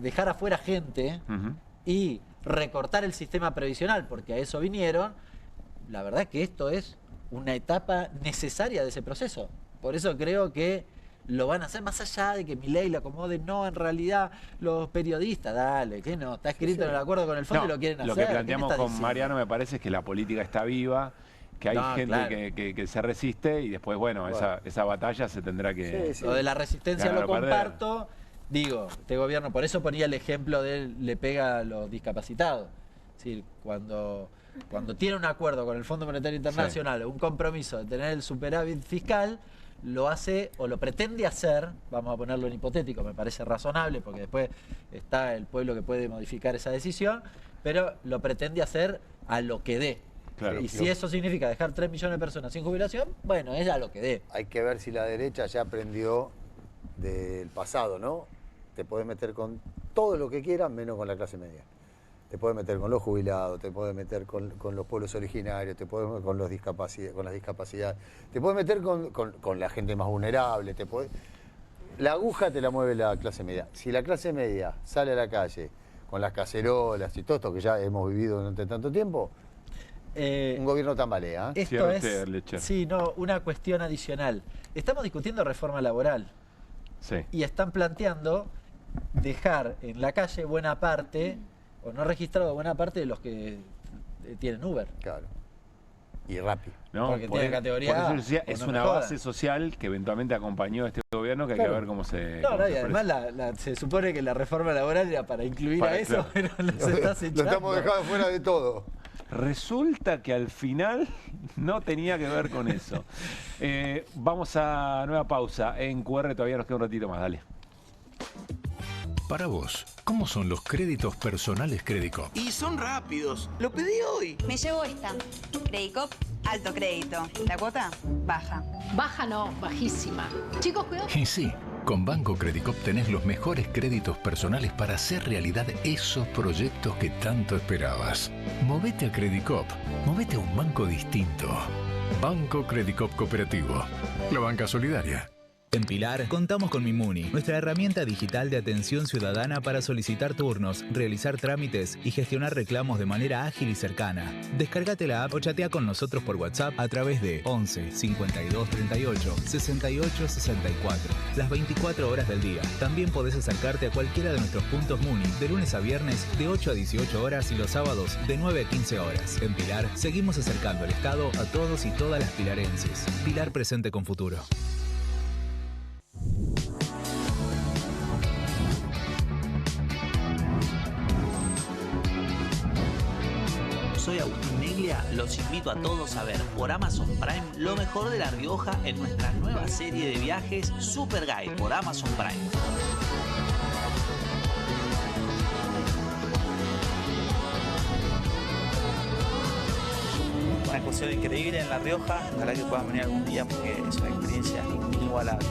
dejar afuera gente y recortar el sistema previsional, porque a eso vinieron, la verdad es que esto es una etapa necesaria de ese proceso. Por eso creo que lo van a hacer más allá de que Milei lo acomode. No, en realidad los periodistas, dale, que no, está escrito en el acuerdo con el fondo y lo quieren hacer. Lo que planteamos con Mariano me parece es que la política está viva, que hay gente que se resiste y después, bueno, esa batalla se tendrá que... Lo de la resistencia lo comparto. Digo, este gobierno, por eso ponía el ejemplo de él, le pega a los discapacitados. Es decir, cuando tiene un acuerdo con el Fondo Monetario Internacional, un compromiso de tener el superávit fiscal, lo hace o lo pretende hacer, vamos a ponerlo en hipotético, me parece razonable, porque después está el pueblo que puede modificar esa decisión, pero lo pretende hacer a lo que dé. Claro, y si eso significa dejar 3 millones de personas sin jubilación, bueno, es a lo que dé. Hay que ver si la derecha ya aprendió del pasado, ¿no? Te podés meter con todo lo que quieras, menos con la clase media. Te podés meter con los jubilados, te podés meter con los pueblos originarios, te podés meter con las discapacidades, te podés meter con la gente más vulnerable. La aguja te la mueve la clase media. Si la clase media sale a la calle con las cacerolas y todo esto que ya hemos vivido durante tanto tiempo, un gobierno tambalea. Esto es, sí, no, una cuestión adicional. Estamos discutiendo reforma laboral. Sí. Y están planteando dejar en la calle buena parte, o no registrado buena parte de los que tienen Uber. Claro. Y Rappi. No, porque tiene categoría A. Es una base social que eventualmente acompañó a este gobierno que hay que ver cómo se... No, y además se supone que la reforma laboral era para incluir a eso, pero se está echando. Lo estamos dejando fuera de todo. Resulta que al final no tenía que ver con eso. Vamos a nueva pausa. En QR todavía nos queda un ratito más, dale. Para vos, ¿cómo son los créditos personales Credicop? Y son rápidos. Lo pedí hoy. Me llevo esta. Credicop, alto crédito. La cuota, baja. Baja no, bajísima. Chicos, cuidado. Y sí, con Banco Credicop tenés los mejores créditos personales para hacer realidad esos proyectos que tanto esperabas. Movete a Credicop. Movete a un banco distinto. Banco Credicop Cooperativo. La banca solidaria. En Pilar, contamos con Mimuni, nuestra herramienta digital de atención ciudadana para solicitar turnos, realizar trámites y gestionar reclamos de manera ágil y cercana. Descárgate la app o chatea con nosotros por WhatsApp a través de 11 52 38 68 64, las 24 horas del día. También podés acercarte a cualquiera de nuestros puntos Muni, de lunes a viernes de 8 a 18 horas y los sábados de 9 a 15 horas. En Pilar, seguimos acercando el Estado a todos y todas las pilarenses. Pilar presente con futuro. Soy Agustín Neglia, los invito a todos a ver por Amazon Prime lo mejor de La Rioja en nuestra nueva serie de viajes Super Guide por Amazon Prime. Una excursión increíble en La Rioja, ojalá que puedan venir algún día porque es una experiencia inigualable.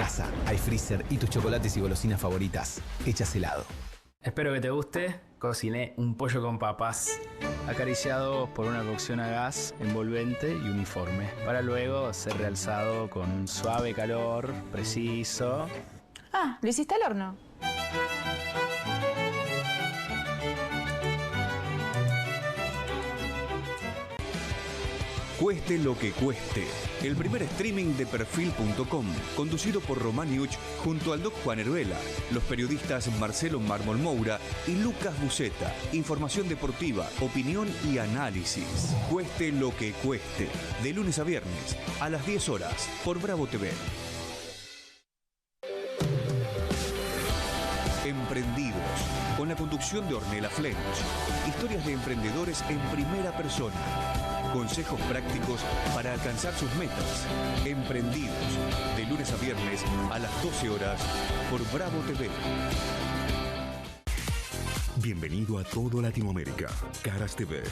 casa, hay freezer y tus chocolates y golosinas favoritas hechas helado. Espero que te guste. Cociné un pollo con papas, acariciado por una cocción a gas, envolvente y uniforme, para luego ser realzado con un suave calor preciso. Ah, ¿lo hiciste al horno? Cueste lo que cueste. El primer streaming de Perfil.com, conducido por Román Yuch junto al Doc Juan Heruela, los periodistas Marcelo Mármol Moura y Lucas Buceta. Información deportiva, opinión y análisis. Cueste lo que cueste. De lunes a viernes, a las 10 horas, por Bravo TV. Emprendidos, con la conducción de Ornella Flench. Historias de emprendedores en primera persona. Consejos prácticos para alcanzar sus metas. Emprendidos, de lunes a viernes a las 12 horas por Bravo TV. Bienvenido a todo Latinoamérica. Caras TV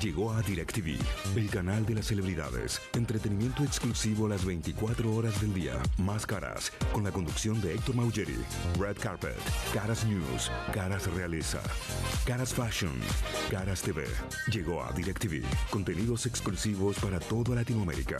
llegó a DirecTV, el canal de las celebridades. Entretenimiento exclusivo las 24 horas del día. Más Caras, con la conducción de Héctor Maugeri. Red Carpet, Caras News, Caras Realeza, Caras Fashion, Caras TV. Llegó a DirecTV. Contenidos exclusivos para toda Latinoamérica.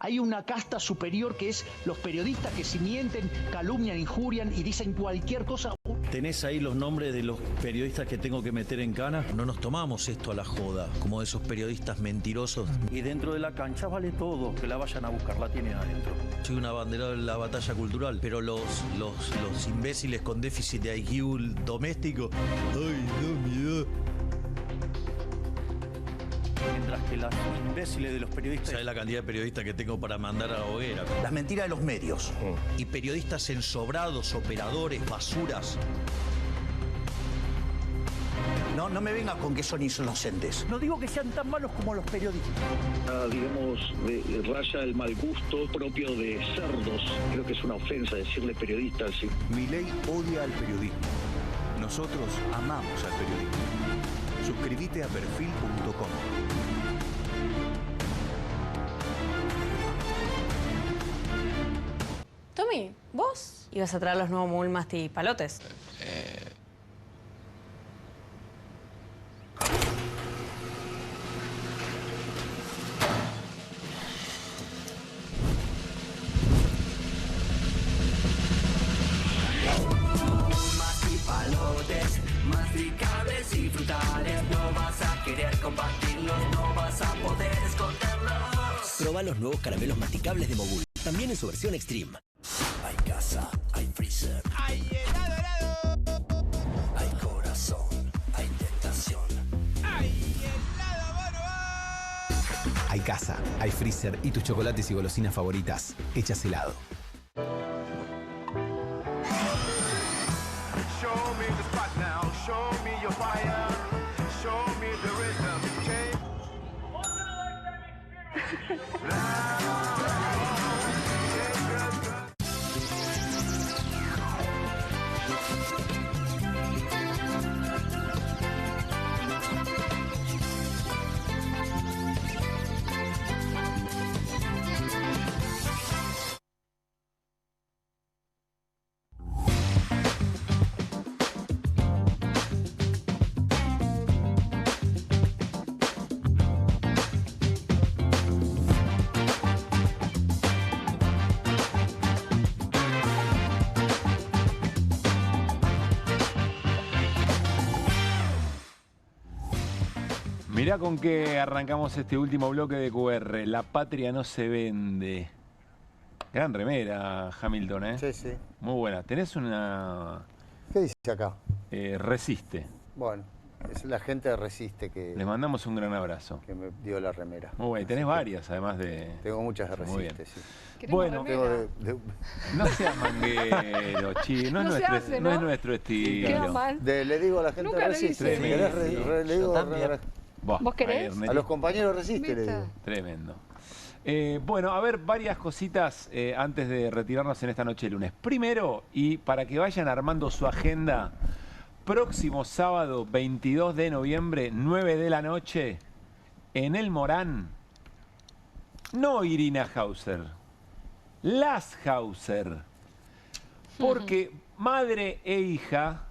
Hay una casta superior que es los periodistas que si mienten, calumnian, injurian y dicen cualquier cosa. ¿Tenés ahí los nombres de los periodistas que tengo que meter en cana? No nos tomamos esto a la joda, como esos periodistas mentirosos. Y dentro de la cancha vale todo, que la vayan a buscar, la tienen adentro. Soy una bandera de la batalla cultural, pero los imbéciles con déficit de IQ doméstico, ¡ay, no, miedo! Mientras que las imbéciles de los periodistas... ¿Sabes la cantidad de periodistas que tengo para mandar a la hoguera? Las mentiras de los medios. Y periodistas ensobrados, operadores, basuras. No me vengas con que son inocentes. No digo que sean tan malos como los periodistas. Digamos, raya el mal gusto propio de cerdos. Creo que es una ofensa decirle periodistas. ¿Sí? Milei odia al periodismo. Nosotros amamos al periodismo. Suscríbete a Perfil.com. Tommy, ¿vos ibas a traer los nuevos Mulmasti palotes? Mulmasti palotes, masticables y frutales. No vas a querer compartirlos, no vas a poder esconderlos. Proba los nuevos caramelos masticables de Mogul, también en su versión Extreme. Hay casa, hay freezer. Hay helado. Hay corazón, hay tentación. Hay helado, bueno. Hay casa, hay freezer y tus chocolates y golosinas favoritas hechas helado. Show me the spot now, show me your fire, show me the rhythm, change. Mirá con qué arrancamos este último bloque de QR. La patria no se vende. Gran remera, Hamilton, ¿eh? Sí, sí. Muy buena. ¿Tenés una...? ¿Qué dice acá? Resiste. Bueno, es la gente de Resiste que... Les mandamos un gran abrazo. Que me dio la remera. Muy bueno. Y tenés varias, además de... Tengo muchas de Resiste, sí. Bueno, tengo no seas manguero, chi. No, No es se nuestro, hace, no ¿no? es nuestro estilo. Queda mal. Le digo a la gente de Resiste. Tremendo. Le digo, ¿Vos querés? A los compañeros de Resiste le digo. Tremendo. Bueno, a ver, varias cositas antes de retirarnos en esta noche de lunes. Primero, y para que vayan armando su agenda, próximo sábado 22 de noviembre, 9 de la noche, en el Morán, no Irina Hauser, Las Hauser. Porque madre e hija,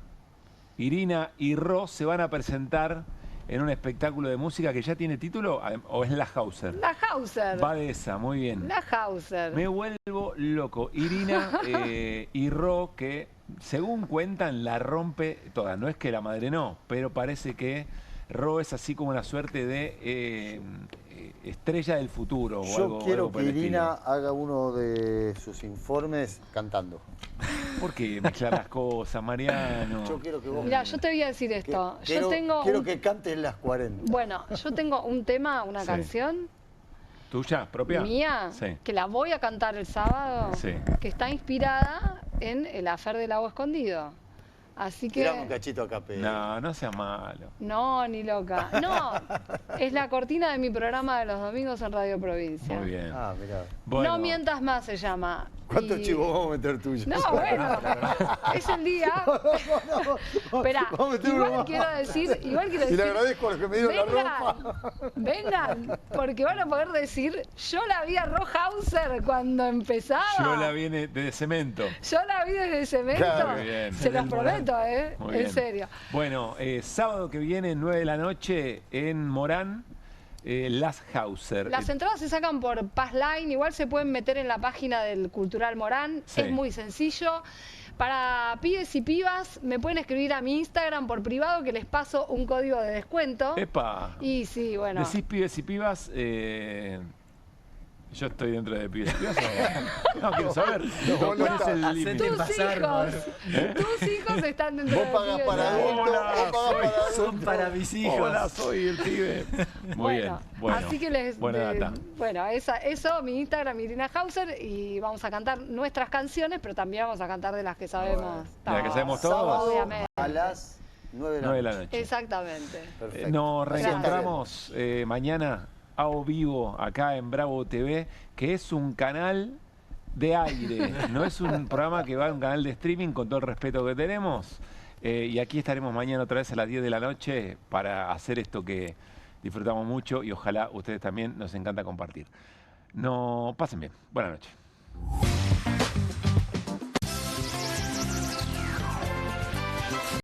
Irina y Ro, se van a presentar en un espectáculo de música que ya tiene título, ¿o es La Hauser? La Hauser. Va de esa, muy bien. La Hauser. Me vuelvo loco. Irina y Ro, que según cuentan la rompe toda. No es que la madre no, pero parece que Ro es así como una suerte de estrella del futuro. Yo quiero que Irina haga uno de sus informes cantando. ¿Por qué mezclar las cosas, Mariano? Yo quiero que vos... Mira, yo te voy a decir esto. Quiero que cantes las 40. Bueno, yo tengo un tema, una canción. ¿Tuya? ¿Propia? Mía, sí. Que la voy a cantar el sábado, sí. Que está inspirada en el afer del lago escondido. Así que... Tirame un cachito acá, Pedro. No, no seas malo. No, ni loca. No, es la cortina de mi programa de los domingos en Radio Provincia. Muy bien. Ah, mirá. Bueno. No mientas más se llama. ¿Cuántos chivos vamos a meter tuyos? No, bueno, es el día. Espera, igual quiero decir... Y le agradezco a los que me dieron la ropa. Vengan, porque van a poder decir, yo la vi a Ro Hauser cuando empezaba. Yo la vi de Cemento. Yo la vi desde Cemento. Claro, muy bien. Se los prometo, Muy bien. En serio. Bueno, sábado que viene, 9 de la noche, en Morán, Las Hauser. Las entradas se sacan por Passline, igual se pueden meter en la página del Cultural Morán, Sí. es muy sencillo. Para pibes y pibas me pueden escribir a mi Instagram por privado que les paso un código de descuento. ¡Epa! Y sí, bueno. Decís pibes y pibas, yo estoy dentro de pibes y pibas. No, quiero saber. ¿Cuál es el límite? Tus hijos están dentro de Vos pagás pibes. para adultos, vos pagás para adultos. Son para mis hijos. Hola, soy el pibe. Muy bien. Bueno, así que les... buena data. Bueno, eso, mi Instagram, Irina Hauser, y vamos a cantar nuestras canciones, pero también vamos a cantar de las que sabemos. ¿De las que sabemos todos? Sábado Obviamente. a las 9 de la noche. Exactamente. Perfecto. Nos reencontramos mañana a vivo acá en Bravo TV, que es un canal de aire, no es un programa que va a un canal de streaming, con todo el respeto que tenemos. Y aquí estaremos mañana otra vez a las 10 de la noche para hacer esto que disfrutamos mucho y ojalá ustedes también, nos encanta compartir. No, pasen bien. Buenas noches.